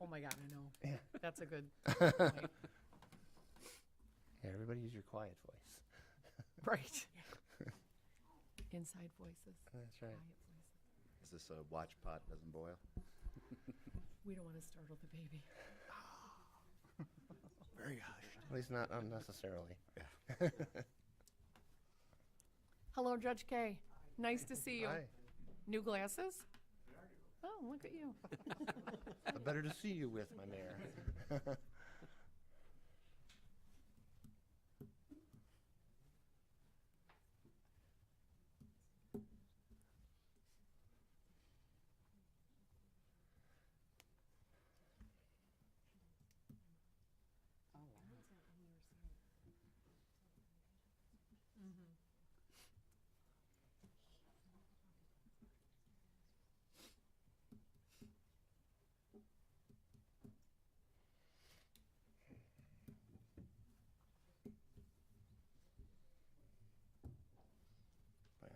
Oh my God, I know. Yeah. That's a good point. Yeah, everybody use your quiet voice. Right. Inside voices. That's right. Quiet voices. Is this a watch pot doesn't boil? We don't want to startle the baby. Very hushed. At least not unnecessarily. Hello, Judge Kay. Nice to see you. Hi. New glasses? Oh, look at you. Better to see you with, my mayor.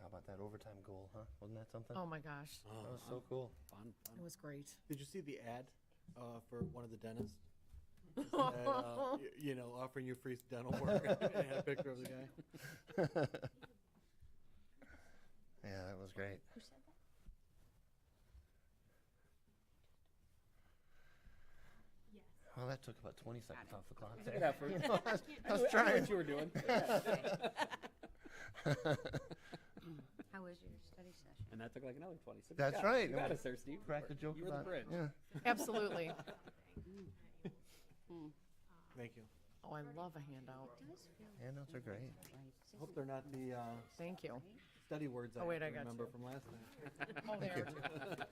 How about that overtime goal, huh? Wasn't that something? Oh my gosh, That was so cool. Fun. it was great. Did you see the ad for one of the dentists? That, you know, offering you free dental work. And it had a picture of the guy. Yeah, that was great. Who said that? Well, that took about 20 seconds off the clock Good there. effort. You know, I was I knew trying. what you were doing. How was your study session? And that took like another 26. That's Yeah, right. You got us there, Steve. Cracked a joke You were the about bridge. Yeah. Absolutely. Thank you. Oh, I love a handout. It does feel Handouts are great. I hope they're not the Thank you. study words Oh, wait, I got remember you. from last night. Oh, there.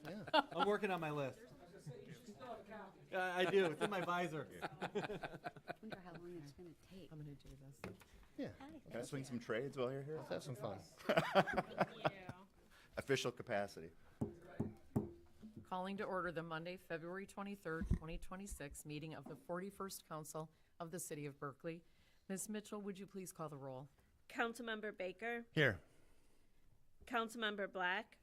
Yeah. I'm working on my list. I do. It's in my visor. wonder how long it's going to take. I'm going to do this. Yeah. Can I swing some trades while you're here? Let's have some fun. Official capacity. Calling to order the Monday, February 23rd, 2026 meeting of the 41st Council of the City of Berkeley. Ms. Mitchell, would you please call the roll? Councilmember Baker, Here. Councilmember Black,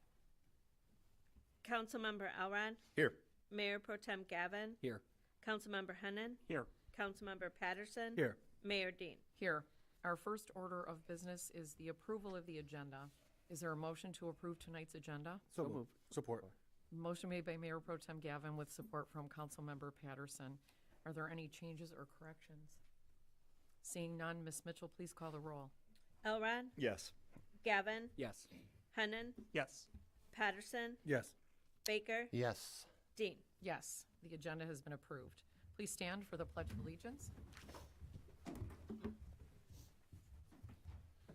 Councilmember Elrod, Here. Mayor Pro Tem Gavin, Here. Councilmember Hennan, Here. Councilmember Patterson, Here. Mayor Dean. Here. Our first order of business is the approval of the agenda. Is there a motion to approve tonight's agenda? So moved. Support. Motion made by Mayor Pro Tem Gavin with support from Councilmember Patterson. Are there any changes or corrections? Seeing none, Ms. Mitchell, please call the roll. Elrod, Yes. Gavin, Yes. Hennan, Yes. Patterson, Yes. Baker, Yes. Dean. Yes, the agenda has been approved. Please stand for the Pledge of Allegiance.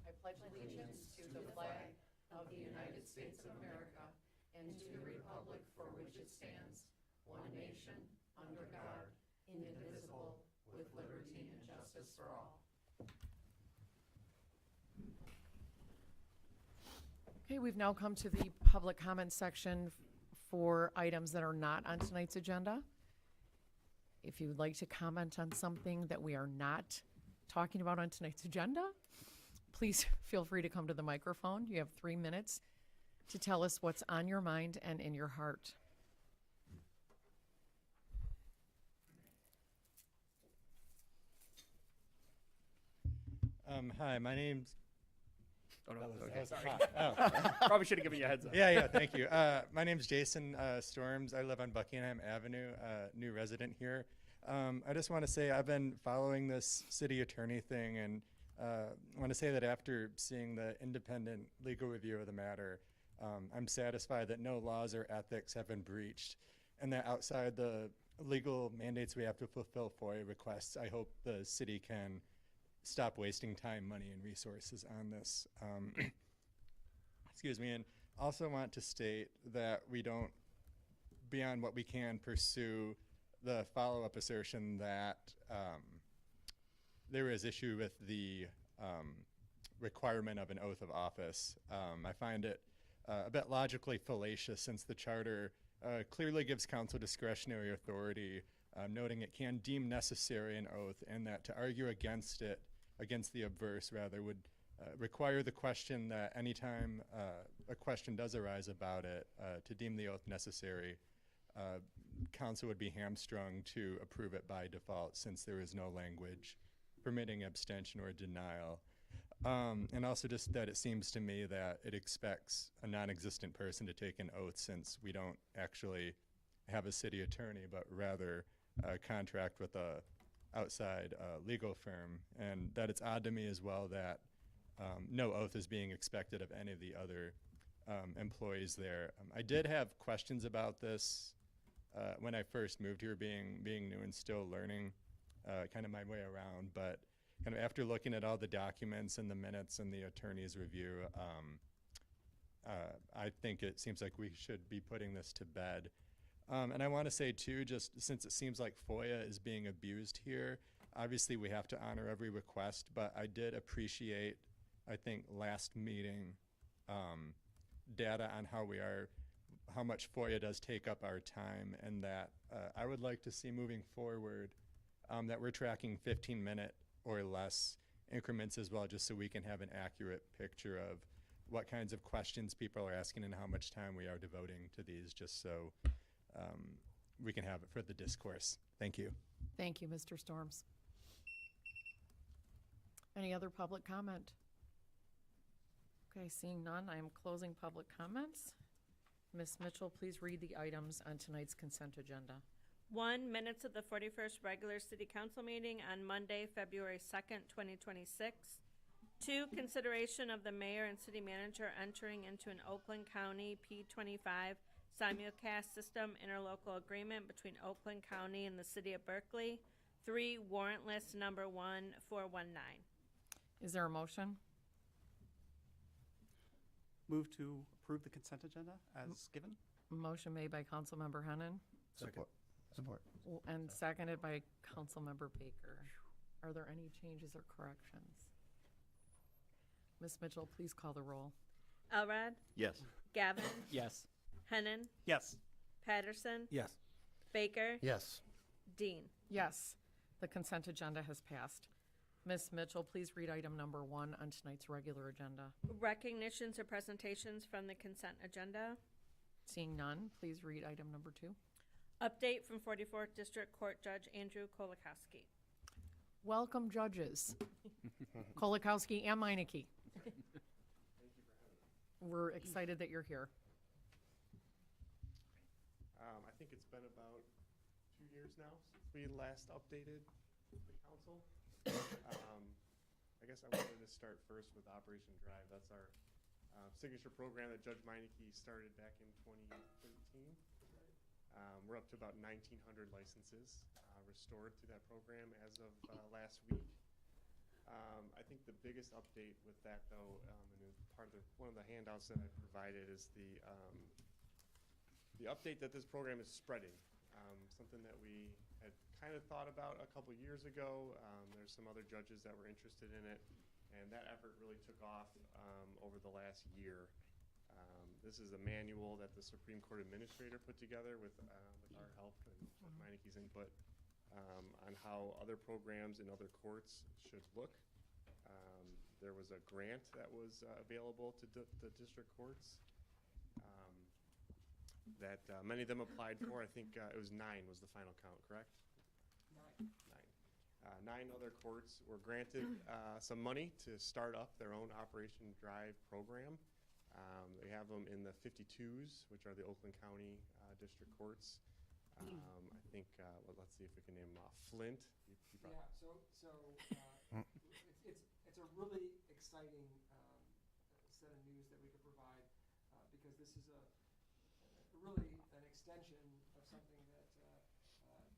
I pledge allegiance to the flag of the United States of America and to the republic for which it stands, one nation, under God, indivisible, with liberty and justice for all. Okay, we've now come to the public comment section for items that are not on tonight's agenda. If you would like to comment on something that we are not talking about on tonight's agenda, please feel free to come to the microphone. You have 3 minutes to tell us what's on your mind and in your heart. Hi, my name's. Oh, no. Okay. Sorry. Oh, Probably should have given you a heads up. yeah, thank you. My name's Jason Storms. I live on Buckingham Avenue, new resident here. I just want to say I've been following this city attorney thing, and want to say that after seeing the independent legal review of the matter, I'm satisfied that no laws or ethics have been breached, and that outside the legal mandates we have to fulfill FOIA requests, I hope the city can stop wasting time, money, and resources on this. Excuse me, and also want to state that we don't, beyond what we can, pursue the follow-up assertion that there is issue with the requirement of an oath of office. I find it a bit logically fallacious, since the charter clearly gives council discretionary authority, noting it can deem necessary an oath, and that to argue against it, against the obverse rather, would require the question that anytime a question does arise about it, to deem the oath necessary, council would be hamstrung to approve it by default since there is no language permitting abstention or denial. And also just that it seems to me that it expects a non-existent person to take an oath since we don't actually have a city attorney, but rather contract with a outside legal firm. And that it's odd to me as well that no oath is being expected of any of the other employees there. I did have questions about this when I first moved here, being new and still learning kind of my way around, but kind of after looking at all the documents and the minutes and the attorney's review, I think it seems like we should be putting this to bed. And I want to say too, just since it seems like FOIA is being abused here, obviously we have to honor every request, but I did appreciate, I think last meeting, data on how much FOIA does take up our time, and that I would like to see moving forward that we're tracking 15-minute or less increments as well, just so we can have an accurate picture of what kinds of questions people are asking and how much time we are devoting to these, just so we can have it for the discourse. Thank you. Thank you, Mr. Storms. Any other public comment? Okay, seeing none, I am closing public comments. Ms. Mitchell, please read the items on tonight's consent agenda. 1, minutes of the 41st regular city council meeting on Monday, February 2nd, 2026. 2, consideration of the mayor and city manager entering into an Oakland County P25 simulcast system interlocal agreement between Oakland County and the city of Berkley. 3, warrant list number 1419. Is there a motion? Move to approve the consent agenda as given. Motion made by Councilmember Hennan Support. Support. and seconded by Councilmember Baker. Are there any changes or corrections? Ms. Mitchell, please call the roll. Elrod, Yes. Gavin, Yes. Hennan, Yes. Patterson, Yes. Baker, Yes. Dean. Yes, the consent agenda has passed. Ms. Mitchell, please read item number 1 on tonight's regular agenda. Recognitions or presentations from the consent agenda. Seeing none, please read item number 2. Update from 44th District Court Judge Andrew Kolakowski. Welcome, judges. Kolakowski and Meineke. We're excited that you're here. I think it's been about 2 years now since we last updated the council. I guess I wanted to start first with Operation Drive. That's our signature program that Judge Meineke started back in 2013. We're up to about 1,900 licenses restored through that program as of last week. I think the biggest update with that, though, and as part of one of the handouts that I provided, is the update that this program is spreading. Something that we had kind of thought about a couple years ago. There's some other judges that were interested in it, and that effort really took off over the last year. This is a manual that the Supreme Court Administrator put together with our help and Judge Meineke's input on how other programs in other courts should look. There was a grant that was available to the district courts that many of them applied for. I think it was 9 was the final count, correct? 9. 9 other courts were granted some money to start up their own Operation Drive program. They have them in the 52s, which are the Oakland County district courts. I think, let's see if we can name them off. Flint. You brought It's a really exciting set of news that we could provide because this is really an extension of something that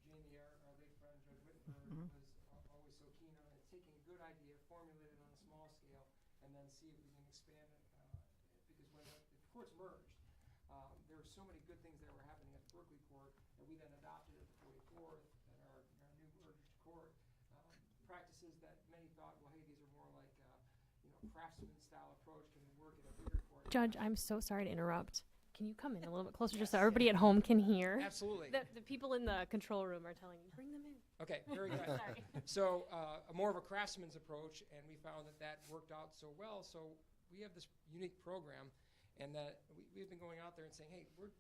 Jamie, our late friend Judge Whittenberg, was always so keen on. It's taking a good idea, formulate it on a small scale, and then see if we can expand it. Because when the courts merged, there were so many good things that were happening at the Berkley court that we then adopted at the 44th and our new merged court. Practices that many thought, well, hey, these are more like craftsman style approach. Can we work at a bigger court? Judge, I'm so sorry to interrupt. Can you come in a little bit closer just so everybody at home can hear? Absolutely. The people in the control room are telling me, bring them in. Okay, very good. Sorry. So more of a craftsman's approach, and we found that worked out so well. So we have this unique program, and that we've been going out there and saying, hey, we're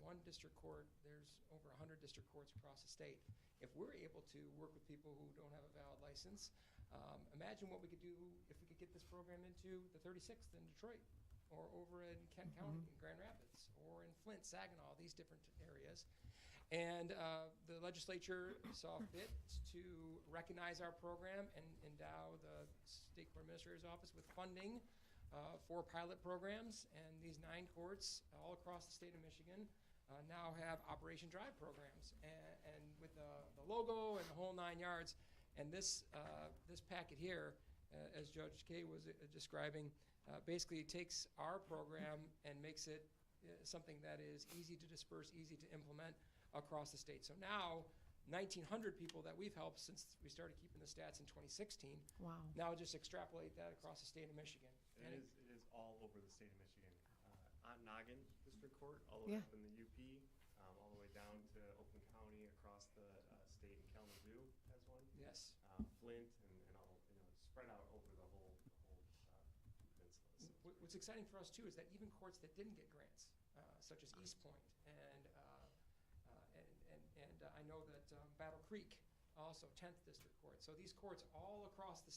one district court, there's over 100 district courts across the state. If we're able to work with people who don't have a valid license, imagine what we could do if we could get this program into the 36th in Detroit, or over in Kent County, in Grand Rapids, or in Flint, Saginaw, these different areas. And the legislature saw fit to recognize our program and endow the State Court Administrator's Office with funding for pilot programs. And these 9 courts all across the state of Michigan now have Operation Drive programs, and with the logo and the whole 9 yards. And this packet here, as Judge Kay was describing, basically takes our program and makes it something that is easy to disperse, easy to implement across the state. So now, 1,900 people that we've helped since we started keeping the stats in 2016. Wow. Now just extrapolate that across the state of Michigan. It is all over the state of Michigan. Noggin District Court, all the way up in the UP, all the way down to Oakland County, across the state, and Kalamazoo has one. Yes. Flint, and all, spread out over the whole peninsula. So. What's exciting for us too is that even courts that didn't get grants, such as East Point, and I know that Battle Creek, also 10th District Court. So these courts all across the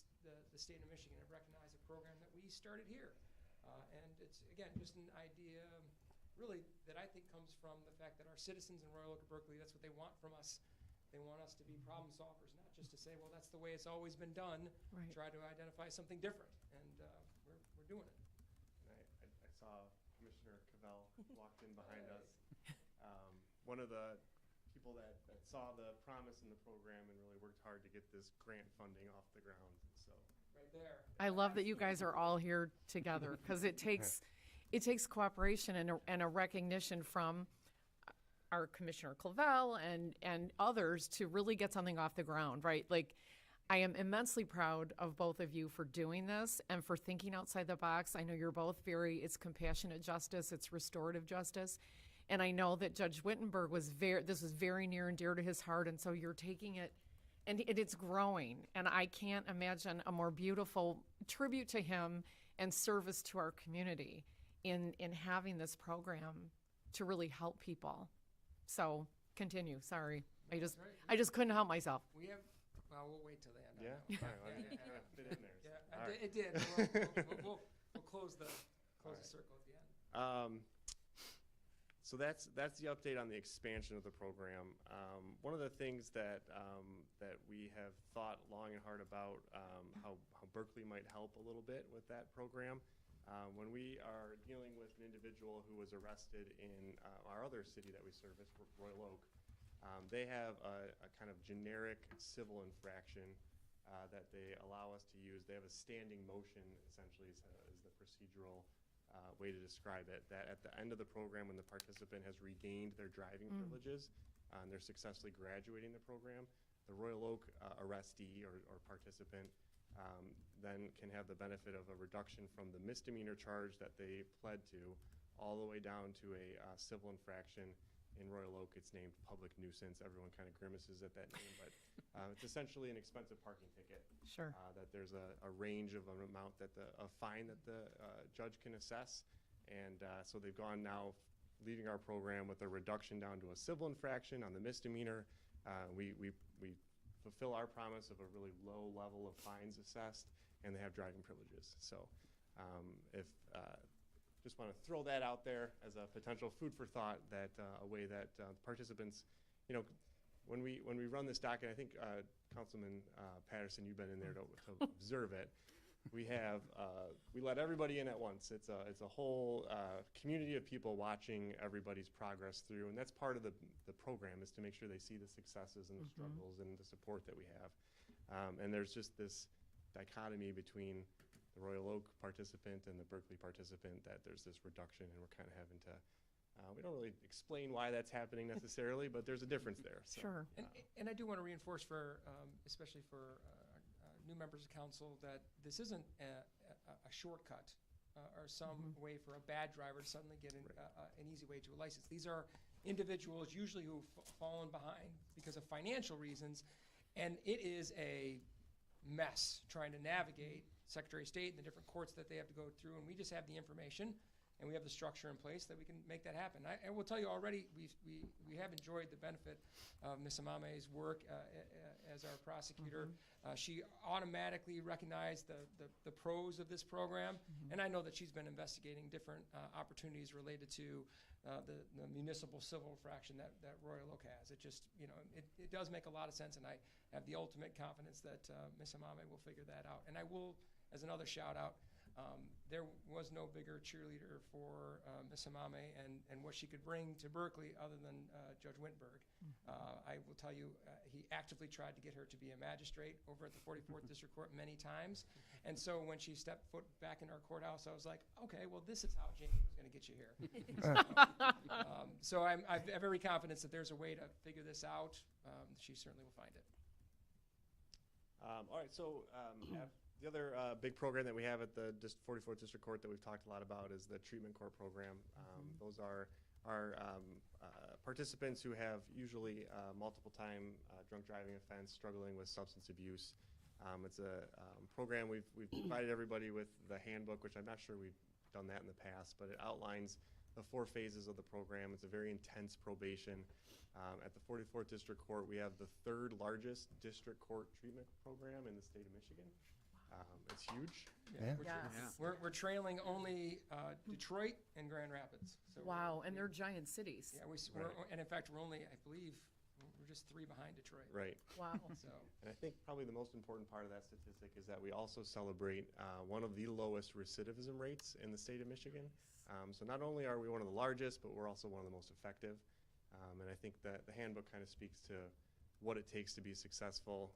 state of Michigan have recognized a program that we started here. And it's, again, just an idea really that I think comes from the fact that our citizens in Royal Oak and Berkley, that's what they want from us. They want us to be problem solvers, not just to say, well, that's the way it's always been done. Right. Try to identify something different, and we're doing it. And I saw Commissioner Cavell walked in behind us. One of the people that saw the promise in the program and really worked hard to get this grant funding off the ground. So right there. I love that you guys are all here together, because it takes cooperation and a recognition from our Commissioner Clavell and others to really get something off the ground, right? Like, I am immensely proud of both of you for doing this and for thinking outside the box. I know you're both it's compassionate justice, it's restorative justice. And I know that Judge Wittenberg this was very near and dear to his heart, and so you're taking it, and it's growing. And I can't imagine a more beautiful tribute to him and service to our community in having this program to really help people. So continue. Sorry, I just couldn't help myself. We have. Well, we'll wait till the end. Yeah. All right. Well, kind of fit in there. So. Yeah, All right. it did. We'll close the circle at the end. So that's the update on the expansion of the program. One of the things that we have thought long and hard about how Berkley might help a little bit with that program. When we are dealing with an individual who was arrested in our other city that we service, Royal Oak, they have a kind of generic civil infraction that they allow us to use. They have a standing motion, essentially, is the procedural way to describe it, that at the end of the program, when the participant has regained their driving privileges and they're successfully graduating the program, the Royal Oak arrestee or participant then can have the benefit of a reduction from the misdemeanor charge that they pled to all the way down to a civil infraction. In Royal Oak, it's named public nuisance. Everyone kind of grimaces at that name, but it's essentially an expensive parking ticket. Sure. That there's a range of an amount that a fine that the judge can assess, and so they've gone now, leaving our program with a reduction down to a civil infraction on the misdemeanor. We fulfill our promise of a really low level of fines assessed, and they have driving privileges. So, just want to throw that out there as a potential food for thought, that a way that participants, when we run this docket, I think Councilman Patterson, you've been in there to observe it. We let everybody in at once. It's a whole community of people watching everybody's progress through, and that's part of the program, is to make sure they see the successes and the struggles and the support that we have. And there's just this dichotomy between the Royal Oak participant and the Berkley participant, that there's this reduction, and we're kind of having to, we don't really explain why that's happening necessarily, but there's a difference there. So, Sure. And I do want to reinforce especially for new members of council, that this isn't a shortcut or some way for a bad driver to suddenly get an easy way to a license. These are individuals usually who've fallen behind because of financial reasons, and it is a mess trying to navigate Secretary of State and the different courts that they have to go through, and we just have the information, and we have the structure in place that we can make that happen. I will tell you already, we have enjoyed the benefit of Ms. Amame's work as our prosecutor. She automatically recognized the pros of this program, and I know that she's been investigating different opportunities related to the municipal civil infraction that Royal Oak has. It just, it does make a lot of sense, and I have the ultimate confidence that Ms. Amame will figure that out. And I will, as another shout out, there was no bigger cheerleader for Ms. Amame and what she could bring to Berkeley other than Judge Wintberg. I will tell you, he actively tried to get her to be a magistrate over at the 44th District Court many times. And so when she stepped foot back in our courthouse, I was like, okay, well, this is how Jamie was going to get you here. So I'm very confident that there's a way to figure this out. She certainly will find it. All right, so the other big program that we have at the 44th District Court that we've talked a lot about is the treatment court program. Those are our participants who have usually multiple time drunk driving offense, struggling with substance abuse. It's a program we've provided everybody with the handbook, which I'm not sure we've done that in the past, but it outlines the 4 phases of the program. It's a very intense probation. At the 44th District Court, we have the 3rd largest district court treatment program in the state of Michigan. It's huge. Yeah. Yes. We're trailing only Detroit and Grand Rapids. So Wow, and they're giant cities. Yeah, and in fact, we're only, I believe, we're just 3 behind Detroit. Right. Wow. So, And I think probably the most important part of that statistic is that we also celebrate one of the lowest recidivism rates in the state of Michigan. So not only are we one of the largest, but we're also one of the most effective. And I think that the handbook kind of speaks to what it takes to be successful.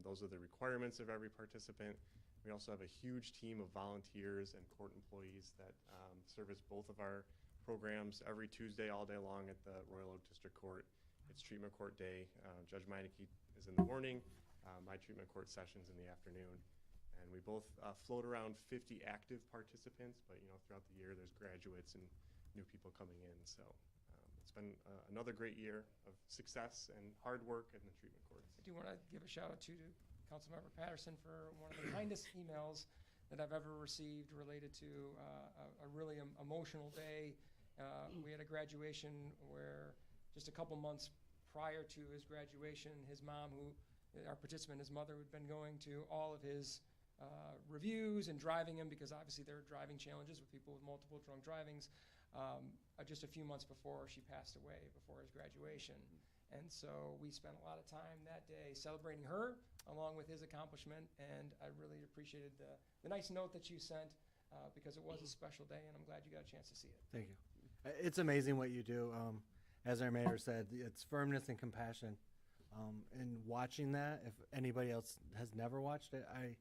Those are the requirements of every participant. We also have a huge team of volunteers and court employees that service both of our programs every Tuesday all day long at the Royal Oak District Court. It's treatment court day. Judge Meineke is in the morning. My treatment court session's in the afternoon. And we both float around 50 active participants, but throughout the year there's graduates and new people coming in. So it's been another great year of success and hard work in the treatment courts. I do want to give a shout out to Councilmember Patterson for one of the kindest emails that I've ever received related to a really emotional day. We had a graduation where just a couple months prior to his graduation, his mom, our participant, his mother, had been going to all of his reviews and driving him, because obviously there are driving challenges with people with multiple drunk drivings, just a few months before she passed away, before his graduation. And so we spent a lot of time that day celebrating her along with his accomplishment, and I really appreciated the nice note that you sent because it was a special day, and I'm glad you got a chance to see it. Thank you. It's amazing what you do. As our mayor said, it's firmness and compassion. And watching that, if anybody else has never watched it, I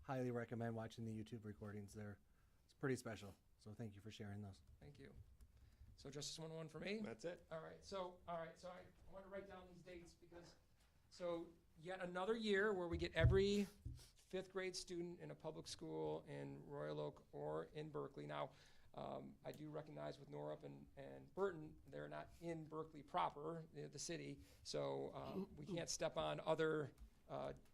highly recommend watching the YouTube recordings. It's pretty special. So thank you for sharing those. Thank you. So Justice 101 for me? That's it. All right, so I want to write down these dates because, so yet another year where we get every 5th grade student in a public school in Royal Oak or in Berkeley. Now, I do recognize with Norup and Burton, they're not in Berkeley proper, the city, so we can't step on other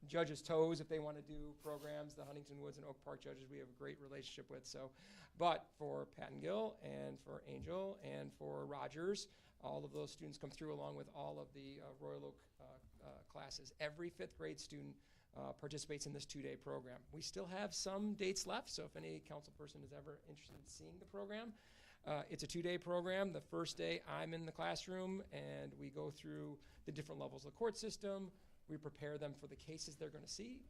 judges' toes if they want to do programs. The Huntington Woods and Oak Park judges we have a great relationship with. So, but for Patton Gill and for Angel and for Rogers, all of those students come through along with all of the Royal Oak classes. Every 5th grade student participates in this 2-day program. We still have some dates left, so if any council person is ever interested in seeing the program, it's a 2-day program. The first day I'm in the classroom and we go through the different levels of the court system. We prepare them for the cases they're going to see,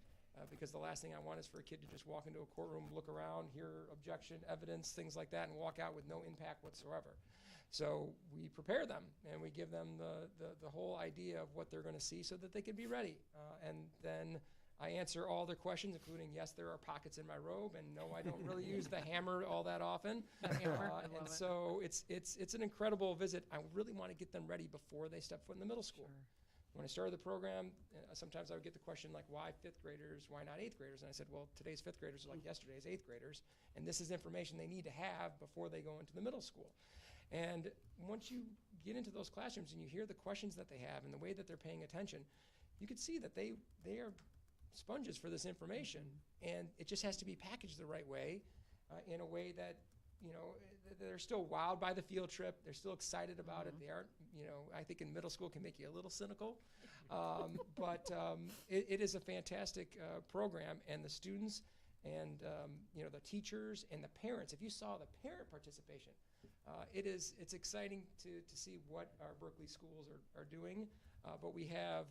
because the last thing I want is for a kid to just walk into a courtroom, look around, hear objection, evidence, things like that, and walk out with no impact whatsoever. So we prepare them, and we give them the whole idea of what they're going to see so that they can be ready. And then I answer all their questions, including, yes, there are pockets in my robe, and no, I don't really use the hammer all that often. And so it's an incredible visit. I really want to get them ready before they step foot in the middle school. Sure. When I started the program, sometimes I would get the question like, why 5th graders, why not 8th graders? And I said, well, today's 5th graders are like yesterday's 8th graders, and this is information they need to have before they go into the middle school. And once you get into those classrooms and you hear the questions that they have and the way that they're paying attention, you can see that they are sponges for this information, and it just has to be packaged the right way, in a way that they're still wowed by the field trip. They're still excited about it. They aren't, I think in middle school can make you a little cynical. But it is a fantastic program, and the students and, the teachers and the parents, if you saw the parent participation, it's exciting to see what our Berkley schools are doing. But we have,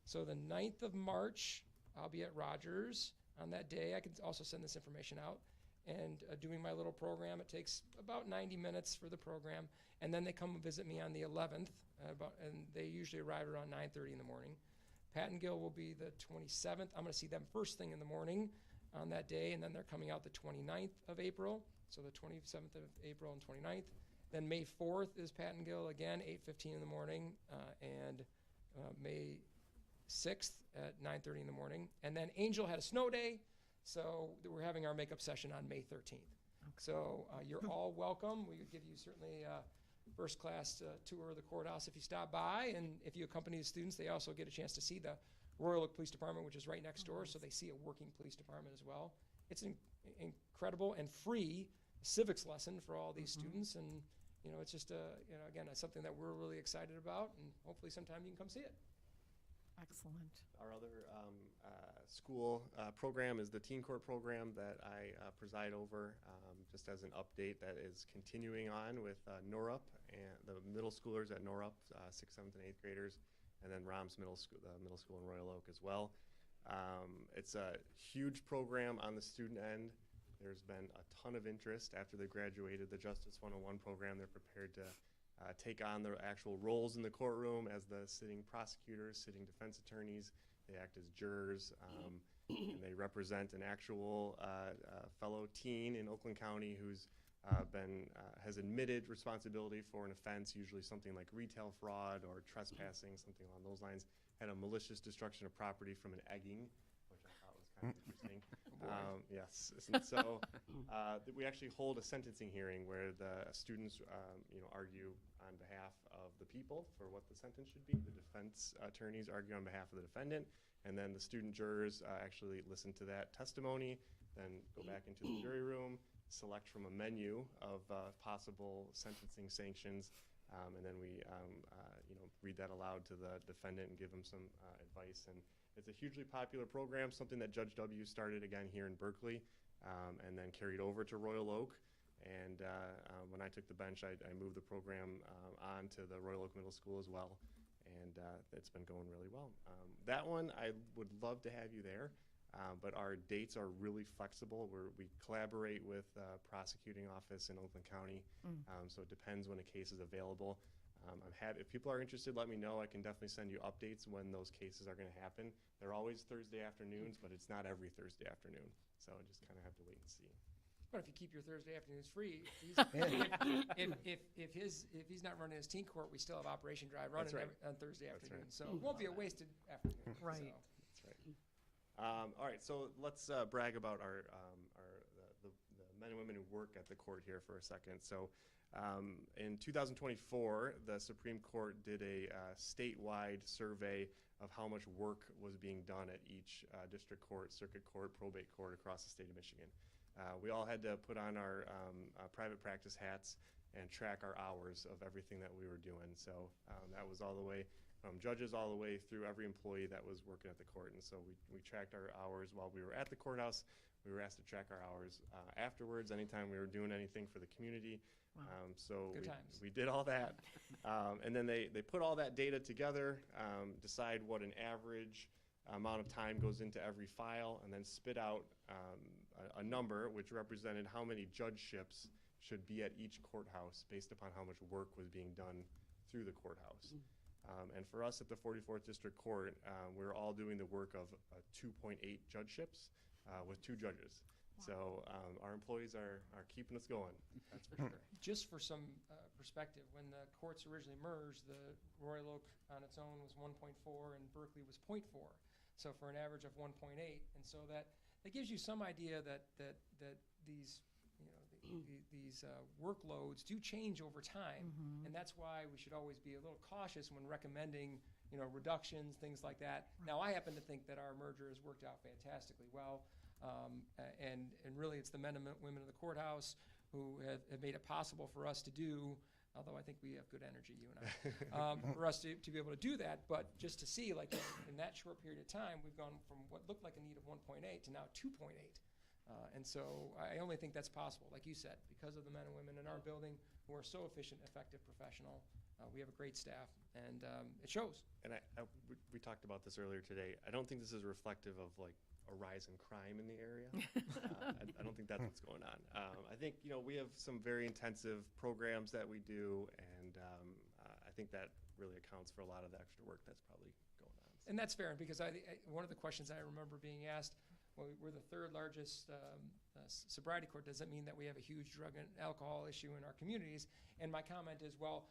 so the 9th of March, I'll be at Rogers on that day. I can also send this information out. And doing my little program. It takes about 90 minutes for the program. And then they come and visit me on the 11th, and they usually arrive around 9:30 in the morning. Pat and Gil will be the 27th. I'm going to see them first thing in the morning on that day, and then they're coming out the 29th of April, so the 27th of April and 29th. Then May 4th is Pat and Gil again, 8:15 in the morning, and May 6th at 9:30 in the morning. And then Angel had a snow day, so we're having our makeup session on May 13th. So you're all welcome. We would give you certainly a first-class tour of the courthouse if you stop by. And if you accompany the students, they also get a chance to see the Royal Oak Police Department, which is right next door, so they see a working police department as well. It's an incredible and free civics lesson for all these students. And, it's just, again, it's something that we're really excited about. And hopefully sometime you can come see it. Excellent. Our other school program is the Teen Court program that I preside over. Just as an update, that is continuing on with Norup and the middle schoolers at Norup, 6th, 7th, and 8th graders, and then Rom's middle school in Royal Oak as well. It's a huge program on the student end. There's been a ton of interest after they graduated the Justice 101 program. They're prepared to take on their actual roles in the courtroom as the sitting prosecutors, sitting defense attorneys. They act as jurors, and they represent an actual fellow teen in Oakland County who's has admitted responsibility for an offense, usually something like retail fraud or trespassing, something along those lines. Had a malicious destruction of property from an egging, which I thought was kind of interesting. Yes, and so we actually hold a sentencing hearing where the students, argue on behalf of the people for what the sentence should be. The defense attorneys argue on behalf of the defendant, and then the student jurors actually listen to that testimony, then go back into the jury room, select from a menu of possible sentencing sanctions, and then we, read that aloud to the defendant and give them some advice. And it's a hugely popular program, something that Judge W. started again here in Berkley, and then carried over to Royal Oak. And when I took the bench, I moved the program on to the Royal Oak Middle School as well. And it's been going really well. That one, I would love to have you there, but our dates are really flexible. We collaborate with prosecuting office in Oakland County, so it depends when a case is available. If people are interested, let me know. I can definitely send you updates when those cases are going to happen. They're always Thursday afternoons, but it's not every Thursday afternoon. So I just kind of have to wait and see. But if you keep your Thursday afternoons free, if he's not running his teen court, we still have Operation Drive running on Thursday afternoon. Right. So it won't be a wasted afternoon. Right. So. That's right. All right, so let's brag about the men and women who work at the court here for a second. So in 2024, the Supreme Court did a statewide survey of how much work was being done at each district court, circuit court, probate court across the state of Michigan. We all had to put on our private practice hats and track our hours of everything that we were doing. So that was all the way from judges all the way through every employee that was working at the court. And so we tracked our hours while we were at the courthouse. We were asked to track our hours afterwards, anytime we were doing anything for the community. Wow. So Good times. we did all that. And then they put all that data together, decide what an average amount of time goes into every file, and then spit out a number which represented how many judgeships should be at each courthouse based upon how much work was being done through the courthouse. And for us at the 44th District Court, we're all doing the work of 2.8 judgeships with 2 judges. Wow. So our employees are keeping us going, that's for sure. Just for some perspective, when the courts originally merged, the Royal Oak on its own was 1.4 and Berkley was 0.4. So for an average of 1.8, and so that gives you some idea that these these workloads do change over time, and that's why we should always be a little cautious when recommending reductions, things like that. Right. Now I happen to think that our merger has worked out fantastically well, and really it's the men and women of the courthouse who have made it possible for us to do, although I think we have good energy, you and I, for us to be able to do that. But just to see, like, in that short period of time, we've gone from what looked like a need of 1.8 to now 2.8. And so I only think that's possible, like you said, because of the men and women in our building who are so efficient, effective, professional. We have a great staff, and it shows. And we talked about this earlier today. I don't think this is reflective of like a rise in crime in the area. I don't think that's what's going on. I think, we have some very intensive programs that we do, and I think that really accounts for a lot of the extra work that's probably going on. And that's fair, because one of the questions I remember being asked, well, we're the third largest sobriety court. Does that mean that we have a huge drug and alcohol issue in our communities? And my comment is, well,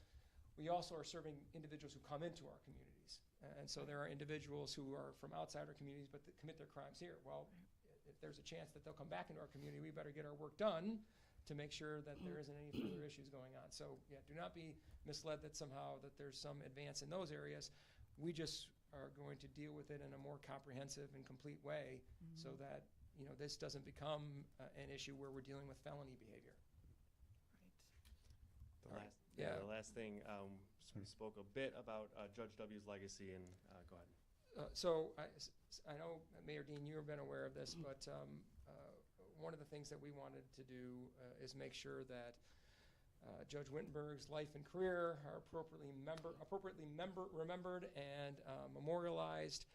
we also are serving individuals who come into our communities. And so there are individuals who are from outside our communities but that commit their crimes here. Well, if there's a chance that they'll come back into our community, we better get our work done to make sure that there isn't any further issues going on. So, yeah, do not be misled that somehow that there's some advance in those areas. We just are going to deal with it in a more comprehensive and complete way so that, this doesn't become an issue where we're dealing with felony behavior. The last thing, we spoke a bit about Judge W's legacy, and go ahead. So I know, Mayor Dean, you've been aware of this, but one of the things that we wanted to do is make sure that Judge Wittenberg's life and career are appropriately remembered and memorialized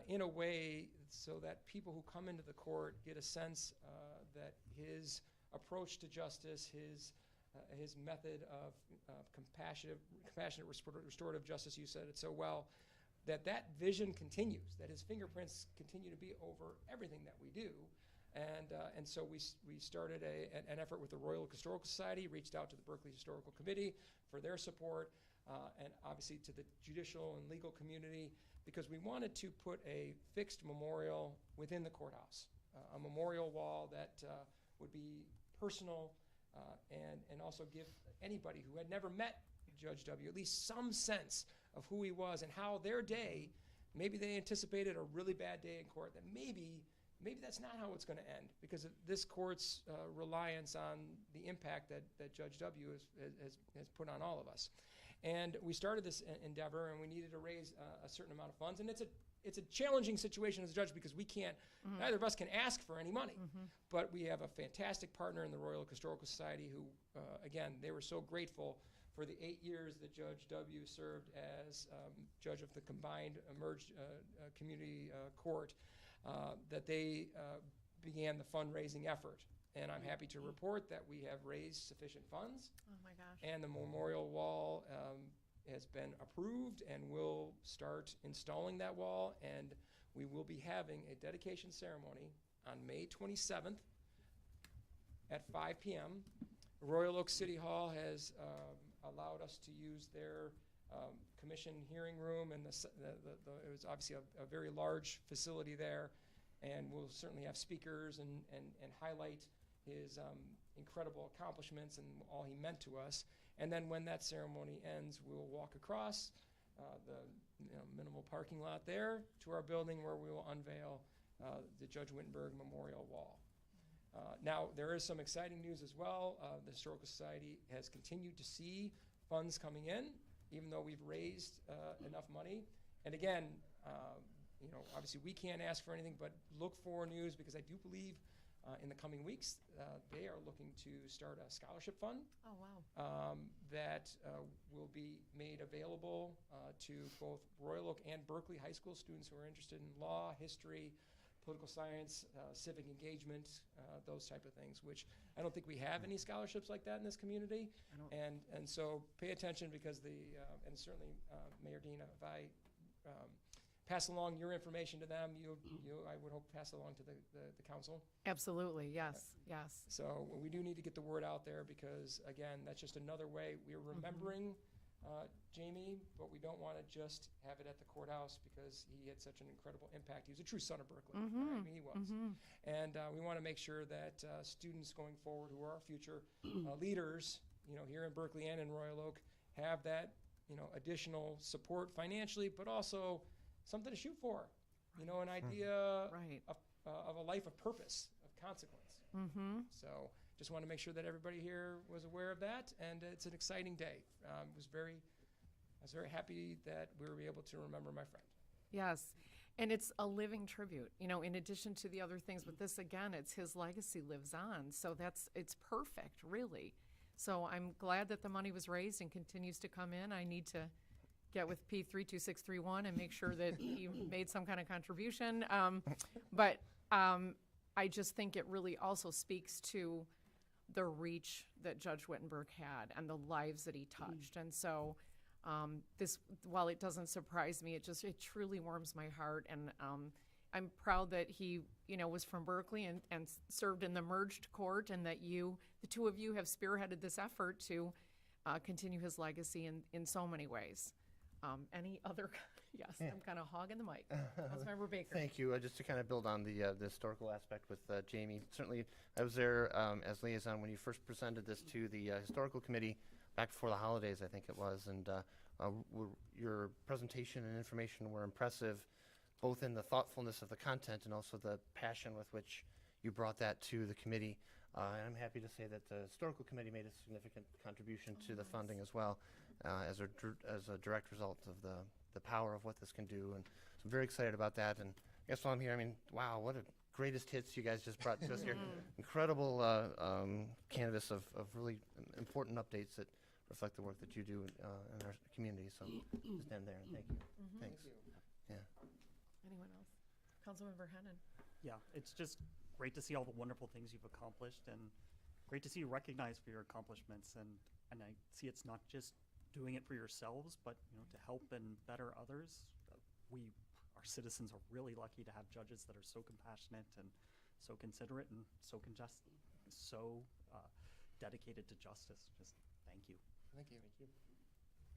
in a way so that people who come into the court get a sense that his approach to justice, his method of compassionate restorative justice, you said it so well, that vision continues, that his fingerprints continue to be over everything that we do. And so we started an effort with the Royal Historical Society, reached out to the Berkley Historical Committee for their support, and obviously to the judicial and legal community, because we wanted to put a fixed memorial within the courthouse, a memorial wall that would be personal, and also give anybody who had never met Judge W at least some sense of who he was and how their day, maybe they anticipated a really bad day in court, that maybe that's not how it's going to end, because of this court's reliance on the impact that Judge W has put on all of us. And we started this endeavor, and we needed to raise a certain amount of funds, and it's a challenging situation as a judge, because we can't, neither of us can ask for any money. But we have a fantastic partner in the Royal Historical Society who, again, they were so grateful for the 8 years that Judge W served as judge of the combined merged community court, that they began the fundraising effort. And I'm happy to report that we have raised sufficient funds. Oh my gosh. And the memorial wall has been approved, and we'll start installing that wall, and we will be having a dedication ceremony on May 27th at 5 p.m. Royal Oak City Hall has allowed us to use their commission hearing room, and it was obviously a very large facility there, and we'll certainly have speakers and highlight his incredible accomplishments and all he meant to us. And then when that ceremony ends, we'll walk across the minimal parking lot there to our building, where we will unveil the Judge Wittenberg Memorial Wall. Now, there is some exciting news as well. The Historical Society has continued to see funds coming in, even though we've raised enough money. And again, obviously we can't ask for anything, but look for news, because I do believe in the coming weeks they are looking to start a scholarship fund. Oh, wow. That will be made available to both Royal Oak and Berkley high school students who are interested in law, history, political science, civic engagement, those type of things, which I don't think we have any scholarships like that in this community. And so pay attention, because and certainly Mayor Dean, if I pass along your information to them, you I would hope pass along to the council. Absolutely, yes, yes. So we do need to get the word out there, because again, that's just another way we're remembering Jamie, but we don't want to just have it at the courthouse, because he had such an incredible impact. He was a true son of Berkley. I mean, he was. And we want to make sure that students going forward, who are our future leaders, here in Berkley and in Royal Oak, have that, additional support financially, but also something to shoot for. An idea of a life of purpose, of consequence. So just want to make sure that everybody here was aware of that, and it's an exciting day. I was very happy that we were able to remember my friend. Yes, and it's a living tribute, you know, in addition to the other things, but this, again, it's his legacy lives on, so it's perfect, really. So I'm glad that the money was raised and continues to come in. I need to get with P32631 and make sure that he made some kind of contribution. But I just think it really also speaks to the reach that Judge Wittenberg had and the lives that he touched. And so this, while it doesn't surprise me, it truly warms my heart. And I'm proud that he, you know, was from Berkeley and served in the merged court, and that the two of you have spearheaded this effort to continue his legacy in so many ways. Any other? Yes, I'm kind of hogging the mic. Councilmember Baker. Thank you. Just to kind of build on the historical aspect with Jamie. Certainly, I was there as liaison when you first presented this to the historical committee back before the holidays, I think it was, and your presentation and information were impressive, both in the thoughtfulness of the content and also the passion with which you brought that to the committee. And I'm happy to say that the historical committee made a significant contribution to the funding as well, as a direct result of the power of what this can do. And so I'm very excited about that. And I guess while I'm here, I mean, wow, what a greatest hits you guys just brought to us here. Incredible canvas of really important updates that reflect the work that you do in our community. So just end there and thank you. Thanks. Thank you. Yeah. Anyone else? Councilmember Hennon. Yeah, it's just great to see all the wonderful things you've accomplished, and great to see you recognized for your accomplishments. And I see it's not just doing it for yourselves, but to help and better others. Our citizens are really lucky to have judges that are so compassionate and so considerate and so dedicated to justice. Just thank you. Thank you. Thank you.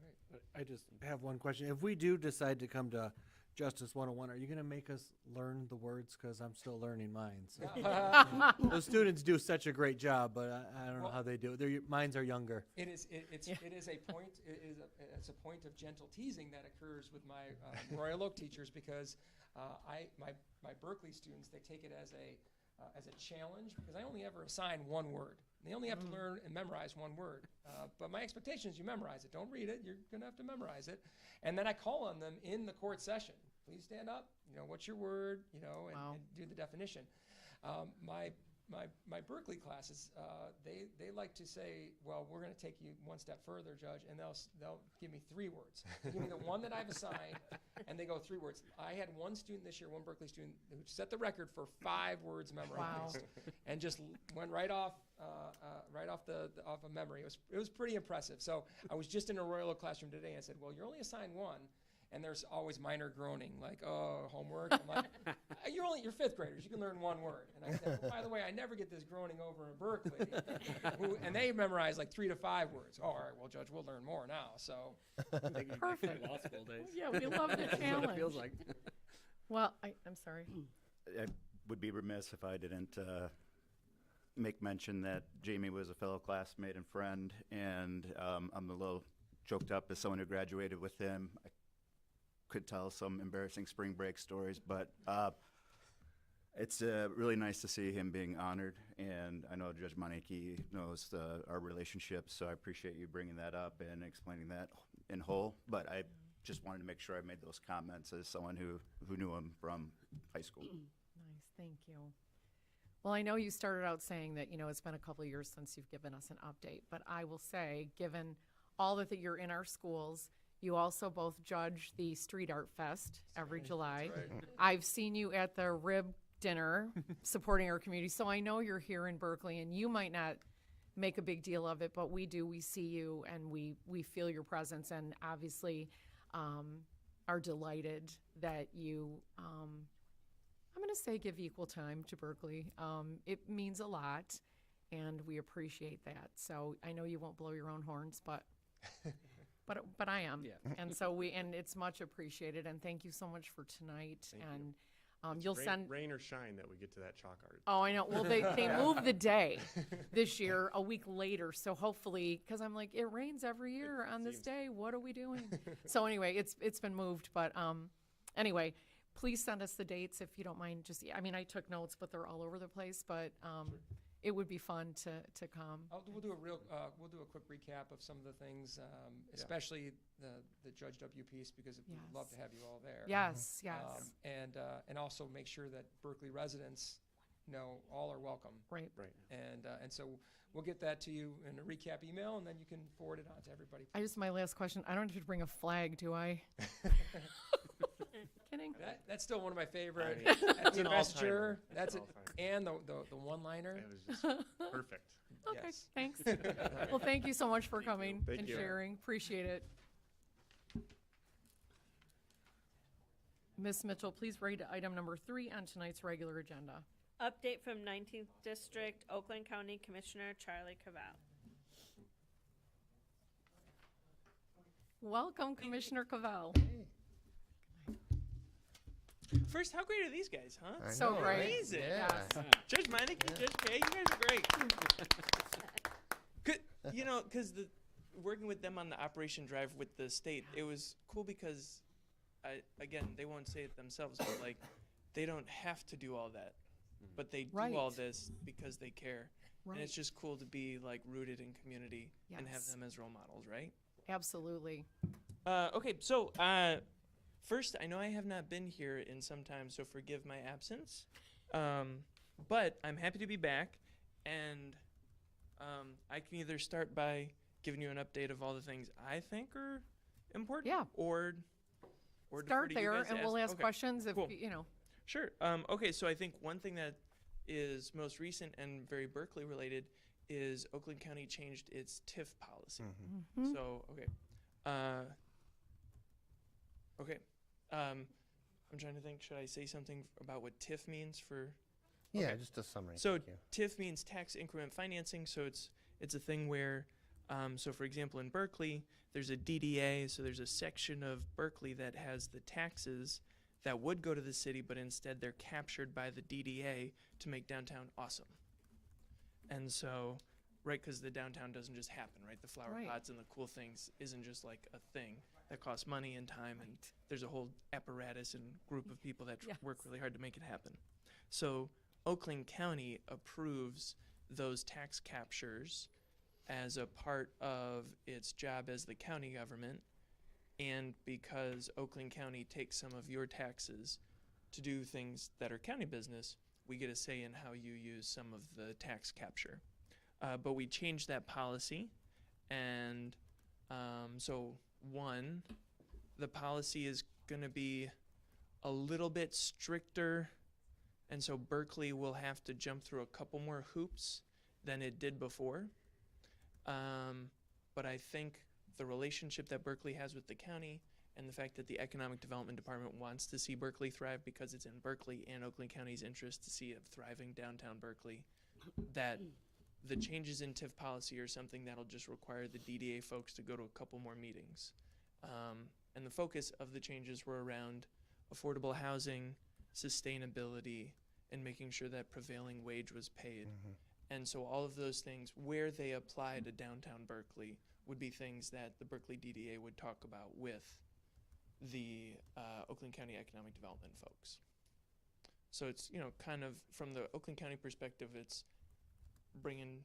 All right. I just have one question. If we do decide to come to Justice 101, are you going to make us learn the words? Because I'm still learning mine. So. Those students do such a great job, but I don't know how they do it. Their minds are younger. It is a point of gentle teasing that occurs with my Royal Oak teachers, because my Berkeley students, they take it as a challenge, because I only ever assign one word. They only have to learn and memorize one word. But my expectation is you memorize it. Don't read it. You're going to have to memorize it. And then I call on them in the court session. Please stand up. What's your word? And do the definition. My Berkeley classes, they like to say, well, we're going to take you one step further, Judge, and they'll give me 3 words. They give me the one that I've assigned, and they go 3 words. I had one student this year, one Berkeley student, who set the record for 5 words memorized, and just went right off of memory. It was pretty impressive. So I was just in a Royal Oak classroom today, and I said, well, you're only assigned 1. And there's always minor groaning, like, oh, homework. I'm like, you're 5th graders. You can learn 1 word. And I said, well, by the way, I never get this groaning over in Berkeley. And they memorize like 3 to 5 words. Oh, all right, well, Judge, we'll learn more now. So Perfect. Law school days. Yeah, we love the challenge. What it feels like. Well, I'm sorry. I would be remiss if I didn't make mention that Jamie was a fellow classmate and friend, and I'm a little choked up as someone who graduated with him. I could tell some embarrassing spring break stories, but it's really nice to see him being honored, and I know Judge Monique knows our relationship, so I appreciate you bringing that up and explaining that in whole, but I just wanted to make sure I made those comments as someone who knew him from high school. Nice, thank you. Well, I know you started out saying that, it's been a couple of years since you've given us an update, but I will say, given all that you're in our schools, you also both judge the Street Art Fest every July. That's right. I've seen you at the rib dinner supporting our community, so I know you're here in Berkeley, and you might not make a big deal of it, but we do. We see you, and we feel your presence, and obviously are delighted that you, I'm going to say, give equal time to Berkeley. It means a lot, and we appreciate that. So I know you won't blow your own horns, but I am. Yeah. And so and it's much appreciated, and thank you so much for tonight. Thank and you. You'll rain, send rain or shine that we get to that chalk art. Oh, I know. Well, they moved the day this year a week later, so hopefully, because I'm like, it rains every year on this day. What are we doing? So anyway, it's been moved, but anyway, please send us the dates if you don't mind. I took notes, but they're all over the place. But it would be fun to come. We'll do a quick recap of some of the things, especially the Judge W piece, because we'd love to Yes. have you all there. Yes, yes. And also make sure that Berkeley residents know all are welcome. Right. Right. And so we'll get that to you in a recap email, and then you can forward it on to everybody. My last question, I don't have to bring a flag, do I? Kidding. That's still one of my favorite. I mean, That's an investiture. all-timer. That's It's it. an And the one-liner. It was just perfect. Okay, Yes. thanks. Well, thank you so much for coming Thank and you. sharing. Appreciate it. Ms. Mitchell, please read item number 3 on tonight's regular agenda. Update from 19th District, Oakland County Commissioner Charlie Cavell. Welcome, Commissioner Cavell. First, how great are these guys, huh? I So know, great. right? Amazing. Yeah. Yes. Judge Meineke, Judge Kay, you guys are great. Good, you know, because working with them on the Operation Drive with the state, it was cool because, again, they won't say it themselves, but like, they don't have to do all that, but they do all Right. this because they care. And it's Right. just cool to be like rooted in community and have Yes. them as role models, right? Absolutely. Okay, so first, I know I have not been here in some time, so forgive my absence. But I'm happy to be back, and I can either start by giving you an update of all the things I think are important, Yeah. or defer Start to you there, guys to and we'll ask Okay, questions if, cool. you know. Sure. Okay, so I think one thing that is most recent and very Berkeley related is Oakland County changed its TIF policy. Mhm. So, okay. Okay. I'm trying to think, should I say something about what TIF means for? Yeah, Okay. just a summary. So thank you. TIF means tax increment financing. So it's a thing where, so for example, in Berkeley, there's a DDA. So there's a section of Berkeley that has the taxes that would go to the city, but instead they're captured by the DDA to make downtown awesome. And so, right, because the downtown doesn't just happen, right? The flower Right. pots and the cool things isn't just like a thing that costs money and time, and there's a whole apparatus and group of people that work Yes. really hard to make it happen. So Oakland County approves those tax captures as a part of its job as the county government, and because Oakland County takes some of your taxes to do things that are county business, we get a say in how you use some of the tax capture. But we changed that policy, and so one, the policy is going to be a little bit stricter, and so Berkeley will have to jump through a couple more hoops than it did before. But I think the relationship that Berkeley has with the county and the fact that the Economic Development Department wants to see Berkeley thrive because it's in Berkeley and Oakland County's interest to see a thriving downtown Berkeley, that the changes in TIF policy are something that'll just require the DDA folks to go to a couple more meetings. And the focus of the changes were around affordable housing, sustainability, and making sure that prevailing wage was paid. And so all of those things, where they apply to downtown Berkeley, would be things that the Berkeley DDA would talk about with the Oakland County Economic Development folks. So it's, you know, kind of from the Oakland County perspective, it's bringing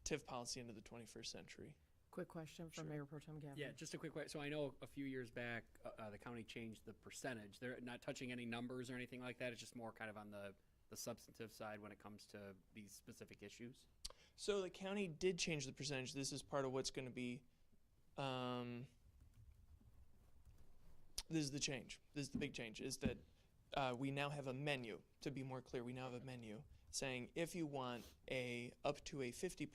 TIF policy into the 21st century. Quick question from Sure. Mayor Pro Tem Gavin. Yeah, just a quick question. So I know a few years back, the county changed the percentage. They're not touching any numbers or anything like that. It's just more kind of on the substantive side when it comes to these specific issues. So the county did change the percentage. This is part of what's going to be, this is the change. This is the big change, is that we now have a menu. To be more clear, we now have a menu saying if you want up to a 50%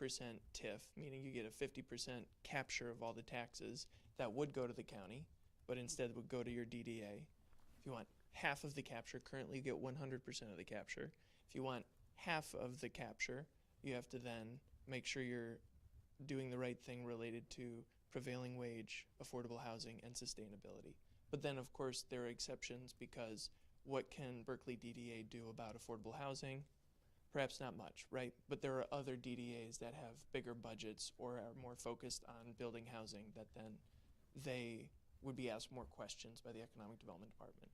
TIF, meaning you get a 50% capture of all the taxes, that would go to the county, but instead would go to your DDA. If you want half of the capture, currently you get 100% of the capture. If you want half of the capture, you have to then make sure you're doing the right thing related to prevailing wage, affordable housing, and sustainability. But then, of course, there are exceptions because what can Berkeley DDA do about affordable housing? Perhaps not much, right? But there are other DDAs that have bigger budgets or are more focused on building housing that then they would be asked more questions by the Economic Development Department.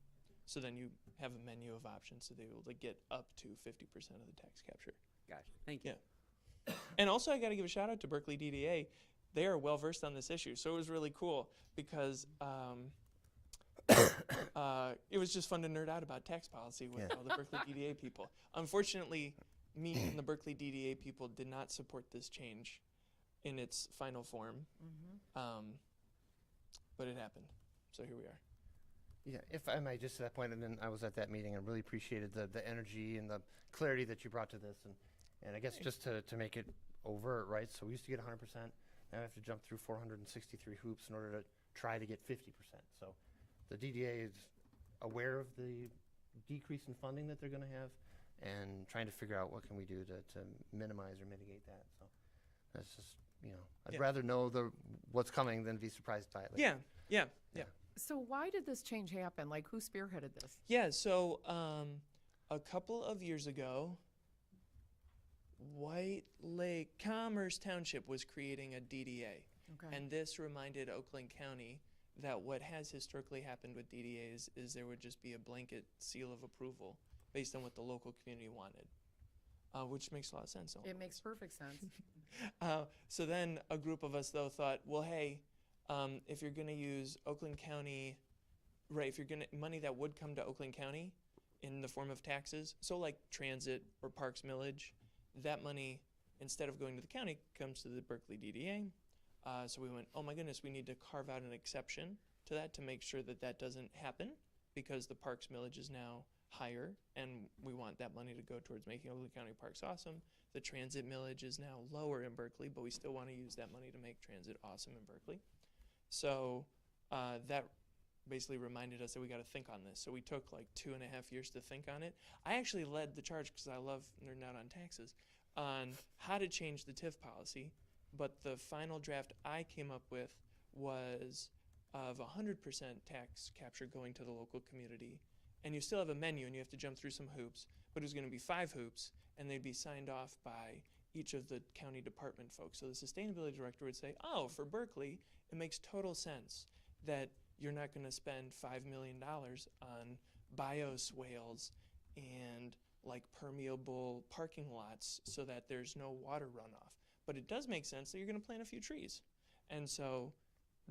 So then you have a menu of options to be able to get up to 50% of the tax capture. Gotcha. Thank you. Yeah. And also, I got to give a shout out to Berkeley DDA. They are well versed on this issue, so it was really cool because it was just fun to nerd out about tax policy with all the Berkeley DDA people. Unfortunately, me and the Berkeley DDA people did not support this change in its final form, but it happened. So here we are. Yeah, if I might, just to that point, and then I was at that meeting and really appreciated the energy and the clarity that you brought to this. And I guess just to make it overt, right? So we used to get 100%. Now I have to jump through 463 hoops in order to try to get 50%. So the DDA is aware of the decrease in funding that they're going to have and trying to figure out what can we do to minimize or mitigate that. So that's just, I'd rather know what's coming than be surprised by it later. Yeah. So why did this change happen? Like, who spearheaded this? Yeah, so a couple of years ago, White Lake Commerce Township was creating a DDA. Okay. And this reminded Oakland County that what has historically happened with DDAs is there would just be a blanket seal of approval based on what the local community wanted, which makes a lot of sense. It makes perfect sense. So then a group of us, though, thought, well, hey, if you're going to use Oakland County, right, if you're going to, money that would come to Oakland County in the form of taxes, so like transit or parks millage, that money, instead of going to the county, comes to the Berkeley DDA. So we went, oh my goodness, we need to carve out an exception to that to make sure that that doesn't happen because the parks millage is now higher and we want that money to go towards making Oakland County parks awesome. The transit millage is now lower in Berkeley, but we still want to use that money to make transit awesome in Berkeley. So that basically reminded us that we got to think on this. So we took like 2.5 years to think on it. I actually led the charge because I love nerding out on taxes on how to change the TIF policy. But the final draft I came up with was of 100% tax capture going to the local community. And you still have a menu and you have to jump through some hoops, but it was going to be 5 hoops and they'd be signed off by each of the county department folks. So the sustainability director would say, oh, for Berkeley, it makes total sense that you're not going to spend $5 million on bioswales and like permeable parking lots so that there's no water runoff. But it does make sense that you're going to plant a few trees. And so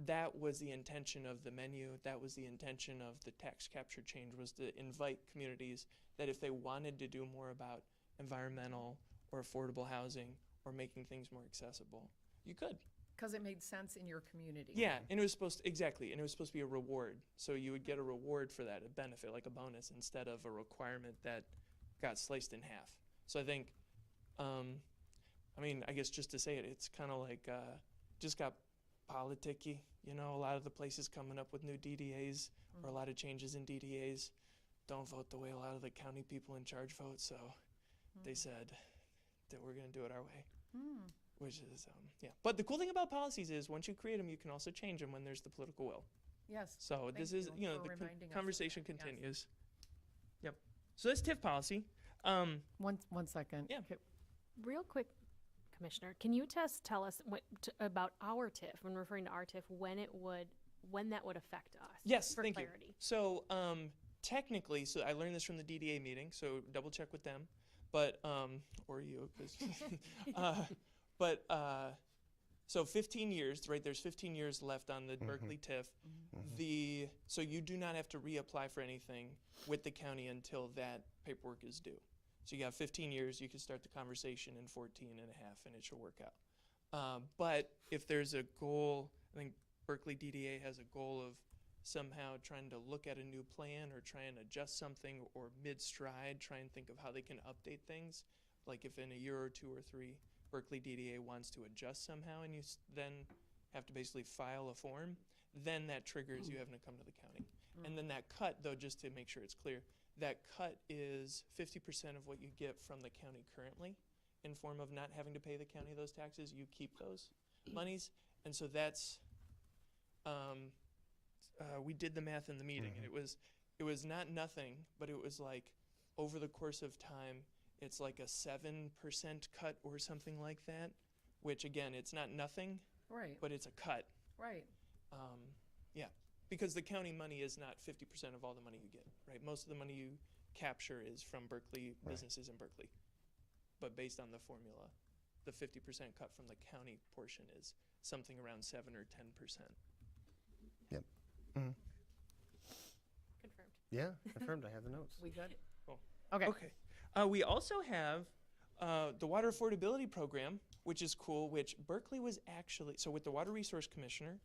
that was the intention of the menu. That was the intention of the tax capture change, was to invite communities that if they wanted to do more about environmental or affordable housing or making things more accessible, you could. Because it made sense in your community. Yeah, and it was supposed to, exactly, and it was supposed to be a reward. So you would get a reward for that, a benefit, like a bonus, instead of a requirement that got sliced in half. So I think, I mean, I guess just to say it, it's kind of like just got politicky. You know, a lot of the places coming up with new DDAs or a lot of changes in DDAs don't vote the way a lot of the county people in charge vote. So they said that we're going to do it our way. Which is, yeah. But the cool thing about policies is once you create them, you can also change them when there's the political will. Yes. So this is, you know, the reminding us of conversation that. Yes. continues. Yep. So that's TIF policy. One second. Yeah. Okay. Real quick, Commissioner, can you tell us about our TIF, when referring to our TIF, when that would affect us? Yes, for thank clarity. you. So technically, so I learned this from the DDA meeting, so double check with them. But, or you, because, so 15 years, right, there's 15 years left on the Berkeley TIF. So you do not have to reapply for anything with the county until that paperwork is due. So you got 15 years, you can start the conversation in 14 and a half and it should work out. But if there's a goal, I think Berkeley DDA has a goal of somehow trying to look at a new plan or try and adjust something, or mid-stride try and think of how they can update things. Like if in a year or 2 or 3, Berkeley DDA wants to adjust somehow and you then have to basically file a form, then that triggers you having to come to the county. And then that cut, though, just to make sure it's clear, that cut is 50% of what you get from the county currently in form of not having to pay the county those taxes. You keep those monies. And so that's, we did the math in the meeting, and it was not nothing, but it was like over the course of time, it's like a 7% cut or something like that, which again, it's not nothing, Right. but it's a cut. Right. Yeah, because the county money is not 50% of all the money you get, right? Most of the money you capture is from Berkeley, businesses in Berkeley, but based on the formula the 50% cut from the county portion is something around 7 or 10%. Yep. Mhm. Confirmed. Yeah, confirmed. I have the notes. We good? Cool. Okay. Okay. We also have the Water Affordability Program, which is cool, which Berkeley was actually, so with the Water Resource Commissioner,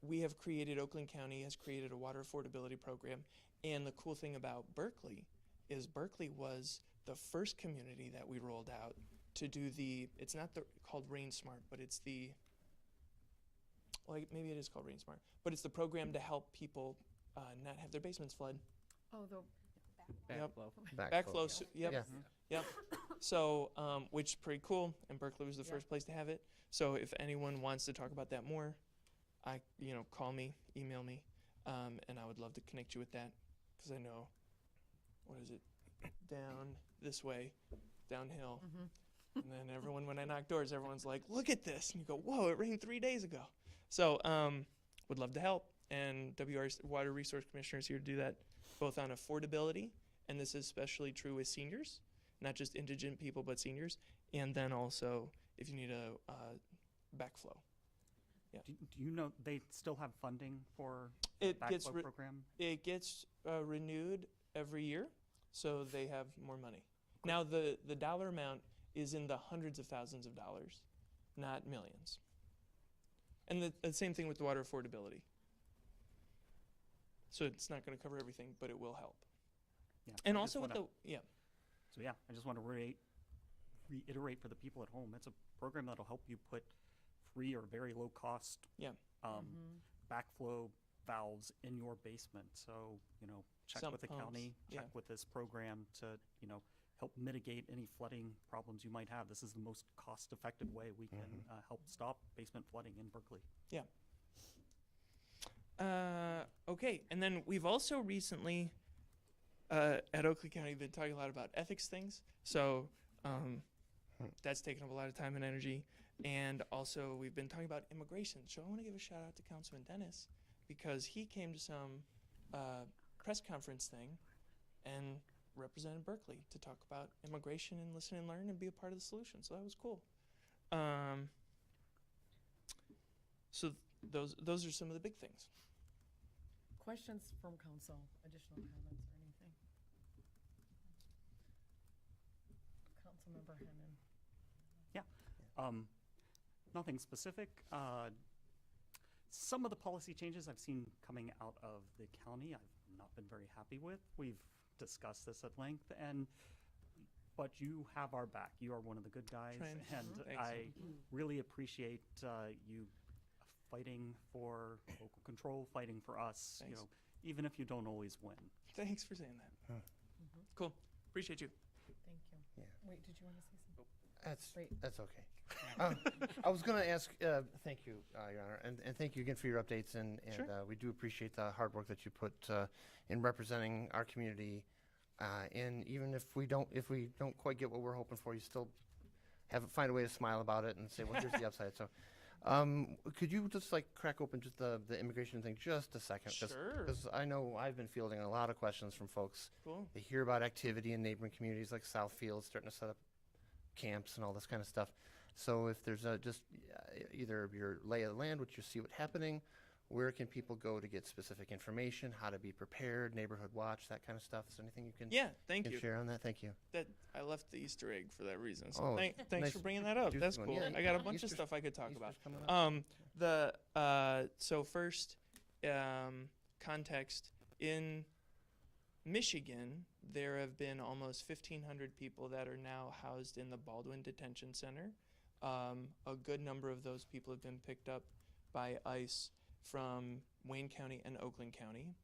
we have created, Oakland County has created a water affordability program. And the cool thing about Berkeley is Berkeley was the first community that we rolled out to do it's not called Rain Smart, but it's maybe it is called Rain Smart, but it's the program to help people not have their basements flood. Oh, the Backflow. Backflow. Yep. Yeah. Yep. So, which is pretty cool, and Berkeley was the Yeah. first place to have it. So, if anyone wants to talk about that more, call me, email me, and I would love to connect you with that, because I know, what is it, down this way, downhill, and then everyone, when I knock doors, everyone's like, "Look at this," and you go, "Whoa, it rained 3 days ago." So, would love to help, and WR's Water Resource Commissioner is here to do that, both on affordability, and this is especially true with seniors, not just indigent people, but seniors, and then also if you need a backflow. Do you know they still have funding for It the gets backflow program? It gets renewed every year, so they have more money. Now the dollar amount is in the hundreds of thousands of dollars, not millions. And the same thing with the water affordability. So it's not going to cover everything, but it will help. Yeah. And I also just with wanna- the So yeah, I just want to reiterate for the people at home, it's a program that'll help you put free or very low cost Yeah. backflow valves in your basement. So, check Sump with the pumps, county, check yeah. with this program to, help mitigate any flooding problems you might have. This is the most cost-effective way we can help stop basement flooding in Berkeley. Yeah. Okay, and then we've also recently at Oakland County been talking a lot about ethics things. So that's taken up a lot of time and energy. And also we've been talking about immigration. So I want to give a shout out to Councilman Dennis because he came to some press conference thing and represented Berkeley to talk about immigration and listen and learn and be a part of the solution. So that was cool. So those are some of the big things. Questions from council, additional comments or anything? Councilmember Hennon. Nothing specific. Some of the policy changes I've seen coming out of the county I've not been very happy with. We've discussed this at length, but you have our back. You are one of the good guys, Trying. and Thanks. I really appreciate you fighting for local control, fighting for us. Thanks. Even if you don't always win. Thanks for saying that. Cool. Appreciate you. Thank you. Yeah. Wait, did you want to say something? Wait. That's okay. I was going to ask, thank you, Your Honor, and thank you again for your updates, and Sure. we do appreciate the hard work that you put in representing our community, and even if we don't quite get what we're hoping for, you still find a way to smile about it and say, well, here's the upside. So, could you just crack open just the immigration thing just a second? Sure. Because I know I've been fielding a lot of questions from folks. Cool. They hear about activity in neighboring communities like Southfield starting to set up camps and all this kind of stuff. So if there's either your lay of the land, which you see what's happening, where can people go to get specific information, how to be prepared, neighborhood watch, that kind of stuff? Is there anything you can, Yeah, thank you. share on that? Thank you. That I left the Easter egg for that reason. So Oh, thanks nice. for bringing that up. Juicy That's one. cool. Yeah, I got a bunch Easter's- of stuff I could talk Easter's about. coming up. So first, context in Michigan, there have been almost 1,500 people that are now housed in the Baldwin Detention Center. A good number of those people have been picked up by ICE from Wayne County and Oakland County.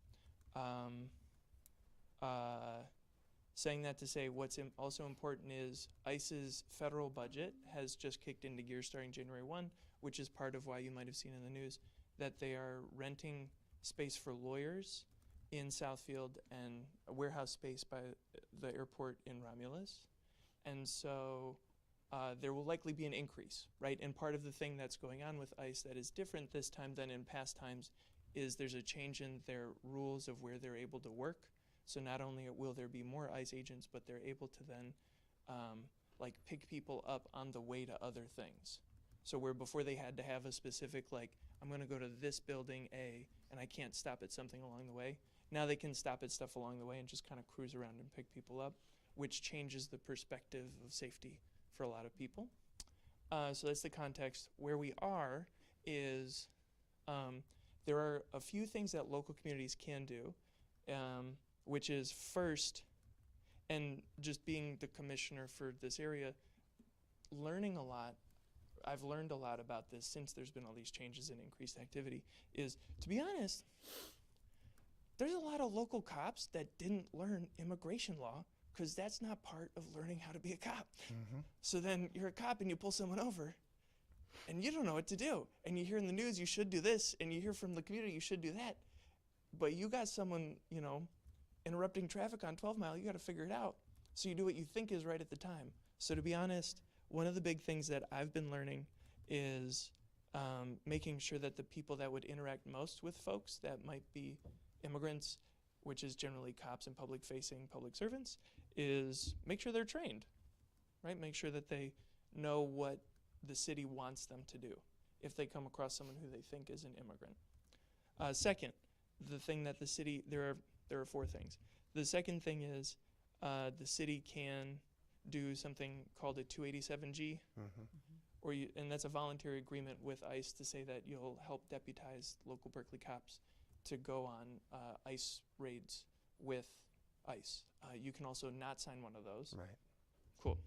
Saying that to say what's also important is ICE's federal budget has just kicked into gear starting January 1, which is part of why you might have seen in the news that they are renting space for lawyers in Southfield and a warehouse space by the airport in Romulus. And so there will likely be an increase, right? And part of the thing that's going on with ICE that is different this time than in past times is there's a change in their rules of where they're able to work. So not only will there be more ICE agents, but they're able to then like pick people up on the way to other things. So where before they had to have a specific, like, I'm going to go to this building A and I can't stop at something along the way. Now they can stop at stuff along the way and just kind of cruise around and pick people up, which changes the perspective of safety for a lot of people. So that's the context. Where we are is there are a few things that local communities can do, which is first, and just being the commissioner for this area, learning a lot. I've learned a lot about this since there's been all these changes and increased activity, is, to be honest, there's a lot of local cops that didn't learn immigration law because that's not part of learning how to be a cop. So then you're a cop and you pull someone over and you don't know what to do. And you hear in the news, you should do this, and you hear from the community, you should do that. But you got someone, you know, interrupting traffic on 12 Mile, you got to figure it out. So you do what you think is right at the time. So to be honest, one of the big things that I've been learning is making sure that the people that would interact most with folks that might be immigrants, which is generally cops and public-facing public servants, is make sure they're trained, right? Make sure that they know what the city wants them to do if they come across someone who they think is an immigrant. Second, the thing that the city, there are four things. The second thing is the city can do something called a 287G, and that's a voluntary agreement with ICE to say that you'll help deputize local Berkeley cops to go on ICE raids with ICE. You can also not sign one of those. Right. Cool.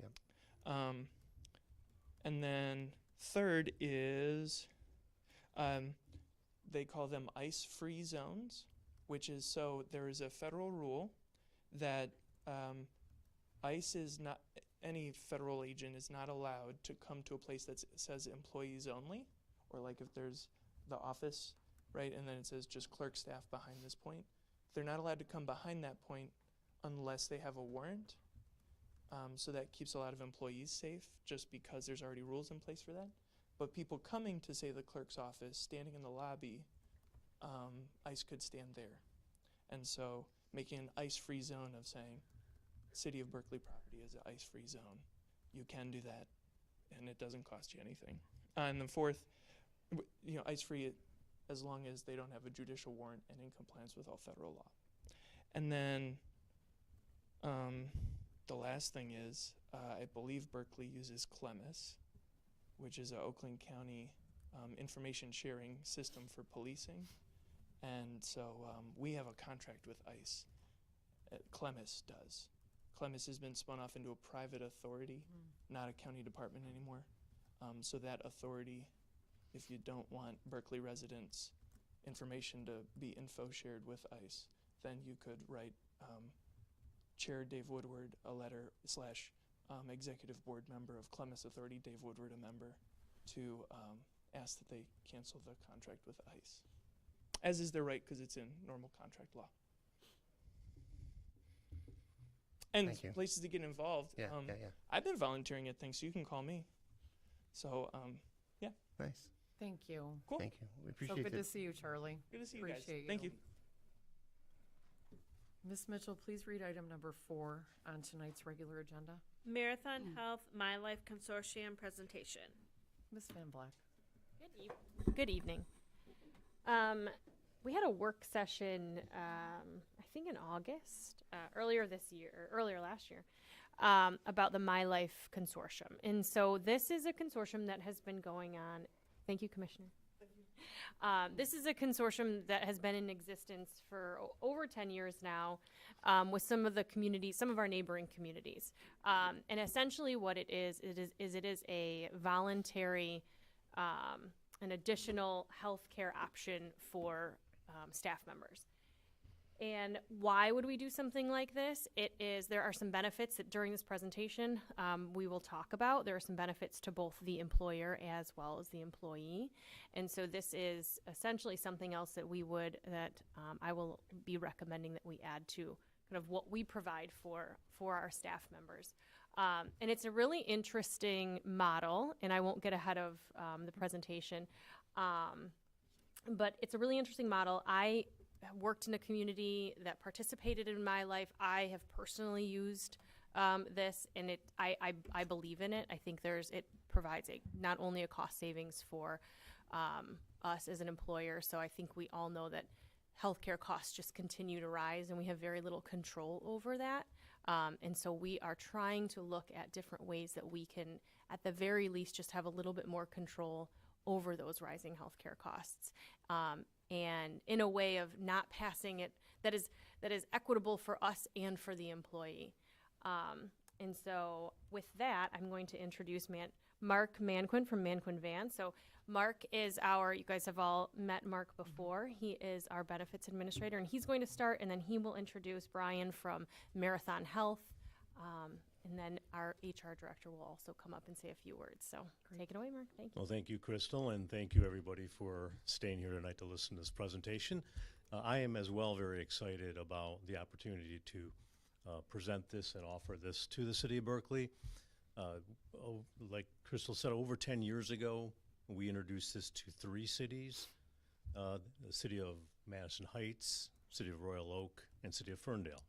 Yep. And then third is they call them ICE-free zones, which is, so there is a federal rule that ICE is not, any federal agent is not allowed to come to a place that says employees only, or like if there's the office, right, and then it says just clerk staff behind this point. They're not allowed to come behind that point unless they have a warrant. So that keeps a lot of employees safe just because there's already rules in place for that. But people coming to, say, the clerk's office, standing in the lobby, ICE could stand there. And so making an ICE-free zone of saying, City of Berkeley property is an ICE-free zone. You can do that, and it doesn't cost you anything. And then fourth, you know, ICE-free as long as they don't have a judicial warrant and in compliance with all federal law. And then the last thing is, I believe Berkeley uses Clemis, which is an Oakland County information sharing system for policing. And so we have a contract with ICE. Clemis does. Clemis has been spun off into a private authority, not a county department anymore. So that authority, if you don't want Berkeley residents' information to be info shared with ICE, then you could write Chair Dave Woodward a letter / executive board member of Clemis Authority, Dave Woodward a member, to ask that they cancel the contract with ICE. As is their right because it's in normal contract law. And Thank you. places to get involved. Yeah, yeah. I've been volunteering at things, so you can call me. So, yeah. Nice. Thank you. Cool. Thank you. We So appreciate it. good to see you, Charlie. Good to see you guys. Appreciate Thank you. Ms. Mitchell, please read item number 4 on tonight's regular agenda. Marathon Health My Life Consortium presentation. Ms. Van Black. Good evening. We had a work session, I think in August, earlier last year, about the My Life Consortium. And so this is a consortium that has been going on. Thank you, Commissioner. This is a consortium that has been in existence for over 10 years now, with some of the communities, some of our neighboring communities. And essentially what it is a voluntary, an additional healthcare option for staff members. And why would we do something like this? There are some benefits that during this presentation we will talk about. There are some benefits to both the employer as well as the employee. And so this is essentially something else that I will be recommending that we add to kind of what we provide for our staff members. And it's a really interesting model, and I won't get ahead of the presentation, but it's a really interesting model. I worked in a community that participated in My Life. I have personally used this, and I believe in it. I think it provides not only a cost savings for us as an employer, so I think we all know that healthcare costs just continue to rise, and we have very little control over that. And so we are trying to look at different ways that we can, at the very least, just have a little bit more control over those rising healthcare costs, and in a way of not passing it that is equitable for us and for the employee. And so with that, I'm going to introduce Mark Manquin from Manquin Van. So Mark is you guys have all met Mark before. He is our benefits administrator, and he's going to start, and then he will introduce Brian from Marathon Health. And then our HR director will also come up and say a few words. So take it away, Mark. Thank you. Well, thank you, Crystal, and thank you, everybody, for staying here tonight to listen to this presentation. I am as well very excited about the opportunity to present this and offer this to the city of Berkeley. Like Crystal said, over 10 years ago, we introduced this to 3 cities, the city of Madison Heights, city of Royal Oak, and city of Ferndale.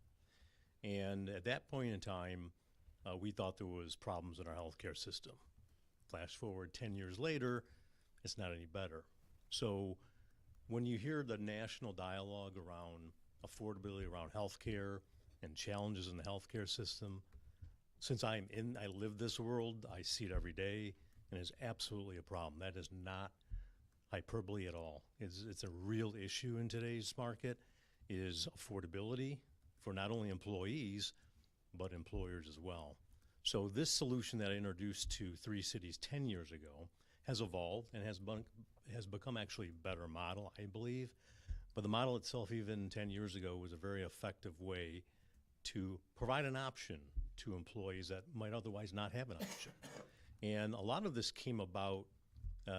And at that point in time, we thought there was problems in our healthcare system. Flash forward 10 years later, it's not any better. So when you hear the national dialogue around affordability around healthcare and challenges in the healthcare system, since I live this world, I see it every day, and it's absolutely a problem. That is not hyperbole at all. It's a real issue in today's market, is affordability for not only employees, but employers as well. So this solution that I introduced to 3 cities 10 years ago has evolved and has become actually a better model, I believe. But the model itself, even 10 years ago, was a very effective way to provide an option to employees that might otherwise not have an option. And a lot of this came about,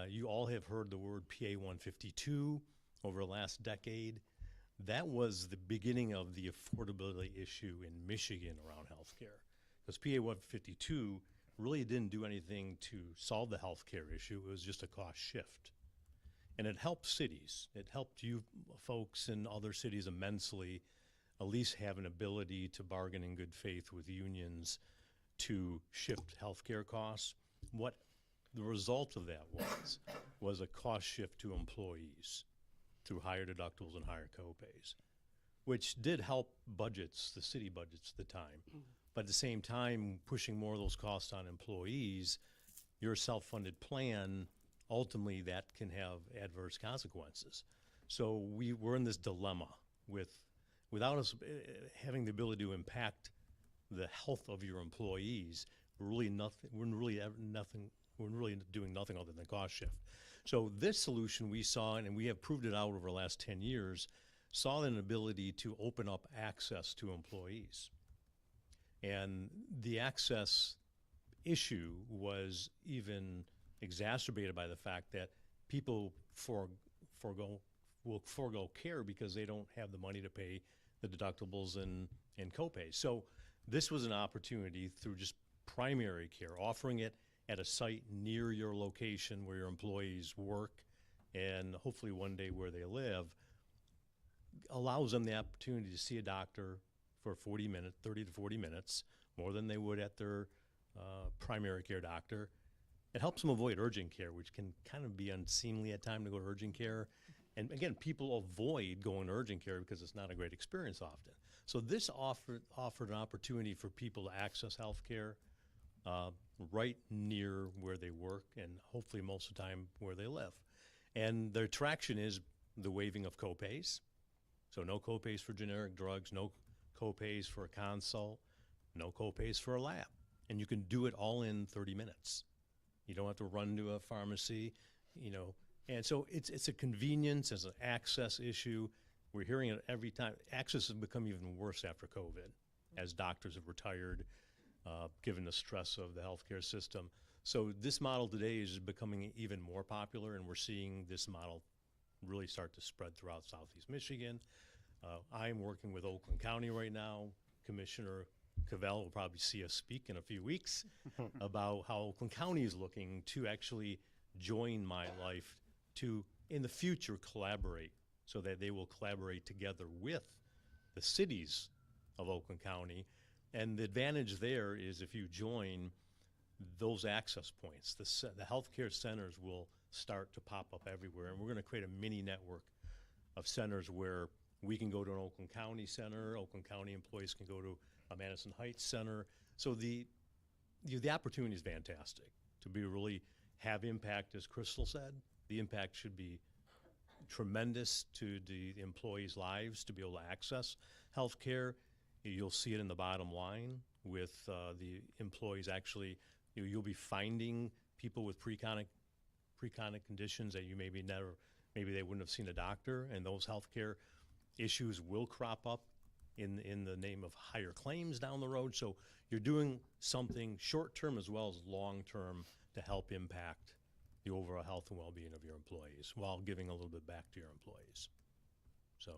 you all have heard the word PA 152 over the last decade. That was the beginning of the affordability issue in Michigan around healthcare. Because PA 152 really didn't do anything to solve the healthcare issue. It was just a cost shift. And it helped cities. It helped you folks in other cities immensely at least have an ability to bargain in good faith with unions to shift healthcare costs. What the result of that was a cost shift to employees through higher deductibles and higher copays, which did help budgets, the city budgets at the time. But at the same time, pushing more of those costs on employees, your self-funded plan, ultimately that can have adverse consequences. So we're in this dilemma without us having the ability to impact the health of your employees, we're really doing nothing other than cost shift. So this solution we saw, and we have proved it out over the last 10 years, saw an ability to open up access to employees. And the access issue was even exacerbated by the fact that people will forego care because they don't have the money to pay the deductibles and copays. So this was an opportunity through just primary care, offering it at a site near your location where your employees work and hopefully one day where they live, allows them the opportunity to see a doctor for 30 to 40 minutes, more than they would at their primary care doctor. It helps them avoid urgent care, which can kind of be unseemly at times to go to urgent care. And again, people avoid going to urgent care because it's not a great experience often. So this offered an opportunity for people to access health care right near where they work and hopefully most of the time where they live. And the attraction is the waiving of copays. So no copays for generic drugs, no copays for a consult, no copays for a lab. And you can do it all in 30 minutes. You don't have to run to a pharmacy, And so it's a convenience, it's an access issue. We're hearing it every time. Access has become even worse after COVID as doctors have retired, given the stress of the healthcare system. So this model today is becoming even more popular, and we're seeing this model really start to spread throughout Southeast Michigan. I'm working with Oakland County right now. Commissioner Cavell will probably see us speak in a few weeks about how Oakland County is looking to actually join My Life to, in the future, collaborate, so that they will collaborate together with the cities of Oakland County, And the advantage there is if you join those access points, the healthcare centers will start to pop up everywhere. And we're going to create a mini network of centers where we can go to an Oakland County center, Oakland County employees can go to a Madison Heights center. So the opportunity is fantastic to be really have impact, as Crystal said. The impact should be tremendous to the employees' lives to be able to access health care. You'll see it in the bottom line with the employees actually, you'll be finding people with pre-chronic conditions that you maybe they wouldn't have seen a doctor, and those healthcare issues will crop up in the name of higher claims down the road. So you're doing something short-term as well as long-term to help impact the overall health and well-being of your employees while giving a little bit back to your employees. So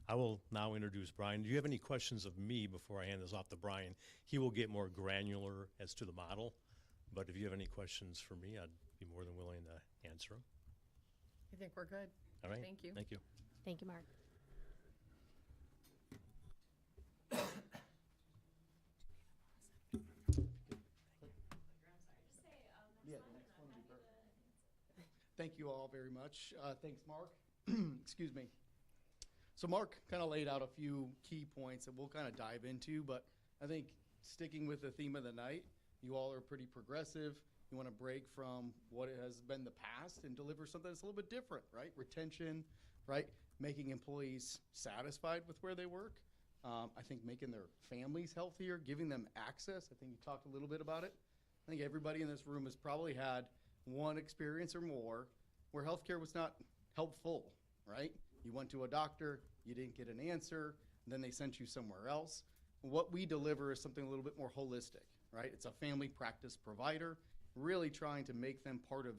I will now introduce Brian. Do you have any questions of me before I hand this off to Brian? He will get more granular as to the model, but if you have any questions for me, I'd be more than willing to answer them. I think we're good. All right. Thank you. Thank you. Thank you, Mark. Thank you all very much. Thanks, Mark. Excuse me. So Mark kind of laid out a few key points that we'll kind of dive into, but I think sticking with the theme of the night, you all are pretty progressive. You want to break from what it has been the past and deliver something that's a little bit different, right? Retention, right? Making employees satisfied with where they work. I think making their families healthier, giving them access. I think you talked a little bit about it. I think everybody in this room has probably had one experience or more where healthcare was not helpful, right? You went to a doctor, you didn't get an answer, and then they sent you somewhere else. What we deliver is something a little bit more holistic, right? It's a family practice provider, really trying to make them part of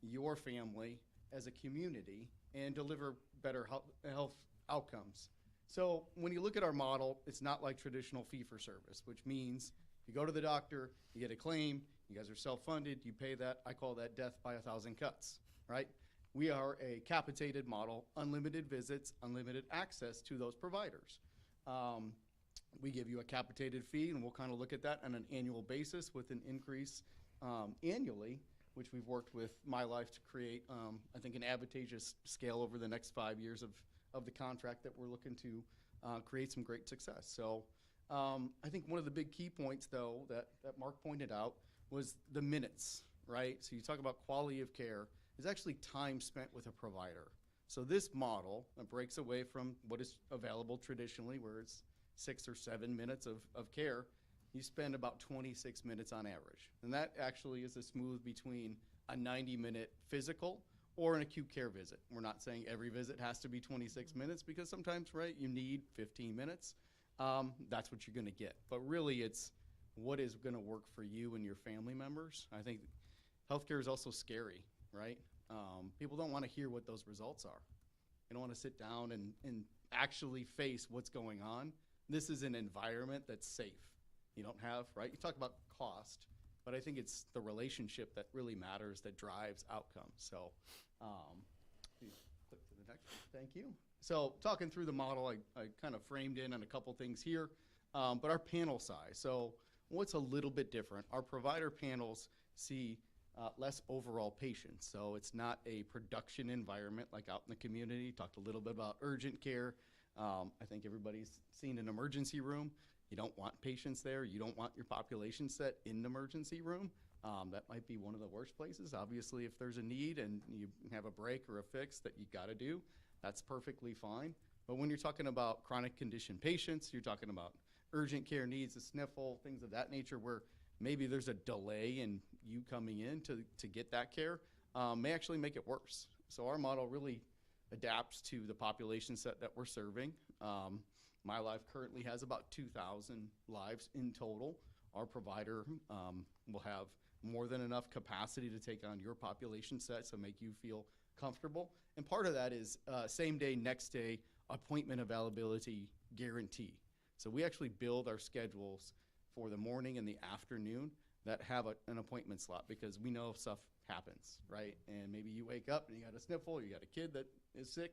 your family as a community and deliver better health outcomes. So when you look at our model, it's not like traditional fee-for-service, which means you go to the doctor, you get a claim, you guys are self-funded, you pay that. I call that death by 1,000 cuts, right? We are a capitated model, unlimited visits, unlimited access to those providers. We give you a capitated fee, and we'll kind of look at that on an annual basis with an increase annually, which we've worked with My Life to create, I think, an advantageous scale over the next 5 years of the contract that we're looking to create some great success. So I think one of the big key points, though, that Mark pointed out was the minutes, right? So you talk about quality of care. Is actually time spent with a provider. So this model breaks away from what is available traditionally, where it's 6 or 7 minutes of care. You spend about 26 minutes on average. And that actually is a smooth between a 90-minute physical or an acute care visit. We're not saying every visit has to be 26 minutes because sometimes, right, you need 15 minutes. That's what you're gonna get. But really it's what is gonna work for you and your family members. I think healthcare is also scary, right? People don't want to hear what those results are. They don't want to sit down and actually face what's going on. This is an environment that's safe. You don't have, right? You talk about cost, but I think it's the relationship that really matters that drives outcomes. So, please click to the next one. Thank you. So, talking through the model, I kind of framed in on a couple things here, but our panel size. So, what's a little bit different? Our provider panels see less overall patients. So it's not a production environment like out in the community. Talked a little bit about urgent care. I think everybody's seen an emergency room. You don't want patients there. You don't want your population set in an emergency room. That might be one of the worst places. Obviously, if there's a need and you have a break or a fix that you gotta do, that's perfectly fine. But when you're talking about chronic condition patients, you're talking about urgent care needs, a sniffle, things of that nature where maybe there's a delay in you coming in to get that care, may actually make it worse. So our model really adapts to the population set that we're serving. My Life currently has about 2,000 lives in total. Our provider will have more than enough capacity to take on your population set, so make you feel comfortable. And part of that is same day, next day appointment availability guarantee. So we actually build our schedules for the morning and the afternoon that have an appointment slot because we know stuff happens, right? And maybe you wake up and you got a sniffle, you got a kid that is sick.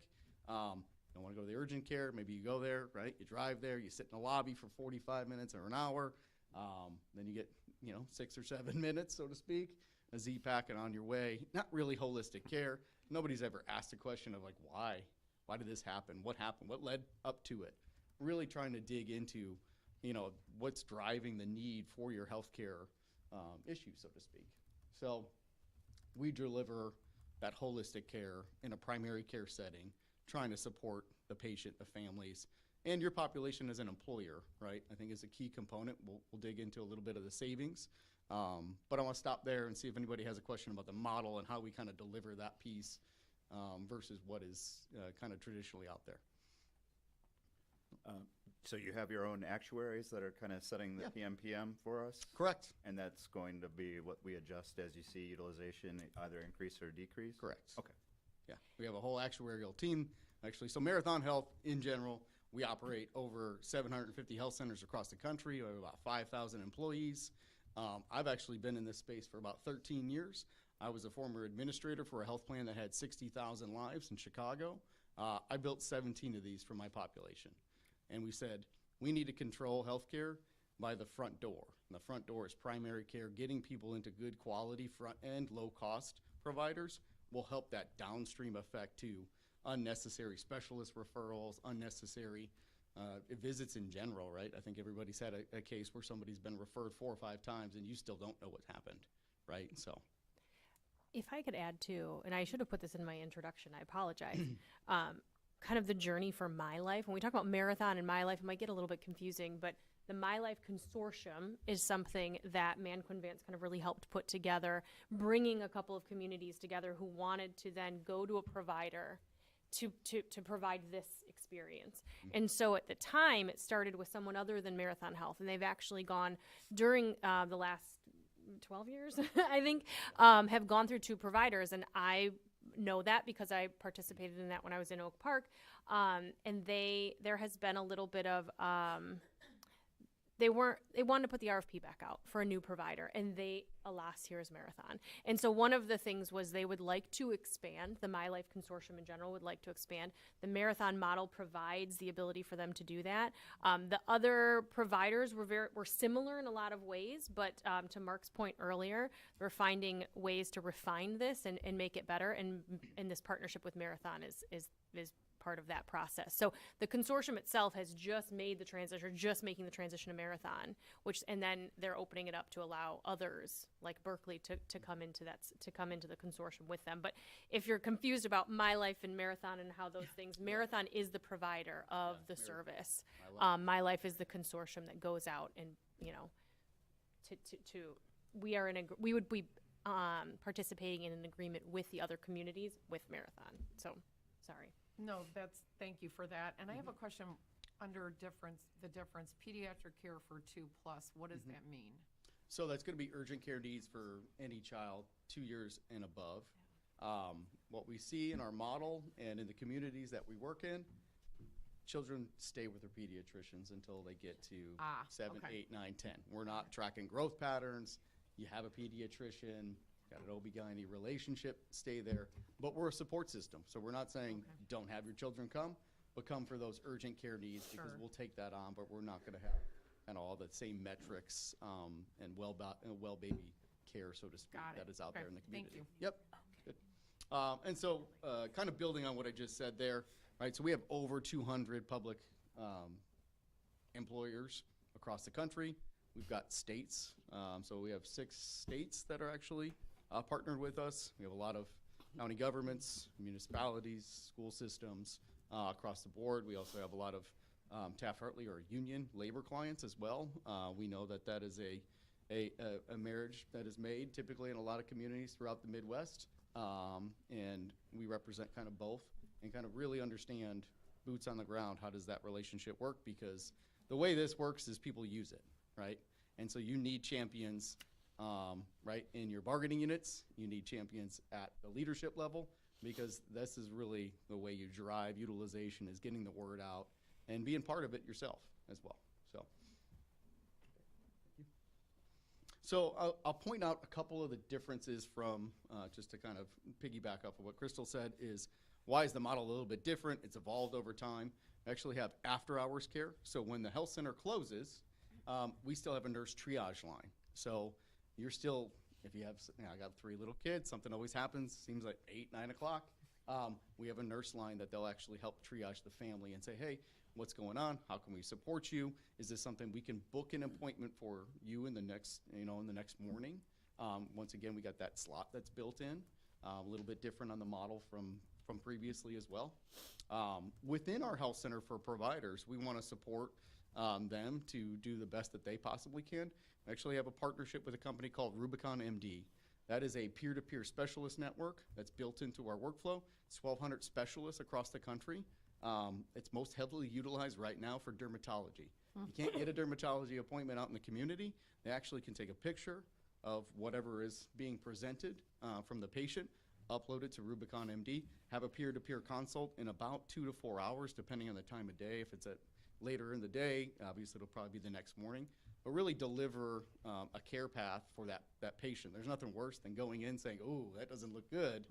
don't want to go to the urgent care, maybe you go there, right? You drive there, you sit in the lobby for 45 minutes or an hour. Then you get, 6 or 7 minutes, so to speak, a Z-Pack and on your way. Not really holistic care. Nobody's ever asked a question of like, why? Why did this happen? What happened? What led up to it? Really trying to dig into, what's driving the need for your healthcare issue, so to speak. So we deliver that holistic care in a primary care setting, trying to support the patient, the families, and your population as an employer, right? I think is a key component. We'll dig into a little bit of the savings. But I want to stop there and see if anybody has a question about the model and how we kind of deliver that piece versus what is kind of traditionally out there. So you have your own actuaries that are kind of setting the PMPM for us? Correct. And that's going to be what we adjust as you see utilization either increase or decrease? Correct. Okay. Yeah, we have a whole actuarial team, actually. So Marathon Health, in general, we operate over 750 health centers across the country. We have about 5,000 employees. I've actually been in this space for about 13 years. I was a former administrator for a health plan that had 60,000 lives in Chicago. I built 17 of these for my population. And we said, we need to control healthcare by the front door. And the front door is primary care. Getting people into good quality front-end, low-cost providers will help that downstream effect to unnecessary specialist referrals, unnecessary visits in general, right? I think everybody's had a case where somebody's been referred 4 or 5 times and you still don't know what happened, right? So. If I could add too, and I should have put this in my introduction, I apologize. Kind of the journey for My Life. When we talk about Marathon and My Life, it might get a little bit confusing, but the My Life Consortium is something that Man Quinn Vance kind of really helped put together, bringing a couple of communities together who wanted to then go to a provider to provide this experience. And so at the time, it started with someone other than Marathon Health, and they've actually gone during the last 12 years, I think, have gone through 2 providers, and I know that because I participated in that when I was in Oak Park, and there has been a little bit of they wanted to put the RFP back out for a new provider, and alas, here's Marathon. And so one of the things was they would like to expand. The My Life Consortium in general would like to expand. The Marathon model provides the ability for them to do that. The other providers were similar in a lot of ways, but to Mark's point earlier, we're finding ways to refine this and make it better. And this partnership with Marathon is part of that process. So the consortium itself has just made the transition, just making the transition to Marathon, and then they're opening it up to allow others like Berkley to come into the consortium with them. But if you're confused about My Life and Marathon and how those things, Marathon is the provider of the service. My Life is the consortium that goes out and we would be participating in an agreement with the other communities with Marathon. So sorry. No, thank you for that. And I have a question under the difference, pediatric care for 2+, what does that mean? So that's going to be urgent care needs for any child 2 years and above. What we see in our model and in the communities that we work in, children stay with their pediatricians until they get to 7, 8, 9, 10. We're not tracking growth patterns. You have a pediatrician, got an OB/GYN relationship, stay there. But we're a support system. So we're not saying don't have your children come, but come for those urgent care needs because we'll take that on, but we're not going to have kind of all the same metrics and well baby care, so to speak, that is out there in the community. Thank you. Yep. Good. And so kind of building on what I just said there, right? So we have over 200 public employers across the country. We've got states. So we have 6 states that are actually partnered with us. We have a lot of county governments, municipalities, school systems across the board. We also have a lot of Taft-Hartley or union labor clients as well. We know that is a marriage that is made typically in a lot of communities throughout the Midwest. And we represent kind of both and kind of really understand boots on the ground, how does that relationship work? Because the way this works is people use it, right? And so you need champions, right, in your bargaining units. You need champions at the leadership level because this is really the way you drive utilization, is getting the word out and being part of it yourself as well. So I'll point out a couple of the differences from, just to kind of piggyback off of what Crystal said, is why is the model a little bit different? It's evolved over time. We actually have after-hours care. So when the health center closes, we still have a nurse triage line. So you're still, if you have, I got 3 little kids, something always happens, seems like 8, 9 o'clock. We have a nurse line that they'll actually help triage the family and say, hey, what's going on? How can we support you? Is this something we can book an appointment for you in the next, in the next morning? Once again, we got that slot that's built in, a little bit different on the model from previously as well. Within our health center for providers, we want to support them to do the best that they possibly can. We actually have a partnership with a company called Rubicon MD. That is a peer-to-peer specialist network that's built into our workflow. It's 1,200 specialists across the country. It's most heavily utilized right now for dermatology. You can't get a dermatology appointment out in the community. They actually can take a picture of whatever is being presented from the patient, upload it to Rubicon MD, have a peer-to-peer consult in about 2 to 4 hours, depending on the time of day. If it's at later in the day, obviously it'll probably be the next morning, but really deliver a care path for that patient. There's nothing worse than going in saying, oh, that doesn't look good,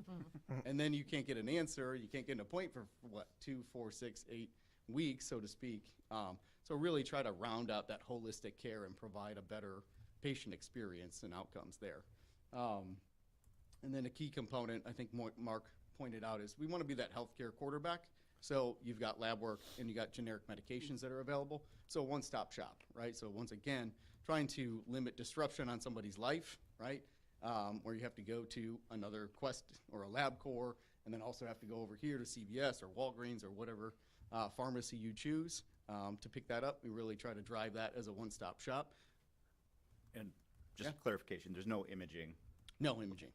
and then you can't get an answer, you can't get an appointment for, 2, 4, 6, 8 weeks, so to speak. So really try to round out that holistic care and provide a better patient experience and outcomes there. And then a key component, I think Mark pointed out, is we want to be that healthcare quarterback. So you've got lab work and you got generic medications that are available. So one-stop shop, right? So once again, trying to limit disruption on somebody's life, right? Where you have to go to another Quest or a LabCorp, and then also have to go over here to CVS or Walgreens or whatever pharmacy you choose to pick that up. We really try to drive that as a one-stop shop. And just clarification, there's no imaging. No imaging.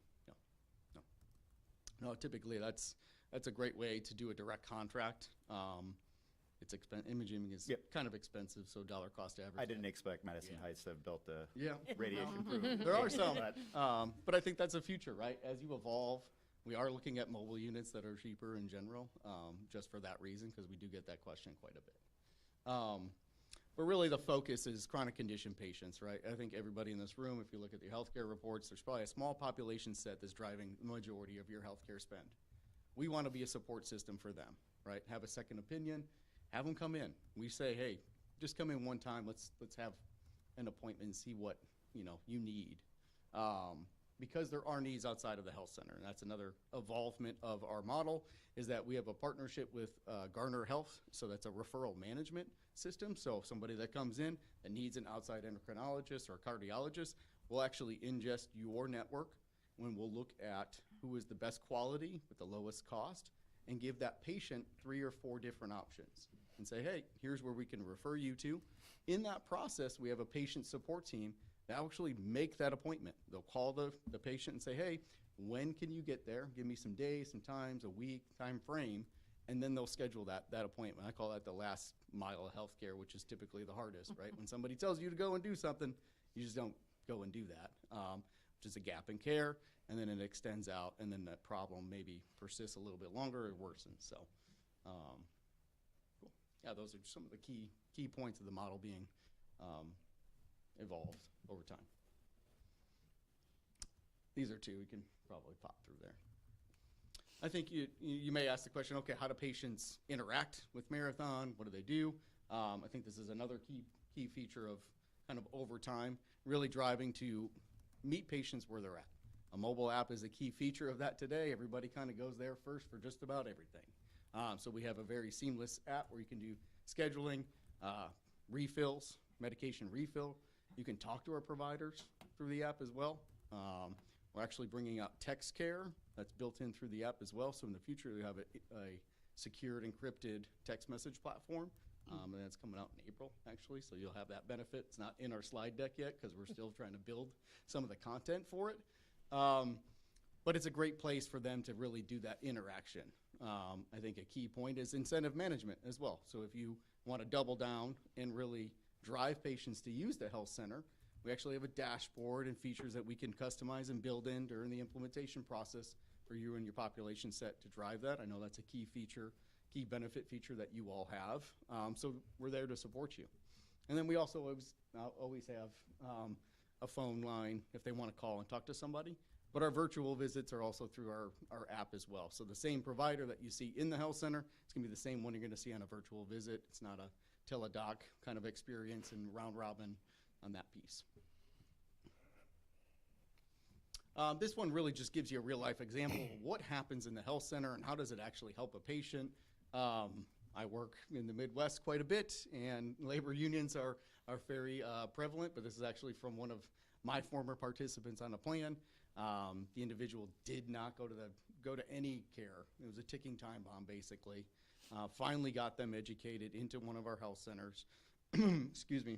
No, typically that's a great way to do a direct contract. It's imaging is kind of expensive, so dollar cost average. I didn't expect Madison Heights to have built a Yeah. radiation proof. There are some, but I think that's the future, right? As you evolve, we are looking at mobile units that are cheaper in general, just for that reason, because we do get that question quite a bit. But really the focus is chronic condition patients, right? I think everybody in this room, if you look at the healthcare reports, there's probably a small population set that's driving the majority of your healthcare spend. We want to be a support system for them, right? Have a second opinion, have them come in. We say, hey, just come in one time. Let's have an appointment and see what you need. Because there are needs outside of the health center, and that's another evolvement of our model, is that we have a partnership with Garner Health, so that's a referral management system. So if somebody that comes in that needs an outside endocrinologist or cardiologist, we'll actually ingest your network when we'll look at who is the best quality with the lowest cost and give that patient 3 or 4 different options and say, hey, here's where we can refer you to. In that process, we have a patient support team that actually make that appointment. They'll call the patient and say, hey, when can you get there? Give me some days, some times, a week, time frame, and then they'll schedule that appointment. I call that the last mile of healthcare, which is typically the hardest, right? When somebody tells you to go and do something, you just don't go and do that, which is a gap in care, and then it extends out, and then that problem maybe persists a little bit longer or worsens. So, cool. Yeah, those are some of the key points of the model being evolved over time. These are 2 we can probably pop through there. I think you may ask the question, okay, how do patients interact with Marathon? What do they do? I think this is another key feature of kind of over time, really driving to meet patients where they're at. A mobile app is a key feature of that today. Everybody kind of goes there first for just about everything. So we have a very seamless app where you can do scheduling, refills, medication refill. You can talk to our providers through the app as well. We're actually bringing out text care that's built in through the app as well. So in the future, we have a secured, encrypted text message platform. And that's coming out in April, actually. So you'll have that benefit. It's not in our slide deck yet because we're still trying to build some of the content for it. But it's a great place for them to really do that interaction. I think a key point is incentive management as well. So if you want to double down and really drive patients to use the health center, we actually have a dashboard and features that we can customize and build in during the implementation process for you and your population set to drive that. I know that's a key feature, key benefit feature that you all have. So we're there to support you. And then we also always have a phone line if they want to call and talk to somebody. But our virtual visits are also through our app as well. So the same provider that you see in the health center, it's going to be the same one you're going to see on a virtual visit. It's not a teledoc kind of experience and round robin on that piece. This one really just gives you a real life example of what happens in the health center and how does it actually help a patient. I work in the Midwest quite a bit, and labor unions are very prevalent, but this is actually from one of my former participants on a plan. The individual did not go to any care. It was a ticking time bomb, basically. Finally got them educated into one of our health centers. Excuse me.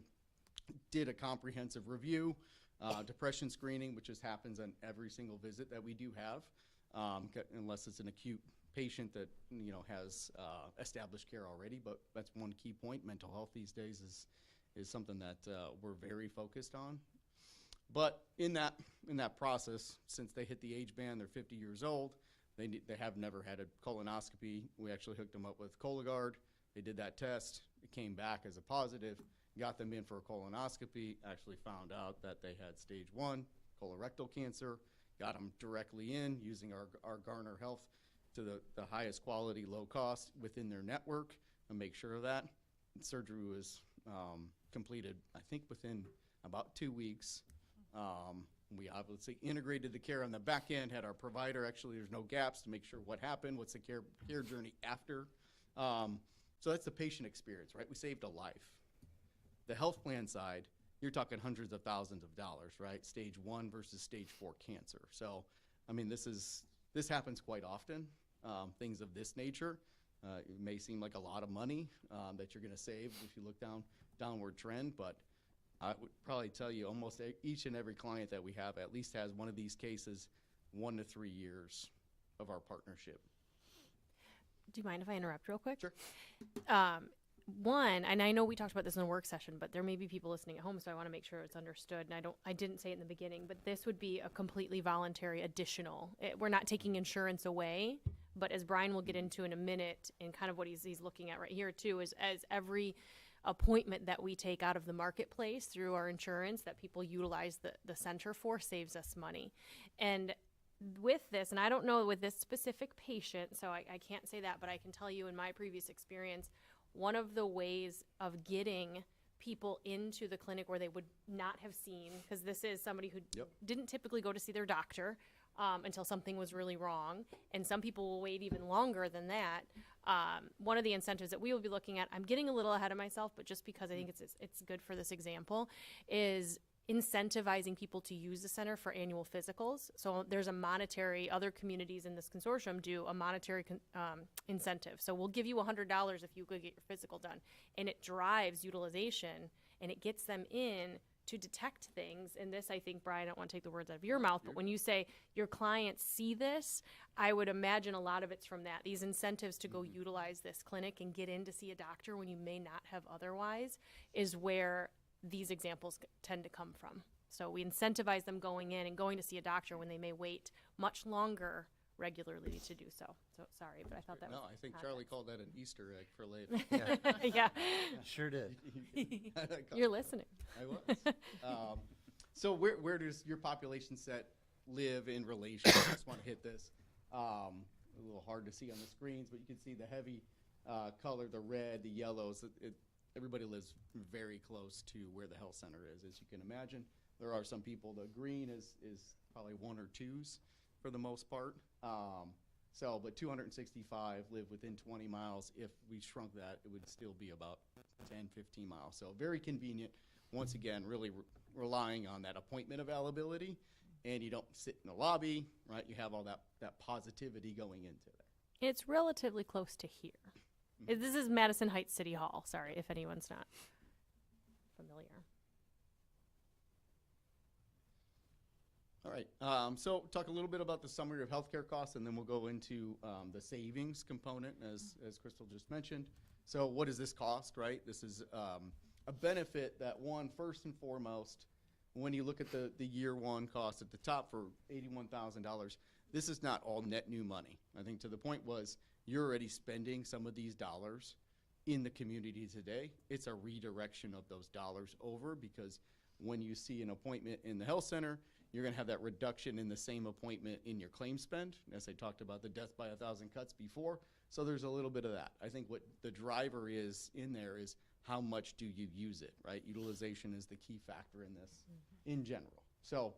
Did a comprehensive review, depression screening, which just happens on every single visit that we do have, unless it's an acute patient that has established care already. But that's one key point. Mental health these days is something that we're very focused on. But in that process, since they hit the age band, they're 50 years old, they have never had a colonoscopy. We actually hooked them up with Cologuard. They did that test. It came back as a positive. Got them in for a colonoscopy. Actually found out that they had stage 1 colorectal cancer. Got them directly in using our Garner Health to the highest quality, low cost within their network, and make sure of that. And surgery was completed, I think, within about 2 weeks. We obviously integrated the care on the back end, had our provider, actually there's no gaps to make sure what happened, what's the care journey after. So that's the patient experience, right? We saved a life. The health plan side, you're talking hundreds of thousands of dollars, right? Stage 1 versus stage 4 cancer. So, I mean, this happens quite often, things of this nature. It may seem like a lot of money that you're gonna save if you look downward trend, but I would probably tell you almost each and every client that we have at least has one of these cases 1 to 3 years of our partnership. Do you mind if I interrupt real quick? Sure. One, and I know we talked about this in the work session, but there may be people listening at home, so I want to make sure it's understood. And I didn't say it in the beginning, but this would be a completely voluntary additional. We're not taking insurance away, but as Brian will get into in a minute, and kind of what he's looking at right here too, is as every appointment that we take out of the marketplace through our insurance that people utilize the center for saves us money. And with this, and I don't know with this specific patient, so I can't say that, but I can tell you in my previous experience, one of the ways of getting people into the clinic where they would not have seen, because this is somebody who didn't typically go to see their doctor until something was really wrong, and some people will wait even longer than that. One of the incentives that we will be looking at, I'm getting a little ahead of myself, but just because I think it's good for this example, is incentivizing people to use the center for annual physicals. So there's a monetary, other communities in this consortium do a monetary incentive. So we'll give you $100 if you go get your physical done. And it drives utilization, and it gets them in to detect things. And this, I think, Brian, I don't want to take the words out of your mouth, but when you say your clients see this, I would imagine a lot of it's from that. These incentives to go utilize this clinic and get in to see a doctor when you may not have otherwise is where these examples tend to come from. So we incentivize them going in and going to see a doctor when they may wait much longer regularly to do so. So sorry, but I thought that was. No, I think context. Charlie called that an Easter egg for later. Yeah. Sure did. You're listening. I was. So where does your population set live in relation? I just want to hit this. A little hard to see on the screens, but you can see the heavy color, the red, the yellows. Everybody lives very close to where the health center is, as you can imagine. There are some people, the green is probably 1 or 2s for the most part. But 265 live within 20 miles. If we shrunk that, it would still be about 10, 15 miles. So very convenient. Once again, really relying on that appointment availability, and you don't sit in the lobby, right? You have all that positivity going into it. It's relatively close to here. This is Madison Heights City Hall. Sorry if anyone's not familiar. All right. So talk a little bit about the summary of healthcare costs, and then we'll go into the savings component, as Crystal just mentioned. So what does this cost, right? This is a benefit that, first and foremost, when you look at the year one cost at the top for $81,000, this is not all net new money. I think to the point was, you're already spending some of these dollars in the community today. It's a redirection of those dollars over, because when you see an appointment in the health center, you're going to have that reduction in the same appointment in your claim spend, as I talked about the death by 1,000 cuts before. So there's a little bit of that. I think what the driver is in there is how much do you use it, right? Utilization is the key factor in this in general. So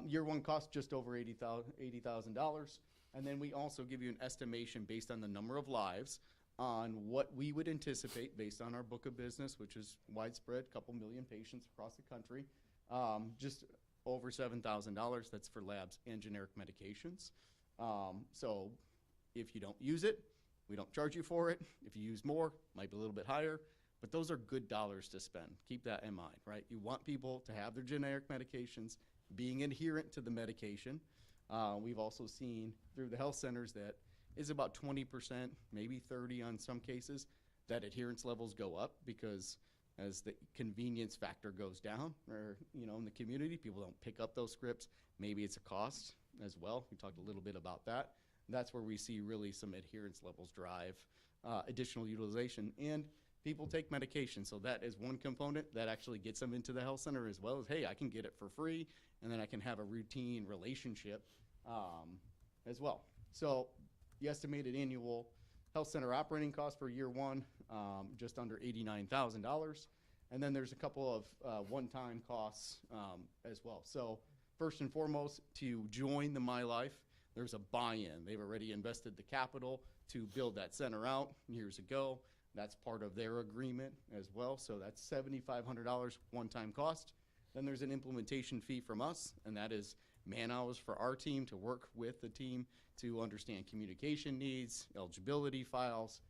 year one cost just over $80,000. And then we also give you an estimation based on the number of lives on what we would anticipate based on our book of business, which is widespread, couple million patients across the country, just over $7,000. That's for labs and generic medications. So if you don't use it, we don't charge you for it. If you use more, might be a little bit higher, but those are good dollars to spend. Keep that in mind, right? You want people to have their generic medications, being adherent to the medication. We've also seen through the health centers that is about 20%, maybe 30 on some cases, that adherence levels go up because as the convenience factor goes down, or in the community, people don't pick up those scripts. Maybe it's a cost as well. We talked a little bit about that. That's where we see really some adherence levels drive additional utilization. And people take medication, so that is one component that actually gets them into the health center as well as, hey, I can get it for free, and then I can have a routine relationship as well. So the estimated annual health center operating cost for year one, just under $89,000. And then there's a couple of one-time costs as well. So first and foremost, to join the My Life, there's a buy-in. They've already invested the capital to build that center out years ago. That's part of their agreement as well. So that's $7,500 one-time cost. Then there's an implementation fee from us, and that is man hours for our team to work with the team to understand communication needs, eligibility files,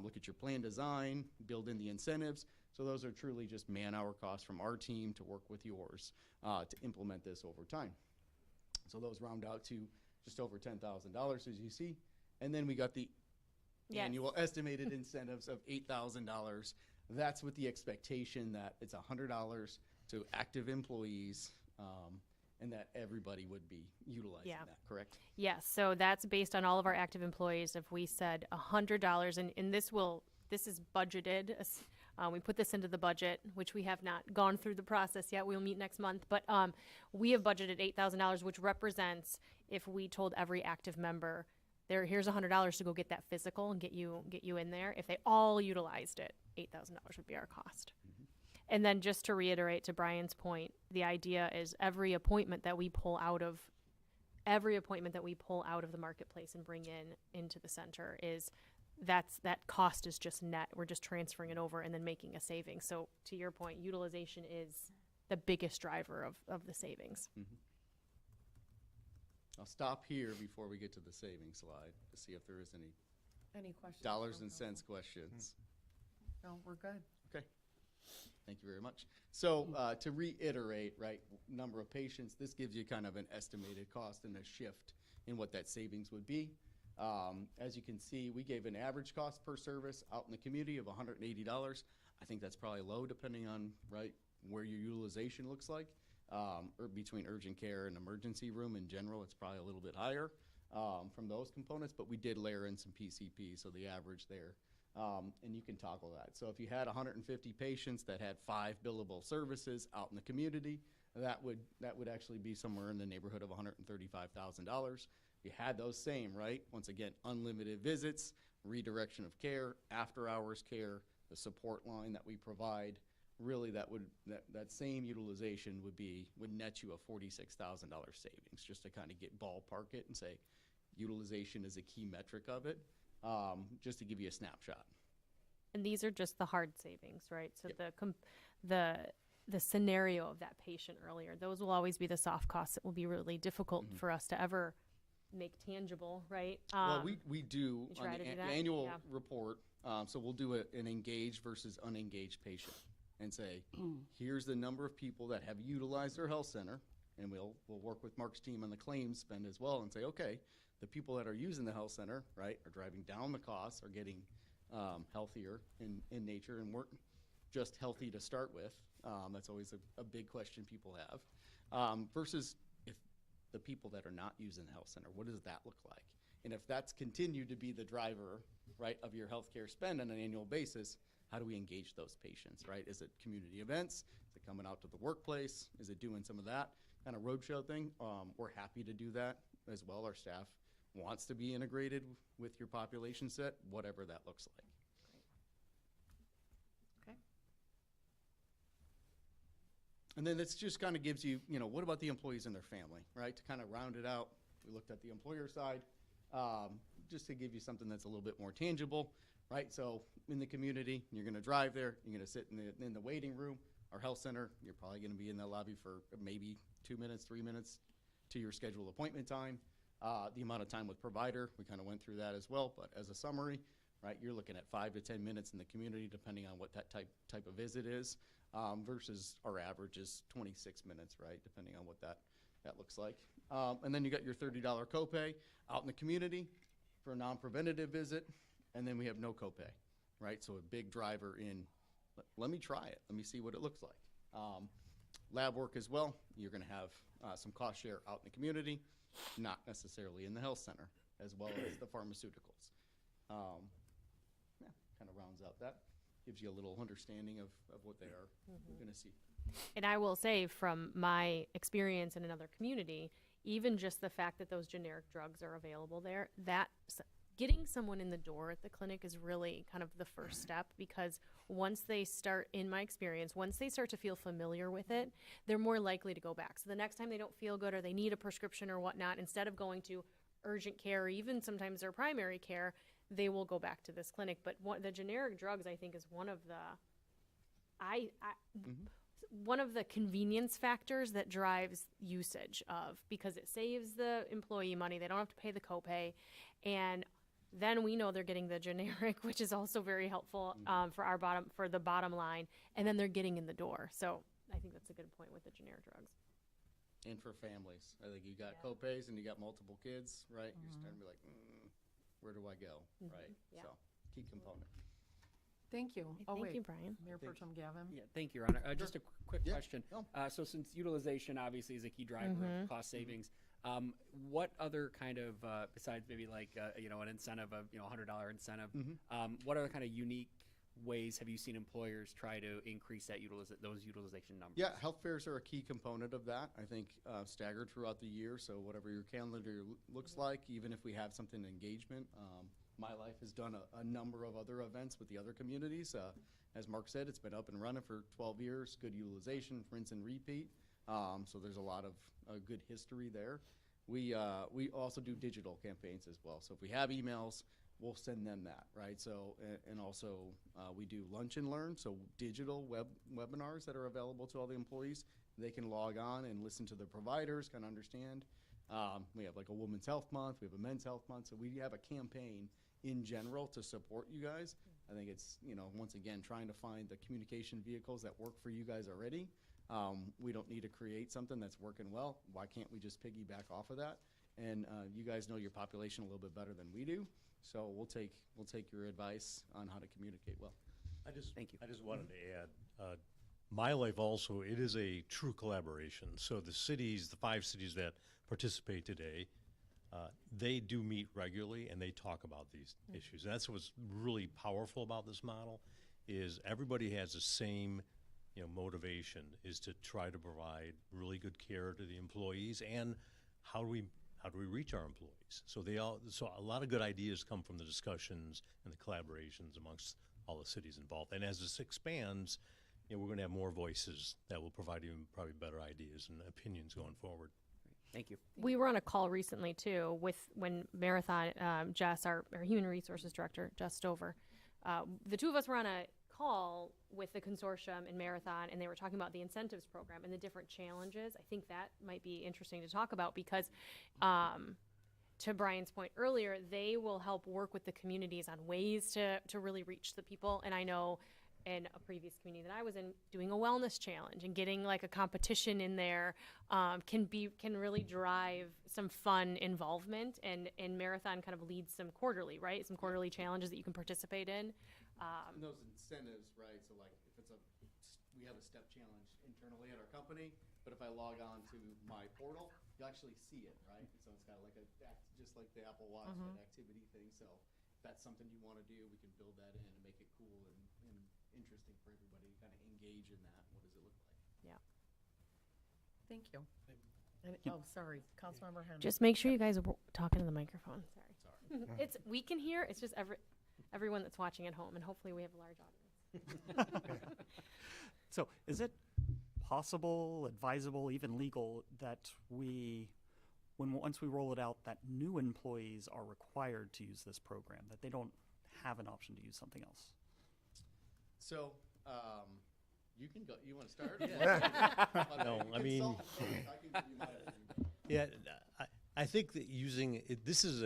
look at your plan design, build in the incentives. So those are truly just man-hour costs from our team to work with yours to implement this over time. So those round out to just over $10,000, as you see. And then we got the annual estimated incentives of $8,000. That's with the expectation that it's $100 to active employees, and that everybody would be utilizing that, correct? Yes, so that's based on all of our active employees. If we said $100, and this is budgeted, we put this into the budget, which we have not gone through the process yet. We'll meet next month, but we have budgeted $8,000, which represents if we told every active member, here's $100 to go get that physical and get you in there. If they all utilized it, $8,000 would be our cost. And then just to reiterate to Brian's point, the idea is every appointment that we pull out of the marketplace and bring into the center that cost is just net. We're just transferring it over and then making a savings. So to your point, utilization is the biggest driver of the savings. I'll stop here before we get to the savings slide to see if there is any questions? dollars and cents questions. No, we're good. Okay. Thank you very much. So to reiterate, right, number of patients, this gives you kind of an estimated cost and a shift in what that savings would be. As you can see, we gave an average cost per service out in the community of $180. I think that's probably low depending on, right, where your utilization looks like. Or between urgent care and emergency room in general, it's probably a little bit higher from those components, but we did layer in some PCP, so the average there. And you can toggle that. So if you had 150 patients that had 5 billable services out in the community, that would actually be somewhere in the neighborhood of $135,000. If you had those same, right, once again, unlimited visits, redirection of care, after hours care, the support line that we provide, really that same utilization would net you a $46,000 savings, just to kind of get ballpark it and say utilization is a key metric of it, just to give you a snapshot. And these are just the hard savings, right? So the scenario of that patient earlier, those will always be the soft costs that will be really difficult for us to ever make tangible, right? Well, we do try on to the do that? annual Yeah. report, so we'll do an engaged versus unengaged patient and say, here's the number of people that have utilized their health center, and we'll work with Mark's team on the claims spend as well and say, okay, the people that are using the health center, right, are driving down the costs, are getting healthier in nature, and weren't just healthy to start with. That's always a big question people have. Versus if the people that are not using the health center, what does that look like? And if that's continued to be the driver, right, of your healthcare spend on an annual basis, how do we engage those patients, right? Is it community events? Is it it coming out to the workplace? Is it doing some of that kind of roadshow thing? We're happy to do that as well. Our staff wants to be integrated with your population set, whatever that looks like. Okay. And then this just kind of gives you, what about the employees and their family, right? To kind of round it out, we looked at the employer side, just to give you something that's a little bit more tangible, right? So in the community, you're going to drive there, you're going to sit in the waiting room, our health center, you're probably going to be in the lobby for maybe 2 minutes, 3 minutes to your scheduled appointment time. The amount of time with provider, we kind of went through that as well, but as a summary, right, you're looking at 5 to 10 minutes in the community, depending on what that type of visit is, versus our average is 26 minutes, right, depending on what that looks like. And then you got your $30 copay out in the community for a non-preventative visit, and then we have no copay, right? So a big driver in, let me try it, let me see what it looks like. Lab work as well, you're gonna have some cost share out in the community, not necessarily in the health center, as well as the pharmaceuticals. Kind of rounds out that, gives you a little understanding of what they are going to see. And I will say, from my experience in another community, even just the fact that those generic drugs are available there, getting someone in the door at the clinic is really kind of the first step, because once they start, in my experience, once they start to feel familiar with it, they're more likely to go back. So the next time they don't feel good or they need a prescription or whatnot, instead of going to urgent care or even sometimes their primary care, they will go back to this clinic. But the generic drugs, I think, is one of the one of the convenience factors that drives usage of, because it saves the employee money. They don't have to pay the copay, and then we know they're getting the generic, which is also very helpful for the bottom line, and then they're getting in the door. So I think that's a good point with the generic drugs. And for families, I think you got copays and you got multiple kids, right? You're starting to be like, where do I go, right? Yeah. So key component. Thank you. Thank you, Brian. Mayor Pro Tem Gavin. Yeah, thank you, Your Honor. Just a quick question. So since utilization obviously is a key driver of cost savings, what other kind of, besides maybe like, an incentive of, $100 incentive, what other kind of unique ways have you seen employers try to increase that those utilization numbers? Yeah, health fairs are a key component of that. I think staggered throughout the year. So whatever your calendar looks like, even if we have something engagement, My Life has done a number of other events with the other communities. As Mark said, it's been up and running for 12 years. Good utilization, rinse and repeat. So there's a lot of good history there. We also do digital campaigns as well. So if we have emails, we'll send them that, right? So, and also we do lunch and learn, so digital webinars that are available to all the employees. They can log on and listen to the providers, kind of understand. We have like a Women's Health Month, we have a Men's Health Month, so we have a campaign in general to support you guys. I think it's, once again, trying to find the communication vehicles that work for you guys already. We don't need to create something that's working well. Why can't we just piggyback off of that? And you guys know your population a little bit better than we do. So we'll take your advice on how to communicate well. Thank you. I just wanted to add, My Life also, it is a true collaboration. So the 5 cities that participate today, they do meet regularly and they talk about these issues. And that's what's really powerful about this model, is everybody has the same motivation, is to try to provide really good care to the employees, and how do we reach our employees? So a lot of good ideas come from the discussions and the collaborations amongst all the cities involved. And as this expands, we're going to have more voices that will provide even probably better ideas and opinions going forward. Thank you. We were on a call recently too when Marathon, Jess, our Human Resources Director, Jess Stover, the two of us were on a call with the consortium in Marathon, and they were talking about the incentives program and the different challenges. I think that might be interesting to talk about, because to Brian's point earlier, they will help work with the communities on ways to really reach the people. And I know in a previous community that I was in, doing a wellness challenge and getting like a competition in there can really drive some fun involvement. And Marathon kind of leads some quarterly, right? Some quarterly challenges that you can participate in. And those incentives, right? So like if we have a step challenge internally at our company, but if I log on to my portal, you actually see it, right? So it's kind of like just like the Apple Watch, that activity thing. So if that's something you want to do, we can build that in and make it cool and interesting for everybody to kind of engage in that. What does it look like? Yeah. Thank you. And, oh, sorry, Councilmember Henry. Just make sure you guys are talking to the microphone. Sorry. It's we can hear. It's just everyone that's watching at home, and hopefully we have a large audience. So is it possible, advisable, even legal that once we roll it out, that new employees are required to use this program, that they don't have an option to use something else? So, you can go, you want to start? No, I mean, yeah, I think that using, this is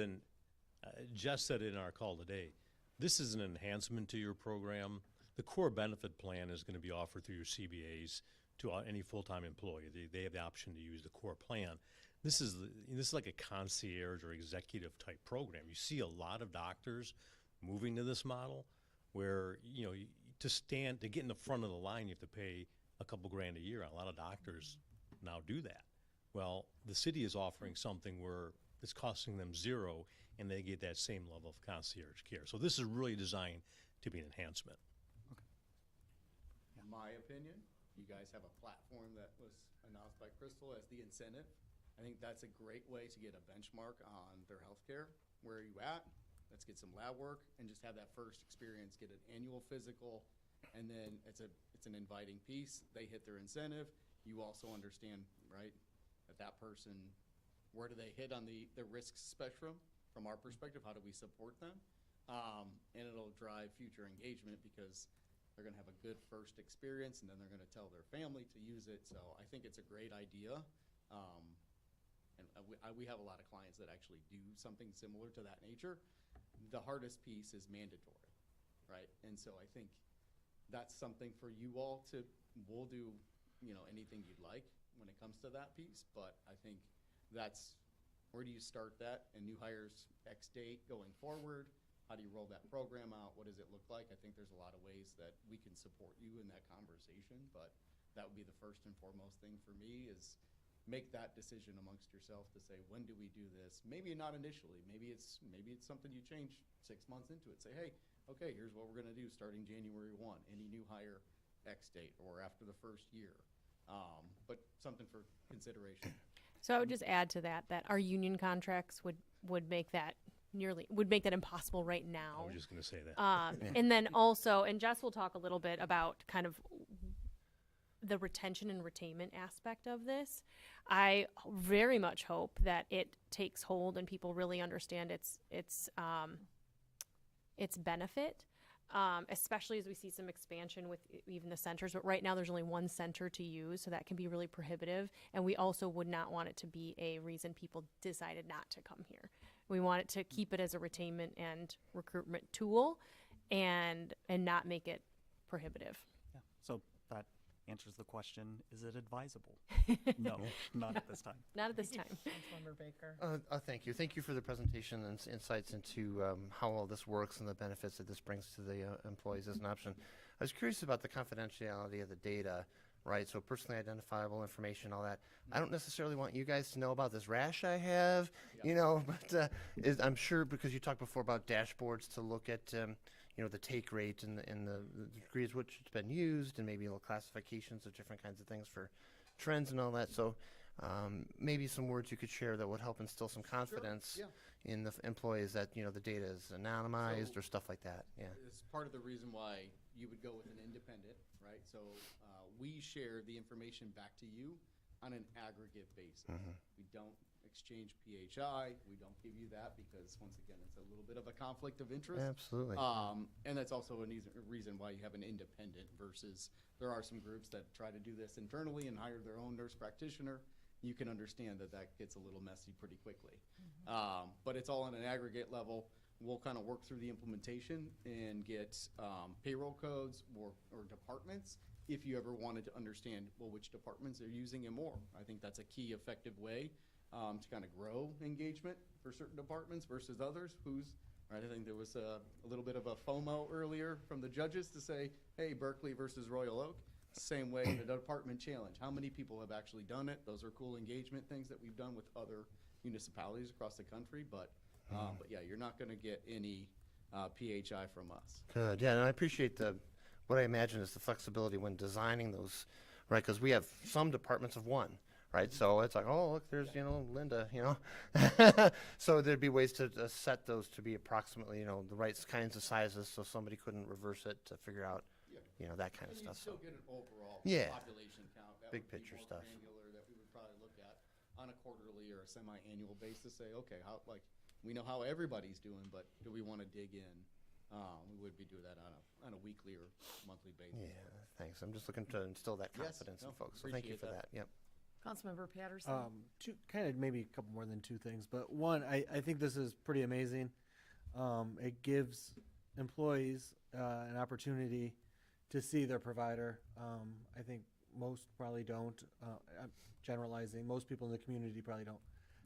Jess said it in our call today, this is an enhancement to your program. The core benefit plan is going to be offered through your CBAs to any full-time employee. They have the option to use the core plan. This is like a concierge or executive type program. You see a lot of doctors moving to this model where, to get in the front of the line, you have to pay a couple grand a year. A lot of doctors now do that. Well, the city is offering something where it's costing them zero and they get that same level of concierge care. So this is really designed to be an enhancement. In my opinion, you guys have a platform that was announced by Crystal as the incentive. I think that's a great way to get a benchmark on their healthcare. Where are you at? Let's get some lab work and just have that first experience, get an annual physical, and then it's an inviting piece. They hit their incentive. You also understand, right, that person, where do they hit on the risk spectrum? From our perspective, how do we support them? And it'll drive future engagement because they're going to have a good first experience, and then they're going to tell their family to use it. So I think it's a great idea. And we have a lot of clients that actually do something similar to that nature. The hardest piece is mandatory, right? And so I think that's something for you all we'll do, anything you'd like when it comes to that piece. But I think where do you start that? And new hires X date going forward. How do you roll that program out? What does it look like? I think there's a lot of ways that we can support you in that conversation, but that would be the first and foremost thing for me is make that decision amongst yourself to say, when do we do this? Maybe not initially. Maybe it's something you change 6 months into it. Say, hey, okay, here's what we're going to do starting January 1. Any new hire X date or after the first year. But something for consideration. So I would just add to that our union contracts would make that impossible right now. I was just going to say that. And then also, and Jess will talk a little bit about kind of the retention and retainment aspect of this. I very much hope that it takes hold and people really understand its benefit, especially as we see some expansion with even the centers. But right now there's only one center to use, so that can be really prohibitive. And we also would not want it to be a reason people decided not to come here. We want it to keep it as a retainment and recruitment tool and not make it prohibitive. Yeah. So that answers the question, is it advisable? No, not at this time. Not at this time. Councilmember Baker. Thank you. Thank you for the presentation and insights into how all this works and the benefits that this brings to the employees as an option. I was curious about the confidentiality of the data, right? So personally identifiable information, all that. I don't necessarily want you guys to know about this rash I have, but I'm sure because you talked before about dashboards to look at, the take rate and the degrees which it's been used and maybe little classifications of different kinds of things for trends and all that. So maybe some words you could share that would help instill some confidence in the employees that, the data is anonymized or stuff like that. Yeah. It's part of the reason why you would go with an independent, right? So we share the information back to you on an aggregate basis. We don't exchange PHI. We don't give you that because, once again, it's a little bit of a conflict of interest. Absolutely. And that's also a reason why you have an independent versus there are some groups that try to do this internally and hire their own nurse practitioner. You can understand that gets a little messy pretty quickly. But it's all on an aggregate level. We'll kind of work through the implementation and get payroll codes or departments if you ever wanted to understand, which departments are using it more. I think that's a key effective way to kind of grow engagement for certain departments versus others. Right, I think there was a little bit of a FOMO earlier from the judges to say, hey, Berkley versus Royal Oak. Same way, the department challenge. How many people have actually done it? Those are cool engagement things that we've done with other municipalities across the country. But yeah, you're not going to get any PHI from us. Good. Yeah, and I appreciate what I imagine is the flexibility when designing those right? Because we have some departments of one, right? So it's like, oh, look, there's, Linda, So there'd be ways to set those to be approximately, the right kinds of sizes so somebody couldn't reverse it to figure out, that kind of And stuff. you'd still So get an overall Yeah. population count. That Big would be picture more stuff. granular that we would probably look at on a quarterly or a semi-annual basis. Say, okay, we know how everybody's doing, but do we want to dig in? We would be doing that on a weekly or monthly basis. Yeah, thanks. I'm just looking to instill that Yes, confidence in no, folks. So thank you appreciate for that. that. Yep. Councilmember Patterson? Two, kind of maybe a couple more than two things, but one, I think this is pretty amazing. It gives employees an opportunity to see their provider. I think most probably don't. I'm generalizing. Most people in the community probably don't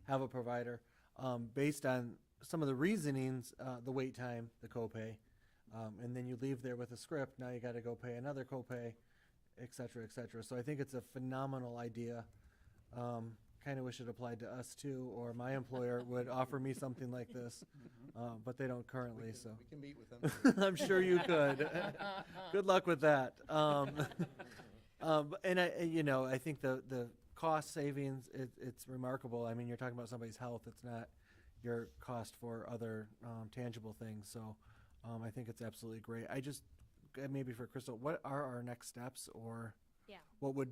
have a provider. Based on some of the reasonings, the wait time, the copay, and then you leave there with a script. Now you got to go pay another copay, et cetera, et cetera. So I think it's a phenomenal idea. Kind of wish it applied to us too, or my employer would offer me something like this, but they don't currently. So We can meet with them. I'm sure you could. Good luck with that. And I think the cost savings, it's remarkable. I mean, you're talking about somebody's health. It's not your cost for other tangible things. So I think it's absolutely great. I just, maybe for Crystal, what are our next steps, or what would,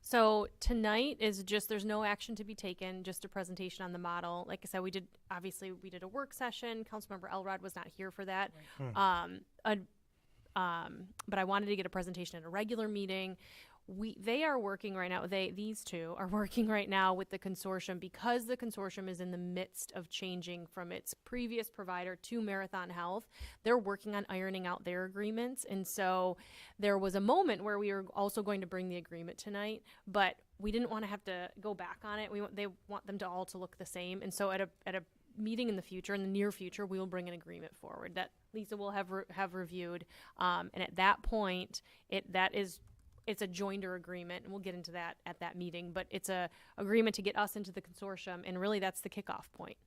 So tonight is just, there's no action to be taken, just a presentation on the model. Like I said, we did a work session. Councilmember Elrod was not here for that. But I wanted to get a presentation at a regular meeting. They are working right now, these two are working right now with the consortium, because the consortium is in the midst of changing from its previous provider to Marathon Health. They're working on ironing out their agreements. And so there was a moment where we were also going to bring the agreement tonight, but we didn't want to have to go back on it. They want them to all to look the same. And so at a meeting in the near future, we will bring an agreement forward that Lisa will have reviewed. And at that point, it's a joinder agreement, and we'll get into that at that meeting, but it's a agreement to get us into the consortium, and really that's the kickoff point.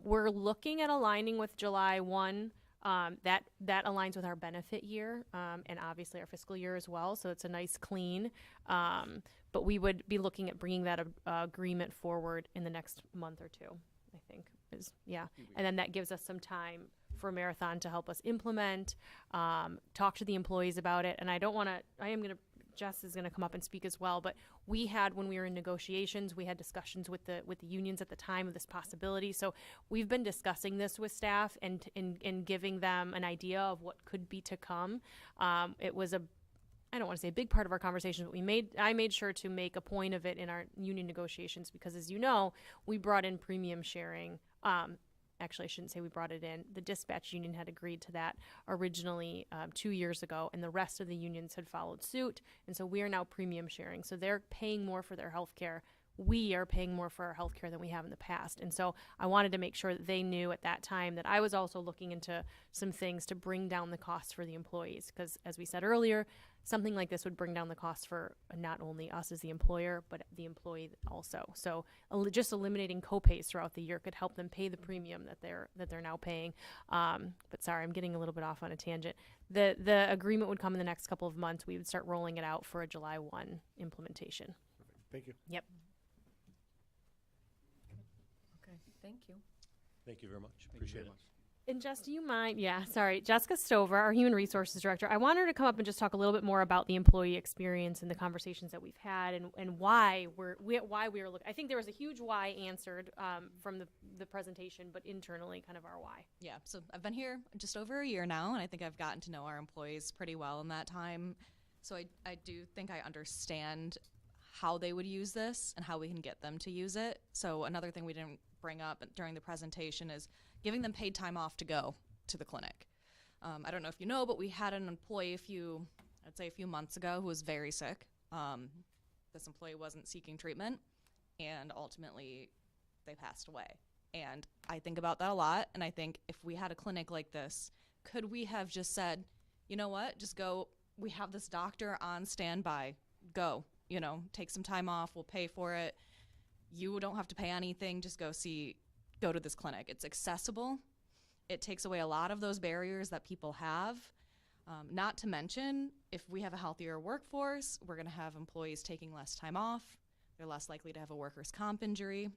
We're looking at aligning with July 1. That aligns with our benefit year, and obviously our fiscal year as well, so it's a nice clean. But we would be looking at bringing that agreement forward in the next month or two, I think. And then that gives us some time for Marathon to help us implement, talk to the employees about it. And Jess is going to come up and speak as well, but when we were in negotiations, we had discussions with the unions at the time of this possibility. So we've been discussing this with staff and giving them an idea of what could be to come. It was I don't want to say a big part of our conversation, but I made sure to make a point of it in our union negotiations, because as you know, we brought in premium sharing. Actually, I shouldn't say we brought it in. The dispatch union had agreed to that originally 2 years ago, and the rest of the unions had followed suit. And so we are now premium sharing. So they're paying more for their health care. We are paying more for our health care than we have in the past. And so I wanted to make sure that they knew at that time that I was also looking into some things to bring down the costs for the employees. Because as we said earlier, something like this would bring down the cost for not only us as the employer, but the employee also. So just eliminating copays throughout the year could help them pay the premium that they're now paying. But sorry, I'm getting a little bit off on a tangent. The agreement would come in the next couple of months. We would start rolling it out for a July 1 implementation. Thank you. Yep. Okay, thank you. Thank you very much. Appreciate it. And Jess, do you mind? Yeah, sorry. Jessica Stover, our Human Resources Director. I want her to come up and just talk a little bit more about the employee experience and the conversations that we've had and why we are looking. I think there was a huge why answered from the presentation, but internally kind of our why. Yeah, so I've been here just over a year now, and I think I've gotten to know our employees pretty well in that time. So I do think I understand how they would use this and how we can get them to use it. So another thing we didn't bring up during the presentation is giving them paid time off to go to the clinic. I don't know if you know, but we had an employee a few months ago who was very sick. This employee wasn't seeking treatment, and ultimately they passed away. And I think about that a lot, and I think if we had a clinic like this, could we have just said, you know what, just go, we have this doctor on standby, go, take some time off, we'll pay for it. You don't have to pay anything, just go to this clinic. It's accessible. It takes away a lot of those barriers that people have. Not to mention, if we have a healthier workforce, we're going to have employees taking less time off. They're less likely to have a workers' comp injury.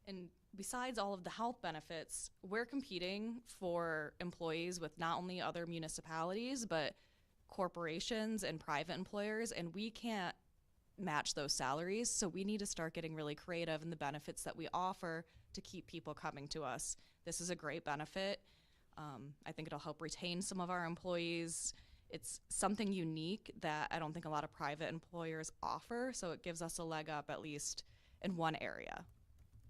And besides all of the health benefits, we're competing for employees with not only other municipalities, but corporations and private employers, and we can't match those salaries. So we need to start getting really creative in the benefits that we offer to keep people coming to us. This is a great benefit. I think it'll help retain some of our employees. It's something unique that I don't think a lot of private employers offer, so it gives us a leg up at least in one area,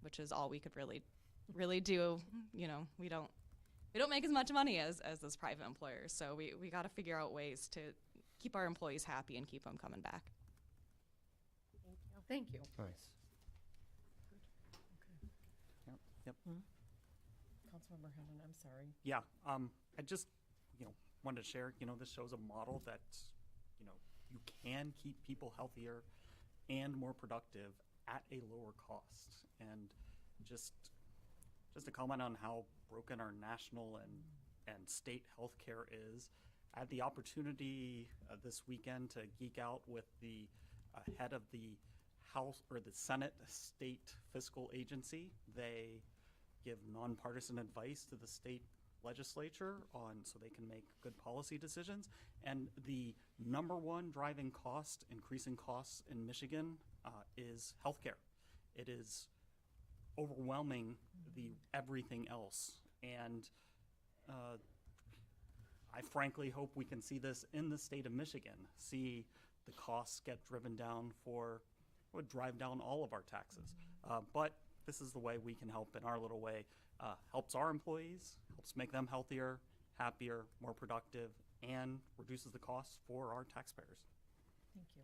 which is all we could really do. You know, we don't make as much money as those private employers, so we got to figure out ways to keep our employees happy and keep them coming back. Thank you. Nice. Yep. Councilmember Hennon, I'm sorry. Yeah, I just, wanted to share, this shows a model that, you can keep people healthier and more productive at a lower cost. And just to comment on how broken our national and state healthcare is, I had the opportunity this weekend to geek out with the head of the House or the Senate State Fiscal Agency. They give nonpartisan advice to the state legislature so they can make good policy decisions. And the number one driving cost, increasing costs in Michigan, is healthcare. It is overwhelming everything else. And I frankly hope we can see this in the state of Michigan, see the costs get driven down would drive down all of our taxes. But this is the way we can help in our little way. Helps our employees, helps make them healthier, happier, more productive, and reduces the costs for our taxpayers. Thank you.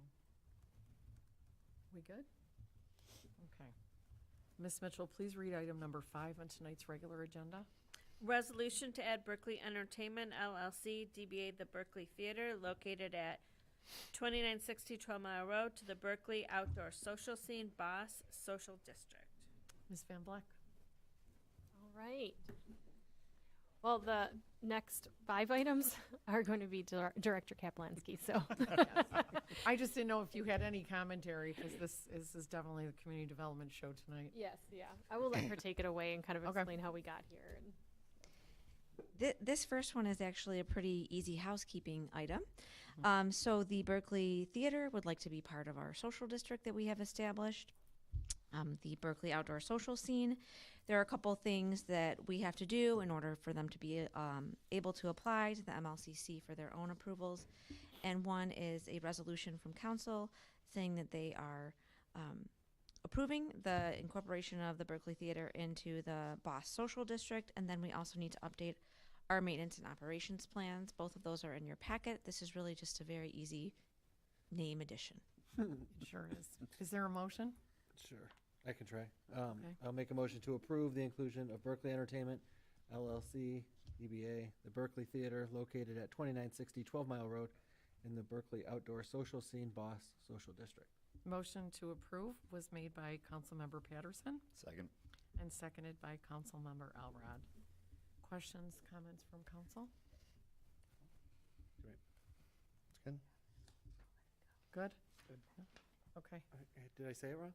We good? Okay. Ms. Mitchell, please read item number 5 on tonight's regular agenda. Resolution to add Berkley Entertainment LLC, DBA The Berkley Theater, located at 2960 12 Mile Road, to the Berkley Outdoor Social Scene Boss Social District. Ms. Van Vleck? All right. Well, the next 5 items are going to be Director Kaplansky, so. I just didn't know if you had any commentary, because this is definitely the community development show tonight. Yes, yeah. I will let her take it away and kind of Okay. explain how we got here. This first one is actually a pretty easy housekeeping item. So the Berkley Theater would like to be part of our social district that we have established, the Berkley Outdoor Social Scene. There are a couple things that we have to do in order for them to be able to apply to the MLCC for their own approvals. And one is a resolution from council saying that they are approving the incorporation of the Berkley Theater into the Boss Social District. And then we also need to update our maintenance and operations plans. Both of those are in your packet. This is really just a very easy name addition. It sure is. Is there a motion? Sure, I can try. Okay. I'll make a motion to approve the inclusion of Berkley Entertainment, LLC, DBA, the Berkley Theater, located at 2960 12 Mile Road in the Berkley Outdoor Social Scene Boss Social District. Motion to approve was made by Councilmember Patterson Second. and seconded by Councilmember Elrod. Questions, comments from council? Great. It's good. Good? Good. Okay. Did I say it wrong?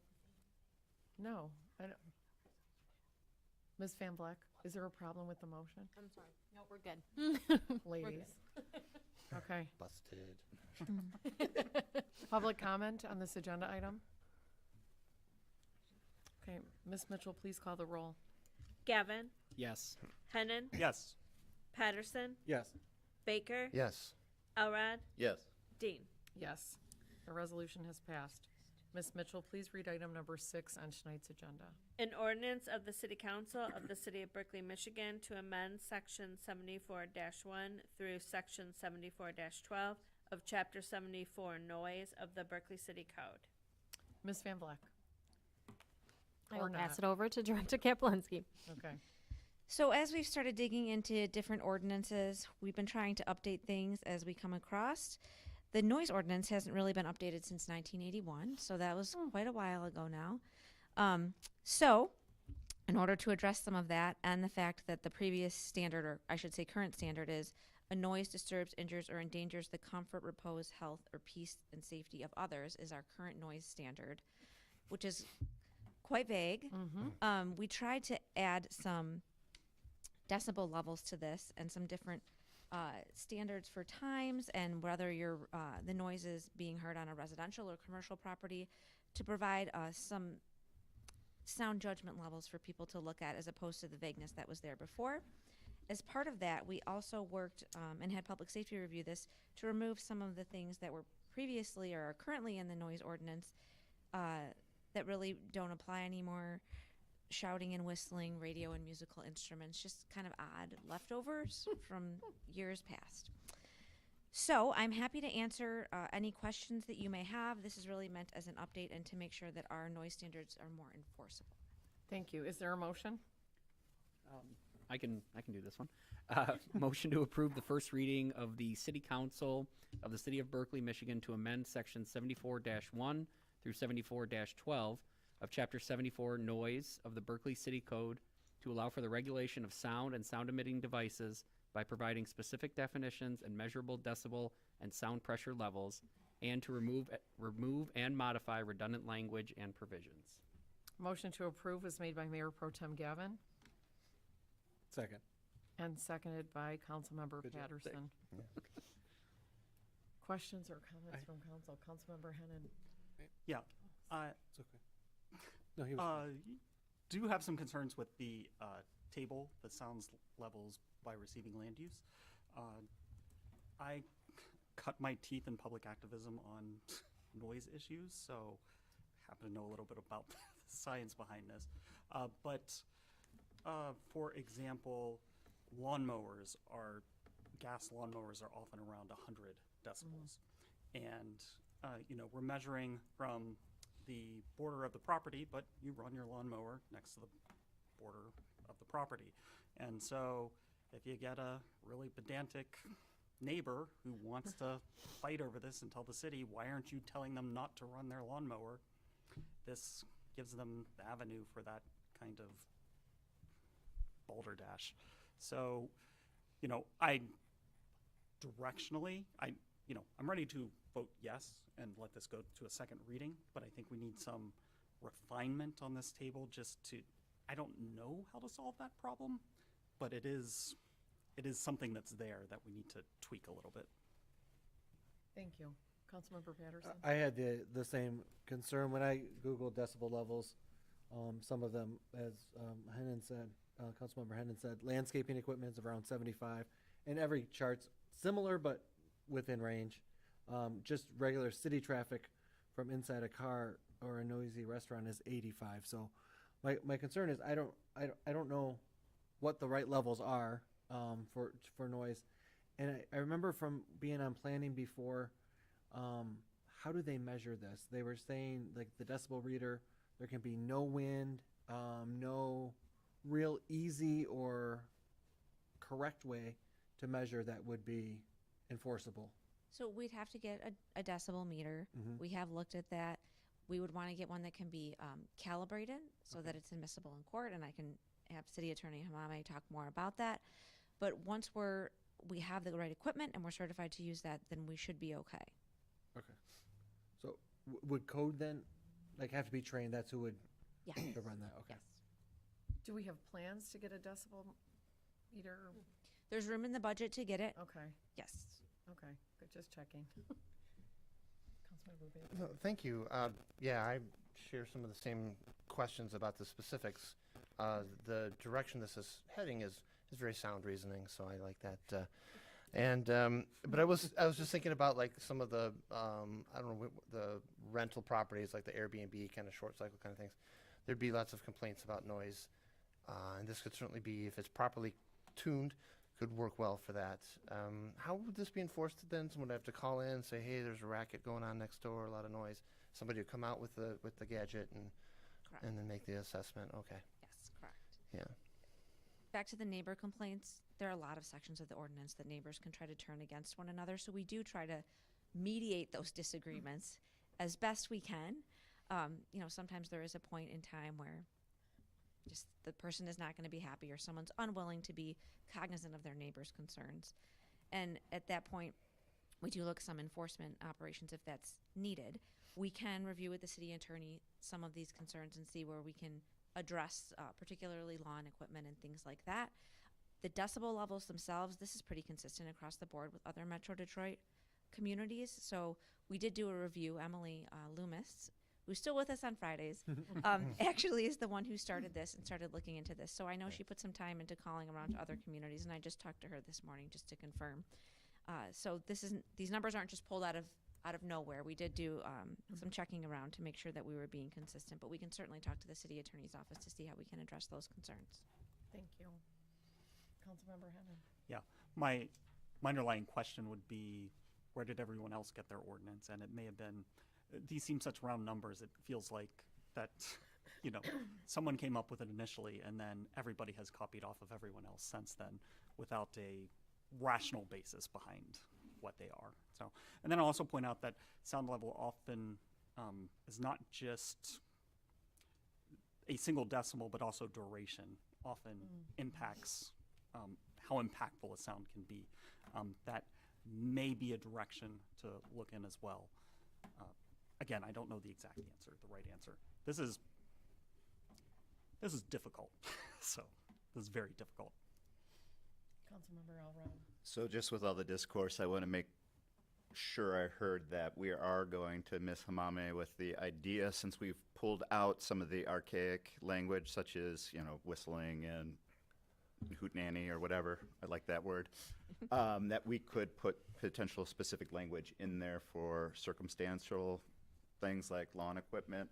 No, I don't. Ms. Van Vleck, is there a problem with the motion? I'm sorry. No, we're good. Ladies? Okay. Busted. Public comment on this agenda item? Okay, Ms. Mitchell, please call the roll. Gavin, Yes. Hennon, Yes. Patterson, Yes. Baker, Yes. Elrod, Yes. Dean. Yes, the resolution has passed. Ms. Mitchell, please read item number 6 on tonight's agenda. An ordinance of the City Council of the City of Berkley, Michigan to amend Section 74-1 through Section 74-12 of Chapter 74 Noise of the Berkley City Code. Ms. Van Vleck? I Or will pass not. it over to Director Kaplansky. Okay. So as we've started digging into different ordinances, we've been trying to update things as we come across. The noise ordinance hasn't really been updated since 1981, so that was quite a while ago now. So in order to address some of that and the fact that the previous standard, or I should say current standard, is a A noise disturbs, injures, or endangers the comfort, repose, health, or peace and safety of others is our current noise standard, which is quite vague. We tried to add some decibel levels to this and some different standards for times and whether the noise is being heard on a residential or commercial property to provide some sound judgment levels for people to look at as opposed to the vagueness that was there before. As part of that, we also worked and had public safety review this to remove some of the things that were previously or are currently in the noise ordinance that really don't apply anymore. Shouting and whistling, radio and musical instruments, just kind of odd leftovers from years past. So I'm happy to answer any questions that you may have. This is really meant as an update and to make sure that our noise standards are more enforceable. Thank you. Is there a motion? I can do this one. Motion to approve the first reading of the City Council of the City of Berkley, Michigan to amend Section 74-1 through 74-12 of Chapter 74 Noise of the Berkeley City Code to allow for the regulation of sound and sound-emitting devices by providing specific definitions and measurable decibel and sound pressure levels, and to remove and modify redundant language and provisions. Motion to approve was made by Mayor Pro Tem Gavin Second. and seconded by Councilmember Good job. Patterson. Questions or comments from council? Councilmember Hennon. Yeah. It's okay. No, he was. Do have some concerns with the table, the sounds levels by receiving land use. I cut my teeth in public activism on noise issues, so happen to know a little bit about the science behind this. But for example, gas lawnmowers are often around 100 decibels. And, we're measuring from the border of the property, but you run your lawnmower next to the border of the property. And so if you get a really pedantic neighbor who wants to fight over this and tell the city, why aren't you telling them not to run their lawnmower? This gives them the avenue for that kind of balderdash. So, I'm ready to vote yes and let this go to a second reading, but I think we need some refinement on this table I don't know how to solve that problem, but it is something that's there that we need to tweak a little bit. Thank you. Councilmember Patterson. I had the same concern when I Googled decibel levels. Some of them, as Hennon said, Councilmember Hennon said, landscaping equipment is around 75, and every chart's similar but within range. Just regular city traffic from inside a car or a noisy restaurant is 85. So my concern is I don't know what the right levels are for noise. And I remember from being on planning before, how do they measure this? They were saying, like, the decibel reader, there can be no wind, no real easy or correct way to measure that would be enforceable. So we'd have to get a decibel meter. We have looked at that. We would want to get one that can be calibrated so that it's admissible in court, and I can have City Attorney Hamame talk more about that. But once we have the right equipment and we're certified to use that, then we should be okay. Okay. So would code then, have to be trained? That's who would Yeah. to run that? Okay. Yes. Do we have plans to get a decibel meter? There's room in the budget to get it. Okay, Yes. okay, good, just checking. Councilmember Bailey. No, thank you. I share some of the same questions about the specifics. The direction this is heading is very sound reasoning, so I like that. But I was just thinking about some of the the rental properties, like the Airbnb kind of short cycle kind of things. There'd be lots of complaints about noise, and this could certainly be, if it's properly tuned, could work well for that. How would this be enforced then? Someone would have to call in and say, hey, there's a racket going on next door, a lot of noise. Somebody would come out with the gadget and then make the assessment. Okay. Yes, correct. Yeah. Back to the neighbor complaints, there are a lot of sections of the ordinance that neighbors can try to turn against one another. So we do try to mediate those disagreements as best we can. Sometimes there is a point in time where just the person is not going to be happy or someone's unwilling to be cognizant of their neighbor's concerns. And at that point, we do look some enforcement operations if that's needed. We can review with the city attorney some of these concerns and see where we can address particularly lawn equipment and things like that. The decibel levels themselves, this is pretty consistent across the board with other Metro Detroit communities. So we did do a review. Emily Loomis, who's still with us on Fridays, actually is the one who started this and started looking into this. So I know she put some time into calling around to other communities, and I just talked to her this morning just to confirm. So these numbers aren't just pulled out of nowhere. We did do some checking around to make sure that we were being consistent, but we can certainly talk to the city attorney's office to see how we can address those concerns. Thank you. Councilmember Hennon. Yeah, my underlying question would be, where did everyone else get their ordinance? And it may have been, these seem such round numbers, it feels like that, you know, someone came up with it initially and then everybody has copied off of everyone else since then without a rational basis behind what they are. So, and then I'll also point out that sound level often is not just a single decimal, but also duration often impacts how impactful a sound can be. That may be a direction to look in as well. Again, I don't know the exact answer, the right answer. This is difficult. So this is very difficult. Councilmember Alvarado. So just with all the discourse, I want to make sure I heard that we are going to miss Hamame with the idea, since we've pulled out some of the archaic language, such as, you know, whistling and hootenanny or whatever, I like that word, that we could put potential specific language in there for circumstantial things like lawn equipment,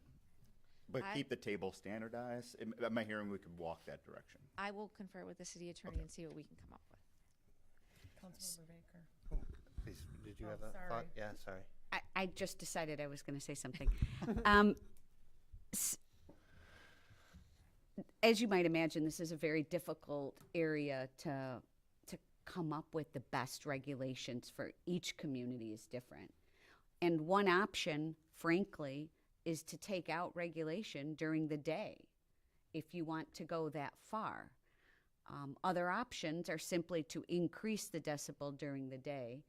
but keep the table standardized. Am I hearing we could walk that direction? I will confer with the city attorney and see what we can come up with. Councilmember Baker. Please, did you have Oh, a sorry. thought? Yeah, sorry. I just decided I was going to say something. As you might imagine, this is a very difficult area to come up with the best regulations for each community is different. And one option, frankly, is to take out regulation during the day if you want to go that far. Other options are simply to increase the decibel during the day.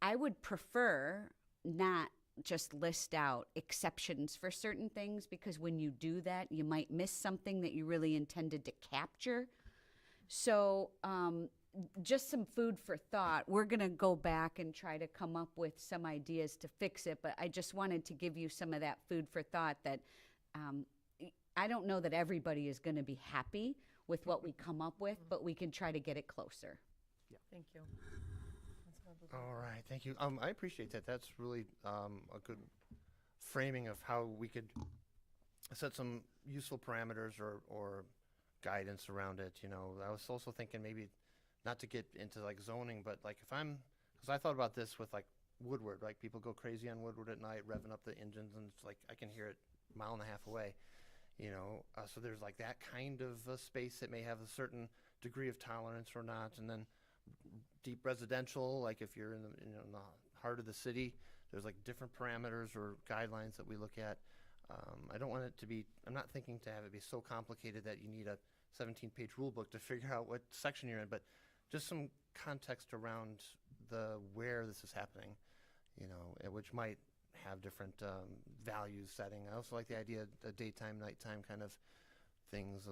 I would prefer not just list out exceptions for certain things, because when you do that, you might miss something that you really intended to capture. So just some food for thought. We're going to go back and try to come up with some ideas to fix it, but I just wanted to give you some of that food for thought that I don't know that everybody is going to be happy with what we come up with, but we can try to get it closer. Thank you. All right, thank you. I appreciate that. That's really a good framing of how we could set some useful parameters or guidance around it. You know, I was also thinking maybe not to get into like zoning, but like because I thought about this with like Woodward, like people go crazy on Woodward at night, revving up the engines, and it's like I can hear it a mile and a half away. You know, so there's like that kind of a space that may have a certain degree of tolerance or not, and then deep residential, like if you're in the heart of the city, there's like different parameters or guidelines that we look at. I don't want it to be, I'm not thinking to have it be so complicated that you need a 17-page rule book to figure out what section you're in, but just some context around where this is happening, you know, which might have different values setting. I also like the idea of daytime, nighttime kind of things.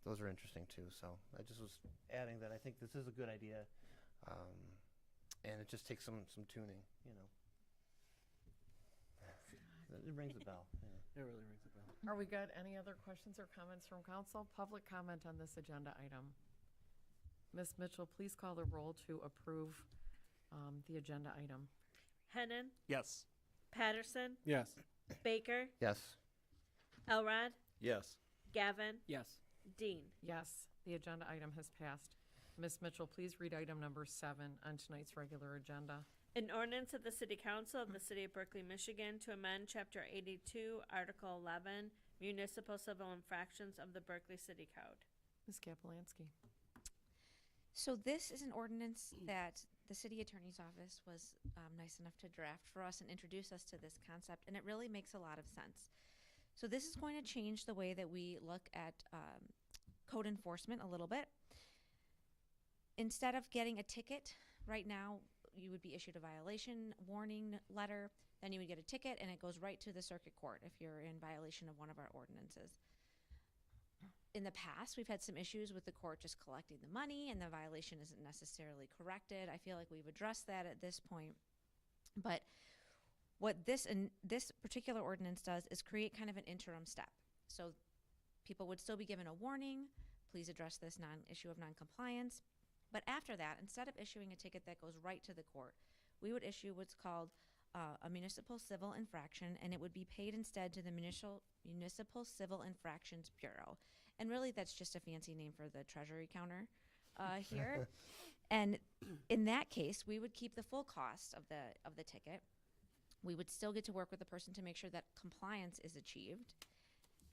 Those are interesting too. So I just was adding that I think this is a good idea, and it just takes some tuning, you know. It rings a bell. Yeah. It really rings a bell. Are we good? Any other questions or comments from council? Public comment on this agenda item. Ms. Mitchell, please call the roll to approve the agenda item. Hennon, Yes. Patterson, Yes. Baker, Yes. Elrod, Yes. Gavin, Yes. Dean. Yes, the agenda item has passed. Ms. Mitchell, please read item number 7 on tonight's regular agenda. An ordinance of the City Council of the City of Berkley, Michigan to amend Chapter 82, Article 11, Municipal Civil Infractions of the Berkeley City Code. Ms. Kapelansky. So this is an ordinance that the city attorney's office was nice enough to draft for us and introduce us to this concept, and it really makes a lot of sense. So this is going to change the way that we look at code enforcement a little bit. Instead of getting a ticket, right now you would be issued a violation warning letter, then you would get a ticket, and it goes right to the circuit court if you're in violation of one of our ordinances. In the past, we've had some issues with the court just collecting the money and the violation isn't necessarily corrected. I feel like we've addressed that at this point. But what this particular ordinance does is create kind of an interim step. So people would still be given a warning, please address this issue of noncompliance. But after that, instead of issuing a ticket that goes right to the court, we would issue what's called a municipal civil infraction, and it would be paid instead to the Municipal Civil Infractions Bureau. And really, that's just a fancy name for the treasury counter here. And in that case, we would keep the full cost of the ticket. We would still get to work with the person to make sure that compliance is achieved,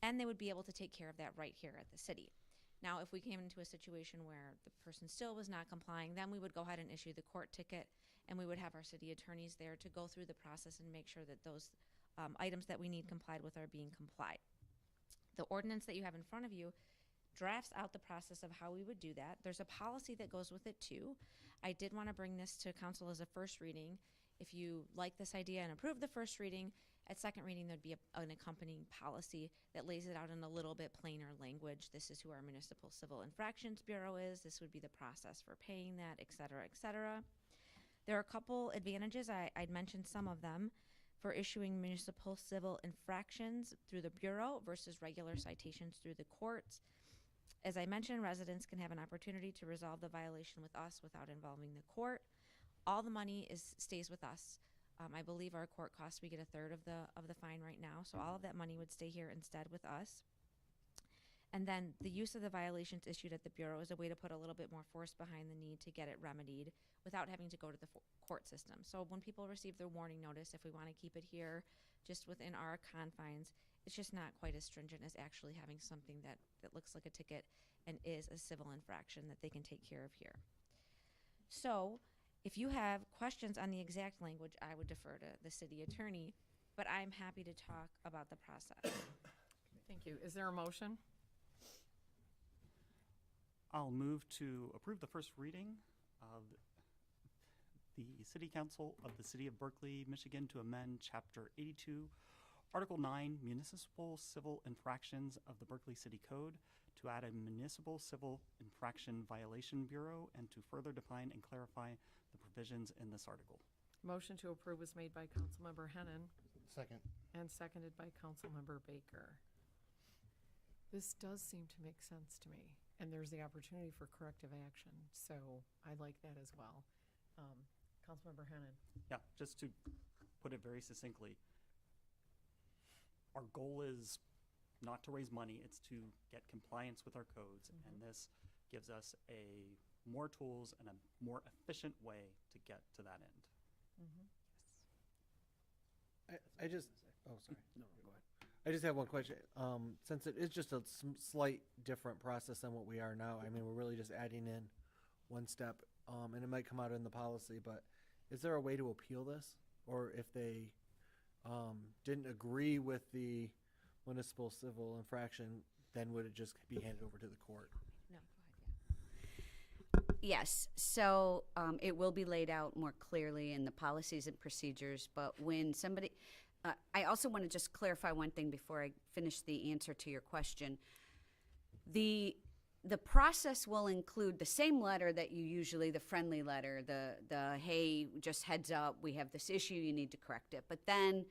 and they would be able to take care of that right here at the city. Now, if we came into a situation where the person still was not complying, then we would go ahead and issue the court ticket, and we would have our city attorneys there to go through the process and make sure that those items that we need complied with are being complied. The ordinance that you have in front of you drafts out the process of how we would do that. There's a policy that goes with it too. I did want to bring this to council as a first reading. If you like this idea and approve the first reading, at second reading there'd be an accompanying policy that lays it out in a little bit plainer language. This is who our Municipal Civil Infractions Bureau is. This would be the process for paying that, et cetera, et cetera. There are a couple advantages. I'd mentioned some of them for issuing municipal civil infractions through the Bureau versus regular citations through the courts. As I mentioned, residents can have an opportunity to resolve the violation with us without involving the court. All the money stays with us. I believe our court costs, we get a third of the fine right now, so all of that money would stay here instead with us. And then the use of the violations issued at the Bureau is a way to put a little bit more force behind the need to get it remedied without having to go to the court system. So when people receive their warning notice, if we want to keep it here just within our confines, it's just not quite as stringent as actually having something that looks like a ticket and is a civil infraction that they can take care of here. So if you have questions on the exact language, I would defer to the city attorney, but I'm happy to talk about the process. Thank you. Is there a motion? I'll move to approve the first reading of the City Council of the City of Berkley, Michigan to amend Chapter 82, Article 9, Municipal Civil Infractions of the Berkley City Code, to add a Municipal Civil Infraction Violation Bureau, and to further define and clarify the provisions in this article. Motion to approve was made by Councilmember Hennan Second. and seconded by Councilmember Baker. This does seem to make sense to me, and there's the opportunity for corrective action, so I like that as well. Councilmember Hennan. Yeah, just to put it very succinctly, our goal is not to raise money, it's to get compliance with our codes, and this gives us more tools and a more efficient way to get to that end. I just, oh, sorry. No, go ahead. I just have one question. Since it is just a slight different process than what we are now, I mean, we're really just adding in one step, and it might come out in the policy, but is there a way to appeal this? Or if they didn't agree with the municipal civil infraction, then would it just be handed over to the court? No, go ahead, yeah. Yes, so it will be laid out more clearly in the policies and procedures, but when somebody, I also want to just clarify one thing before I finish the answer to your question. The process will include the same letter that you usually, the friendly letter, the hey, just heads up, we have this issue, you need to correct it. But then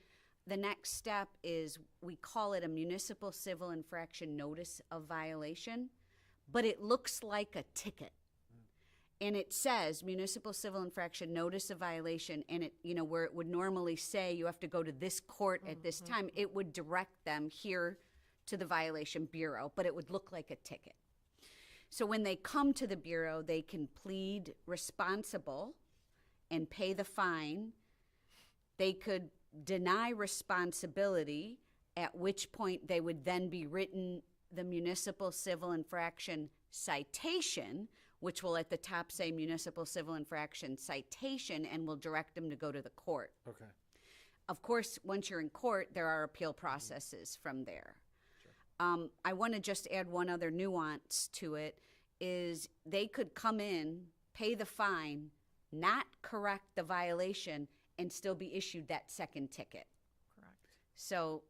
the next step is we call it a municipal civil infraction notice of violation, but it looks like a ticket. And it says municipal civil infraction notice of violation, and it, you know, where it would normally say you have to go to this court at this time, it would direct them here to the violation bureau, but it would look like a ticket. So when they come to the bureau, they can plead responsible and pay the fine. They could deny responsibility, at which point they would then be written the municipal civil infraction citation, which will at the top say municipal civil infraction citation, and will direct them to go to the court. Okay. Of course, once you're in court, there are appeal processes from there. I want to just add one other nuance to it, is they could come in, pay the fine, not correct the violation and still be issued that second ticket. Correct. So,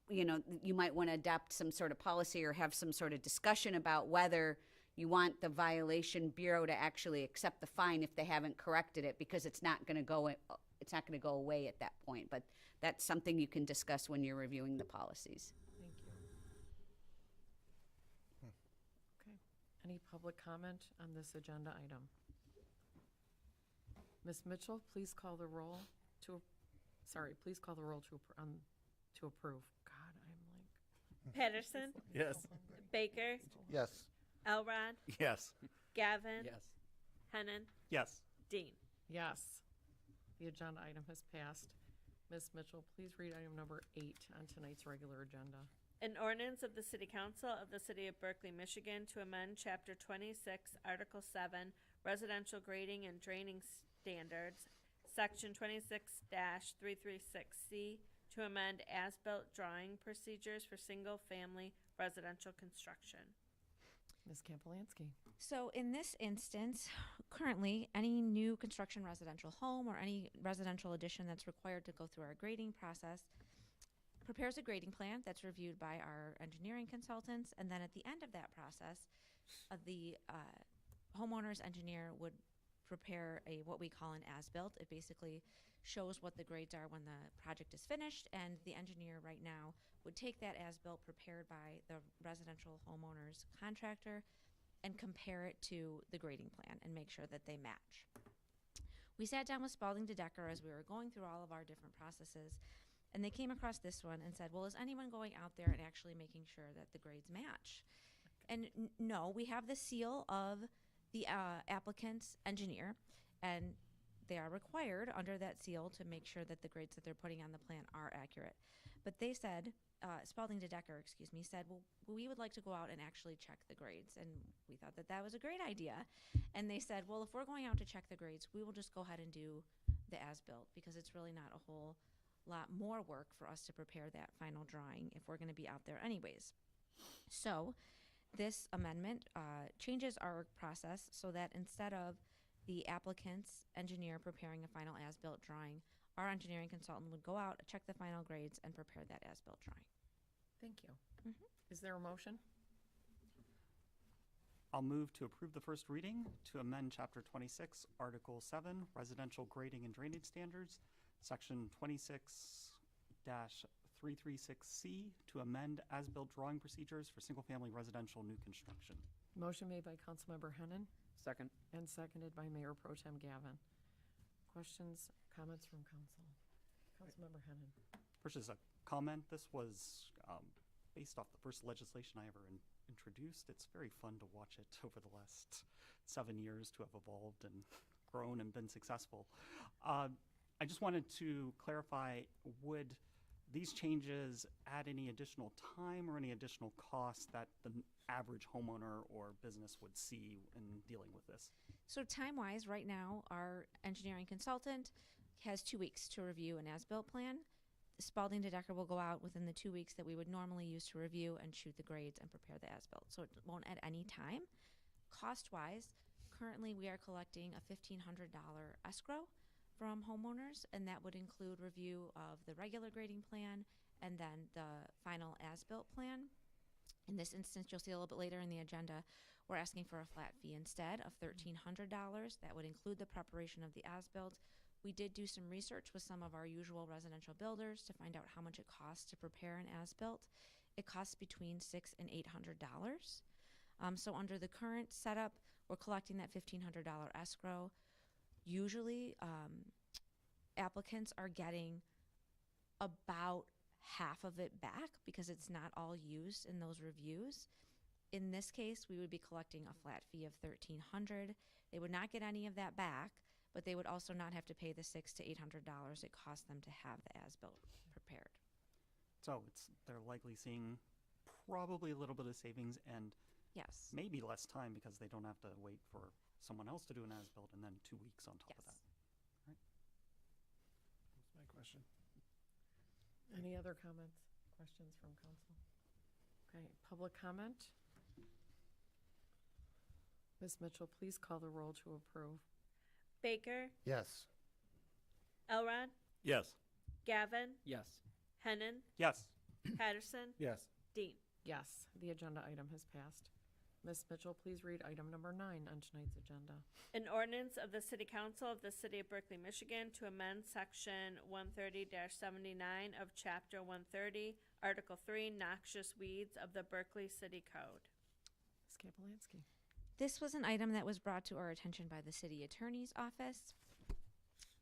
you know, you might want to adopt some sort of policy or have some sort of discussion about whether you want the violation bureau to actually accept the fine if they haven't corrected it, because it's not going to go away at that point. But that's something you can discuss when you're reviewing the policies. Thank you. Okay. Any public comment on this agenda item? Ms. Mitchell, please call the roll to approve. God, I'm like. Patterson, Yes. Baker, Yes. Elrod, Yes. Gavin, Yes. Hennan, Yes. Dean. Yes. The agenda item has passed. Ms. Mitchell, please read item number 8 on tonight's regular agenda. An ordinance of the City Council of the City of Berkley, Michigan to amend Chapter 26, Article 7, Residential Grading and Draining Standards, Section 26-336C, to amend as-built drawing procedures for single-family residential construction. Ms. Kampolansky. So in this instance, currently, any new construction residential home or any residential addition that's required to go through our grading process prepares a grading plan that's reviewed by our engineering consultants, and then at the end of that process, the homeowner's engineer would prepare what we call an as-built. It basically shows what the grades are when the project is finished, and the engineer right now would take that as-built prepared by the residential homeowner's contractor and compare it to the grading plan and make sure that they match. We sat down with Spalding DeDecker as we were going through all of our different processes, and they came across this one and said, well, is anyone going out there and actually making sure that the grades match? And no, we have the seal of the applicant's engineer, and they are required under that seal to make sure that the grades that they're putting on the plan are accurate. But they said, Spalding DeDecker, said, well, we would like to go out and actually check the grades. And we thought that that was a great idea. And they said, well, if we're going out to check the grades, we will just go ahead and do the as-built, because it's really not a whole lot more work for us to prepare that final drawing if we're going to be out there anyways. So this amendment changes our process so that instead of the applicant's engineer preparing a final as-built drawing, our engineering consultant would go out, check the final grades, and prepare that as-built drawing. Thank you. Is there a motion? I'll move to approve the first reading to amend Chapter 26, Article 7, Residential Grading and Drainage Standards, Section 26-336C, to amend as-built drawing procedures for single-family residential new construction. Motion made by Councilmember Hennan Second. and seconded by Mayor Pro Tem Gavin. Questions, comments from council? Councilmember Hennan. First is a comment. This was based off the first legislation I ever introduced. It's very fun to watch it over the last 7 years to have evolved and grown and been successful. I just wanted to clarify, would these changes add any additional time or any additional costs that the average homeowner or business would see in dealing with this? So time-wise, right now, our engineering consultant has 2 weeks to review an as-built plan. Spalding DeDecker will go out within the 2 weeks that we would normally use to review and shoot the grades and prepare the as-built. So it won't add any time. Cost-wise, currently we are collecting a $1,500 escrow from homeowners, and that would include review of the regular grading plan and then the final as-built plan. In this instance, you'll see a little bit later in the agenda, we're asking for a flat fee instead of $1,300. That would include the preparation of the as-built. We did do some research with some of our usual residential builders to find out how much it costs to prepare an as-built. It costs between $600 and $800. So under the current setup, we're collecting that $1,500 escrow. Usually, applicants are getting about half of it back because it's not all used in those reviews. In this case, we would be collecting a flat fee of $1,300. They would not get any of that back, but they would also not have to pay the $600 to $800 it costs them to have the as-built prepared. So they're likely seeing probably a little bit of savings and yes, maybe less time because they don't have to wait for someone else to do an as-built and then 2 weeks on top of that. Right? That's my question. Any other comments, questions from council? Okay, public comment? Ms. Mitchell, please call the roll to approve. Baker, Yes. Elrod, Yes. Gavin, Yes. Hennan, Yes. Patterson, Yes. Dean. Yes, the agenda item has passed. Ms. Mitchell, please read item number 9 on tonight's agenda. An ordinance of the City Council of the City of Berkley, Michigan to amend Section 130-79 of Chapter 130, Article 3, Noxious Weeds of the Berkeley City Code. Ms. Kapelansky. This was an item that was brought to our attention by the city attorney's office.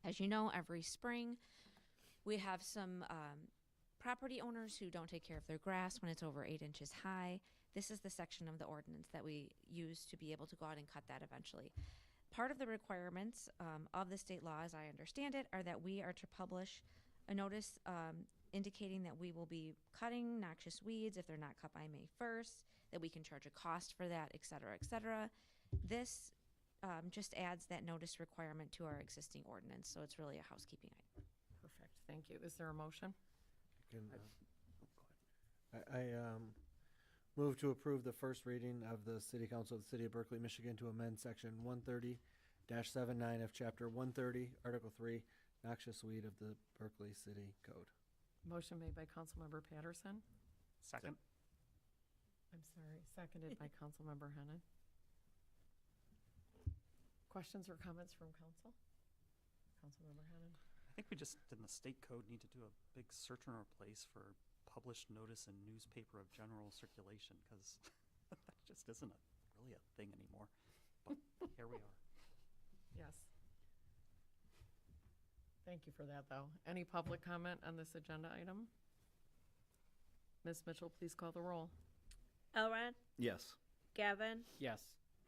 As you know, every spring we have some property owners who don't take care of their grass when it's over 8 inches high. This is the section of the ordinance that we use to be able to go out and cut that eventually. Part of the requirements of the state law, as I understand it, are that we are to publish a notice indicating that we will be cutting noxious weeds if they're not cut by May 1st, that we can charge a cost for that, et cetera, et cetera. This just adds that notice requirement to our existing ordinance, so it's really a housekeeping item. Perfect, thank you. Is there a motion? I move to approve the first reading of the City Council of the City of Berkeley, Michigan to amend Section 130-79 of Chapter 130, Article 3, Noxious Weed of the Berkeley City Code. Motion made by Councilmember Patterson. Second. I'm sorry, seconded by Councilmember Hennan. Questions or comments from council? Councilmember Hennan. I think we just, in the state code, need to do a big search and replace for published notice in newspaper of general circulation, because that just isn't really a thing anymore. But here we are. Yes. Thank you for that, though. Any public comment on this agenda item? Ms. Mitchell, please call the roll. Elrod, Yes. Gavin, Yes.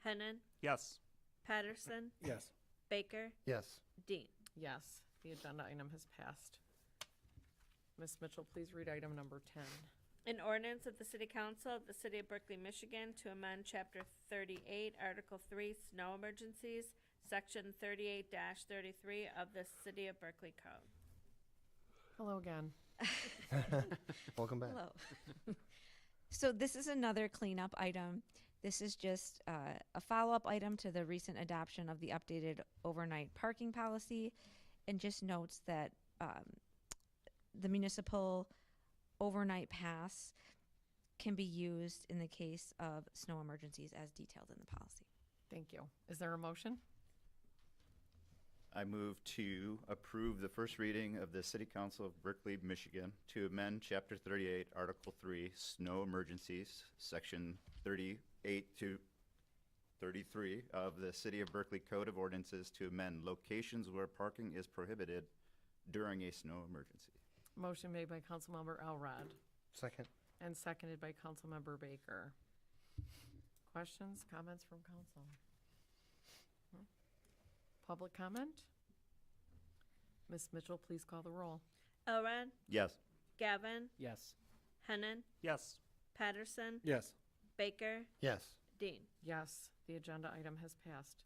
Hennan, Yes. Patterson, Yes. Baker, Yes. Dean. Yes, the agenda item has passed. Ms. Mitchell, please read item number 10. An ordinance of the City Council of the City of Berkeley, Michigan to amend Chapter 38, Article 3, Snow Emergencies, Section 38-33 of the City of Berkeley Code. Hello again. Welcome back. Hello. So this is another cleanup item. This is just a follow-up item to the recent adoption of the updated overnight parking policy, and just notes that the municipal overnight pass can be used in the case of snow emergencies as detailed in the policy. Thank you. Is there a motion? I move to approve the first reading of the City Council of Berkeley, Michigan to amend Chapter 38, Article 3, Snow Emergencies, Section 38 to 33 of the City of Berkeley Code of Ordinances to amend locations where parking is prohibited during a snow emergency. Motion made by Councilmember Elrod Second. and seconded by Councilmember Baker. Questions, comments from council? Hmm? Public comment? Ms. Mitchell, please call the roll. Elrod, Yes. Gavin, Yes. Hennan, Yes. Patterson, Yes. Baker, Yes. Dean. Yes, the agenda item has passed.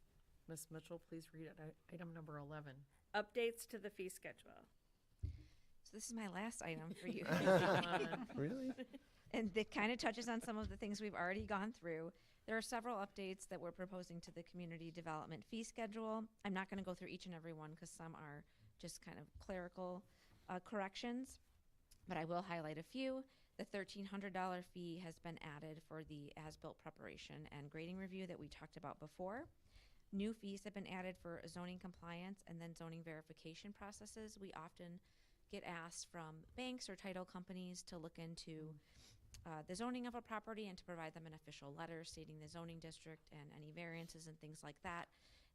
Ms. Mitchell, please read item number 11. Updates to the fee schedule. So this is my last item for you. Really? And it kind of touches on some of the things we've already gone through. There are several updates that we're proposing to the community development fee schedule. I'm not going to go through each and every one because some are just kind of clerical corrections, but I will highlight a few. The $1,300 fee has been added for the as-built preparation and grading review that we talked about before. New fees have been added for zoning compliance and then zoning verification processes. We often get asked from banks or title companies to look into the zoning of a property and to provide them an official letter stating the zoning district and any variances and things like that.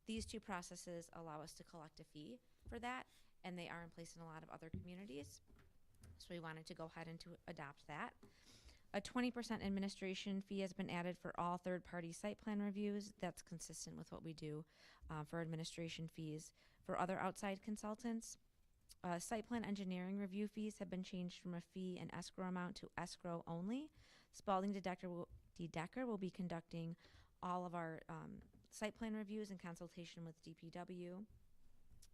These two processes allow us to collect a fee for that, and they are in place in a lot of other communities. So we wanted to go ahead and to adopt that. A 20% administration fee has been added for all third-party site plan reviews. That's consistent with what we do for administration fees for other outside consultants. Site plan engineering review fees have been changed from a fee and escrow amount to escrow only. Spalding DeDecker will be conducting all of our site plan reviews in consultation with DPW.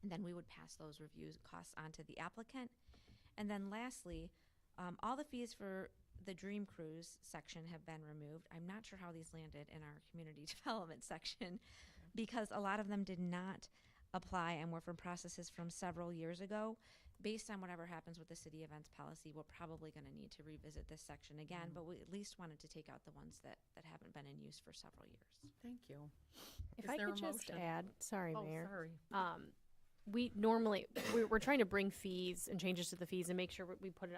And then we would pass those reviews costs on to the applicant. And then lastly, all the fees for the Dream Cruise section have been removed. I'm not sure how these landed in our community development section because a lot of them did not apply, and we're from processes from several years ago. Based on whatever happens with the city events policy, we're probably going to need to revisit this section again, but we at least wanted to take out the ones that haven't been in use for several years. Thank you. If Is I there could a just motion? add, sorry, Oh, Mayor. sorry. We normally we're trying to bring fees and changes to the fees and make sure we put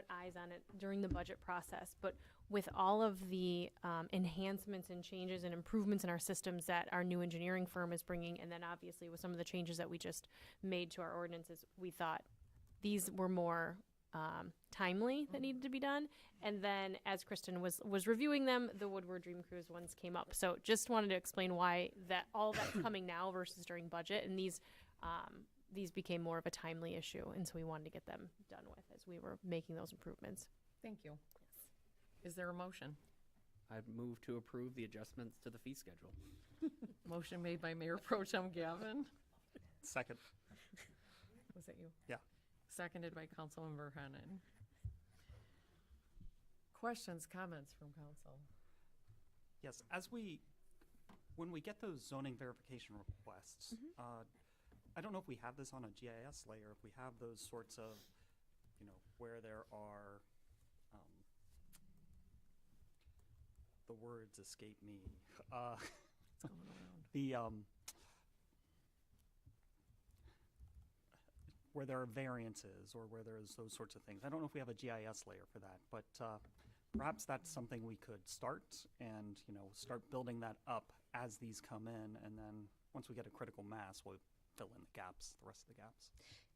eyes on it during the budget process. But with all of the enhancements and changes and improvements in our systems that our new engineering firm is bringing, and then obviously with some of the changes that we just made to our ordinances, we thought these were more timely that needed to be done. And then as Kristen was reviewing them, the Woodward Dream Cruise ones came up. So just wanted to explain why that all that's coming now versus during budget, and these became more of a timely issue, and so we wanted to get them done with as we were making those improvements. Thank you. Is there a motion? I'd move to approve the adjustments to the fee schedule. Motion made by Mayor Pro Tem Gavin. Second. Was that you? Yeah. Seconded by Councilmember Hennan. Questions, comments from council? Yes, when we get those zoning verification requests, I don't know if we have this on a GIS layer, if we have those sorts of, where there are, the words escape me. Where there are variances or where there's those sorts of things. I don't know if we have a GIS layer for that, but perhaps that's something we could start and, start building that up as these come in, and then once we get a critical mass, we'll fill in the gaps, the rest of the gaps.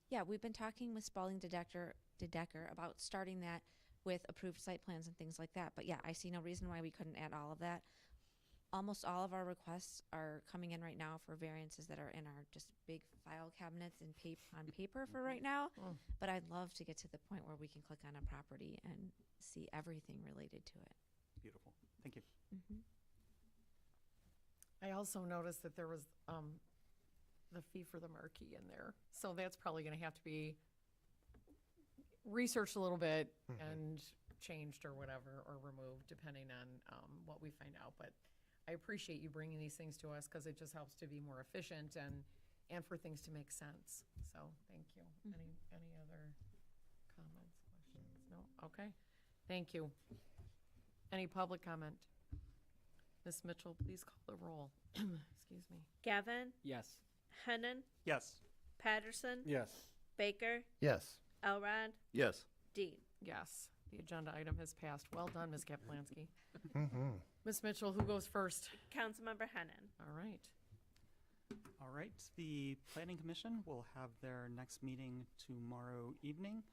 Yeah, we've been talking with Spalding DeDecker about starting that with approved site plans and things like that. But yeah, I see no reason why we couldn't add all of that. Almost all of our requests are coming in right now for variances that are in our just big file cabinets and on paper for right now. But I'd love to get to the point where we can click on a property and see everything related to it. Beautiful. Thank you. I also noticed that there was the fee for the marquee in there. So that's probably going to have to be researched a little bit and changed or whatever, or removed depending on what we find out. But I appreciate you bringing these things to us because it just helps to be more efficient and for things to make sense. So thank you. Any other comments, questions? No? Okay. Thank you. Any public comment? Ms. Mitchell, please call the roll. Excuse me. Gavin, Yes. Hennan, Yes. Patterson, Yes. Baker, Yes. Elrod, Yes. Dean. Yes, the agenda item has passed. Well done, Ms. Kaplansky. Mm-hmm. Ms. Mitchell, who goes first? Councilmember Hennan. All right. All right, the Planning Commission will have their next meeting tomorrow evening,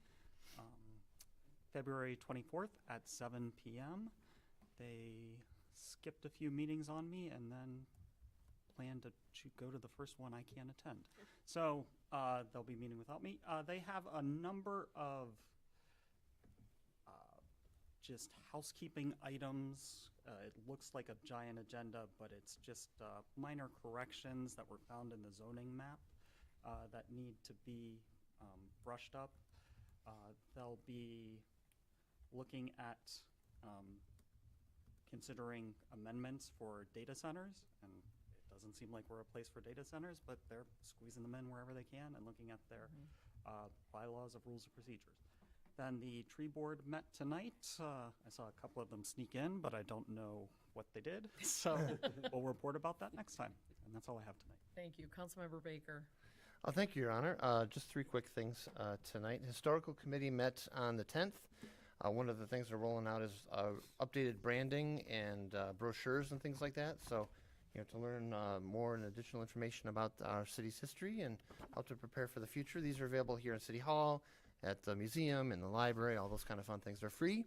February 24th at 7 p.m. They skipped a few meetings on me and then plan to go to the first one I can't attend. So they'll be meeting without me. They have a number of just housekeeping items. It looks like a giant agenda, but it's just minor corrections that were found in the zoning map that need to be brushed up. They'll be looking at considering amendments for data centers, and it doesn't seem like we're a place for data centers, but they're squeezing them in wherever they can and looking at their bylaws of rules of procedures. Then the tree board met tonight. I saw a couple of them sneak in, but I don't know what they did. So we'll report about that next time. And that's all I have tonight. Thank you. Councilmember Baker. Thank you, Your Honor. Just three quick things tonight. Historical Committee met on the 10th. One of the things they're rolling out is updated branding and brochures and things like that. So, to learn more and additional information about our city's history and how to prepare for the future. These are available here in City Hall, at the museum, in the library, all those kind of fun things. They're free.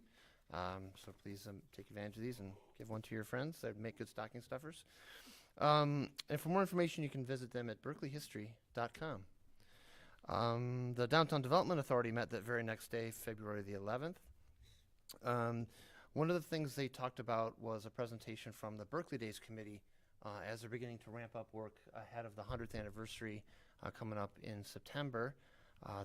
So please take advantage of these and give one to your friends. They make good stocking stuffers. And for more information, you can visit them at berkleyhistory.com. The Downtown Development Authority met that very next day, February the 11th. One of the things they talked about was a presentation from the Berkley Days Committee as they're beginning to ramp up work ahead of the 100th anniversary coming up in September.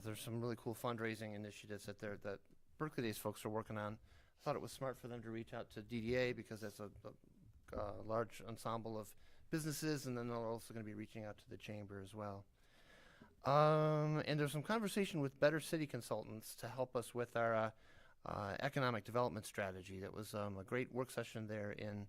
There's some really cool fundraising initiatives that Berkley Days folks are working on. I thought it was smart for them to reach out to DDA because that's a large ensemble of businesses, and then they're also going to be reaching out to the chamber as well. And there's some conversation with Better City Consultants to help us with our economic development strategy. That was a great work session there in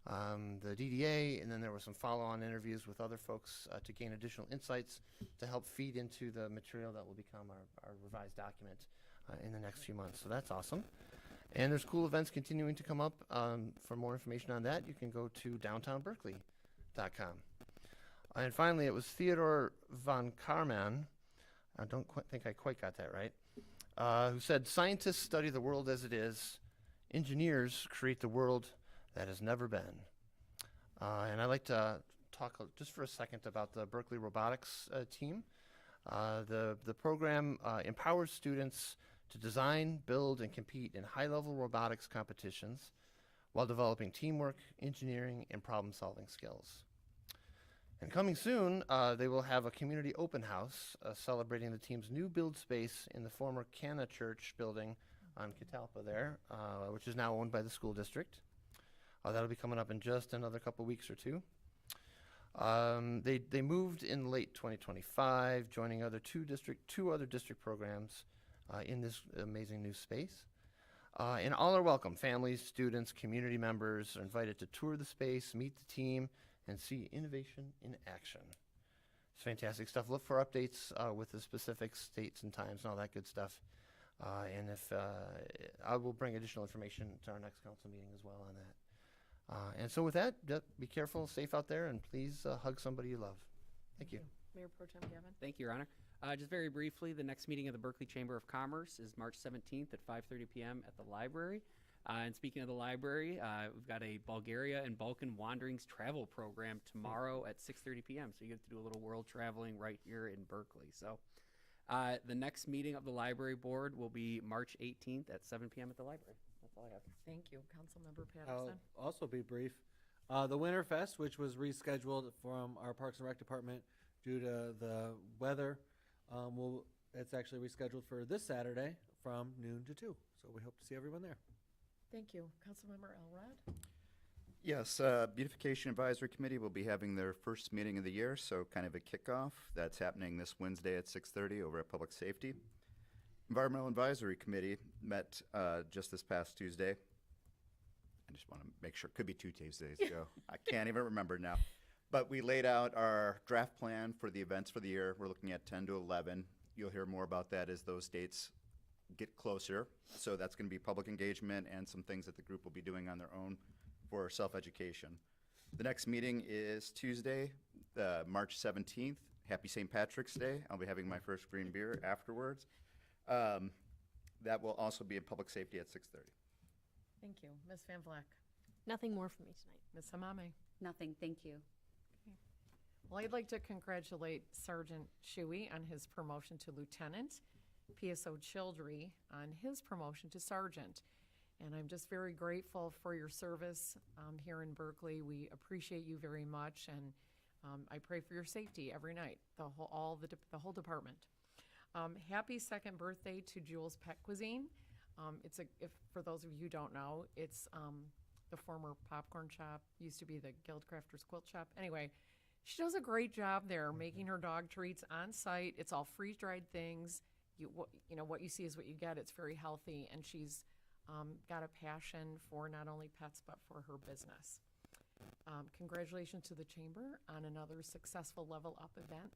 the DDA, and then there were some follow-on interviews with other folks to gain additional insights to help feed into the material that will become our revised document in the next few months. So that's awesome. And there's cool events continuing to come up. For more information on that, you can go to downtownberkeley.com. And finally, it was Theodore von Karman, I don't think I quite got that right, who said, "Scientists study the world as it is. Engineers create the world that has never been." And I'd like to talk just for a second about the Berkeley Robotics team. The program empowers students to design, build, and compete in high-level robotics competitions while developing teamwork, engineering, and problem-solving skills. And coming soon, they will have a community open house celebrating the team's new build space in the former Cana Church building on Catalpa there, which is now owned by the school district. That'll be coming up in just another couple weeks or two. They moved in late 2025, joining two other district programs in this amazing new space. And all are welcome. Families, students, community members are invited to tour the space, meet the team, and see innovation in action. It's fantastic stuff. Look for updates with the specific dates and times and all that good stuff. And if I will bring additional information to our next council meeting as well on that. And so with that, be careful, safe out there, and please hug somebody you love. Thank you. Mayor Pro Tem Gavin. Thank you, Your Honor. Just very briefly, the next meeting of the Berkeley Chamber of Commerce is March 17th at 5:30 p.m. at the library. And speaking of the library, we've got a Bulgaria and Balkan Wanderings travel program tomorrow at 6:30 p.m. So you get to do a little world traveling right here in Berkeley. So the next meeting of the library board will be March 18th at 7 p.m. at the library. That's all I have. Thank you. Councilmember I'll Patterson. also be brief. The Winterfest, which was rescheduled from our Parks and Rec department due to the weather, it's actually rescheduled for this Saturday from noon to 2. So we hope to see everyone there. Thank you. Councilmember Elrod. Yes, Beautification Advisory Committee will be having their first meeting of the year, so kind of a kickoff. That's happening this Wednesday at 6:30 over at Public Safety. Environmental Advisory Committee met just this past Tuesday. I just want to make sure, could be 2 Tuesdays ago. I can't even remember now. But we laid out our draft plan for the events for the year. We're looking at 10 to 11. You'll hear more about that as those dates get closer. So that's going to be public engagement and some things that the group will be doing on their own for self-education. The next meeting is Tuesday, March 17th. Happy St. Patrick's Day. I'll be having my first green beer afterwards. That will also be in public safety at 6:30. Thank you. Ms. Van Vleck. Nothing more from me tonight. Ms. Hamame. Nothing, thank you. Well, I'd like to congratulate Sergeant Shuey on his promotion to lieutenant, PSO Childry on his promotion to sergeant. And I'm just very grateful for your service here in Berkeley. We appreciate you very much, and I pray for your safety every night, the whole department. Happy second birthday to Jules Pet Cuisine. If for those of you who don't know, it's the former popcorn shop, used to be the Guildcrafters Quilt Shop. Anyway, she does a great job there making her dog treats on site. It's all freeze-dried things. What you see is what you get. It's very healthy, and she's got a passion for not only pets but for her business. Congratulations to the Chamber on another successful Level Up event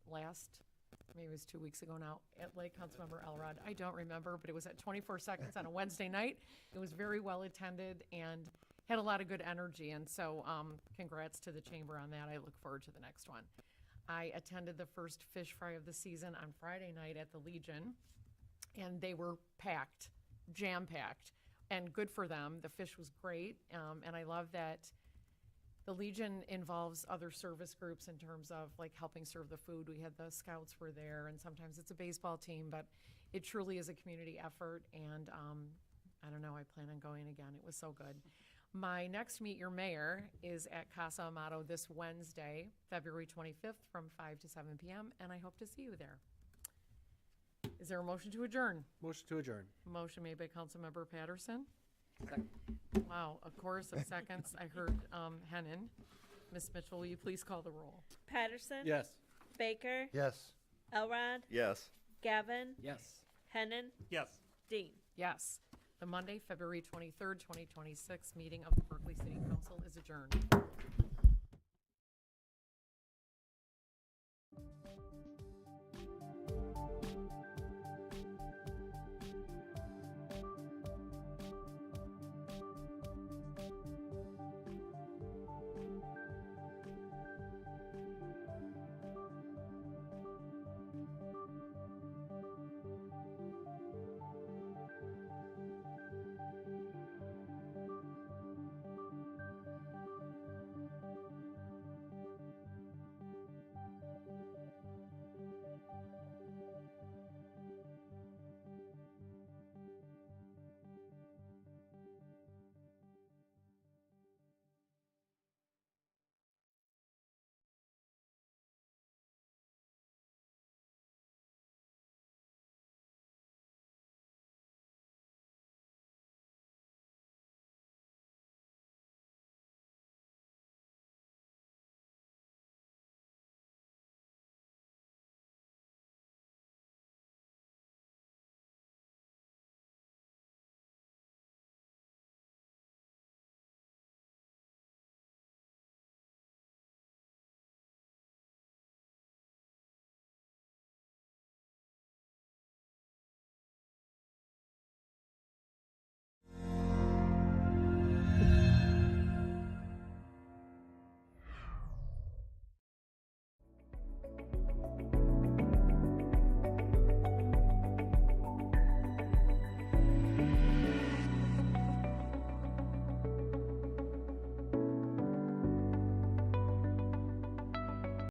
maybe it was 2 weeks ago now, at Lake Councilmember Elrod. I don't remember, but it was at 24 Seconds on a Wednesday night. It was very well attended and had a lot of good energy, and so congrats to the Chamber on that. I look forward to the next one. I attended the first fish fry of the season on Friday night at the Legion, and they were packed, jam-packed, and good for them. The fish was great, and I love that the Legion involves other service groups in terms of like helping serve the food. We had the Scouts were there, and sometimes it's a baseball team, but it truly is a community effort, and I don't know, I plan on going again. It was so good. My next Meet Your Mayor is at Casa Amato this Wednesday, February 25th from 5 to 7 p.m., and I hope to see you there. Is there a motion to adjourn? Motion to adjourn. Motion made by Councilmember Patterson. Second. Wow, a chorus of seconds. I heard Hennon. Ms. Mitchell, will you please call the roll? Patterson? Yes. Baker? Yes. Elrod, Yes. Gavin, Yes. Hennon, Yes. Dean. Yes. The Monday, February 23rd, 2026 meeting of the Berkeley City Council is adjourned.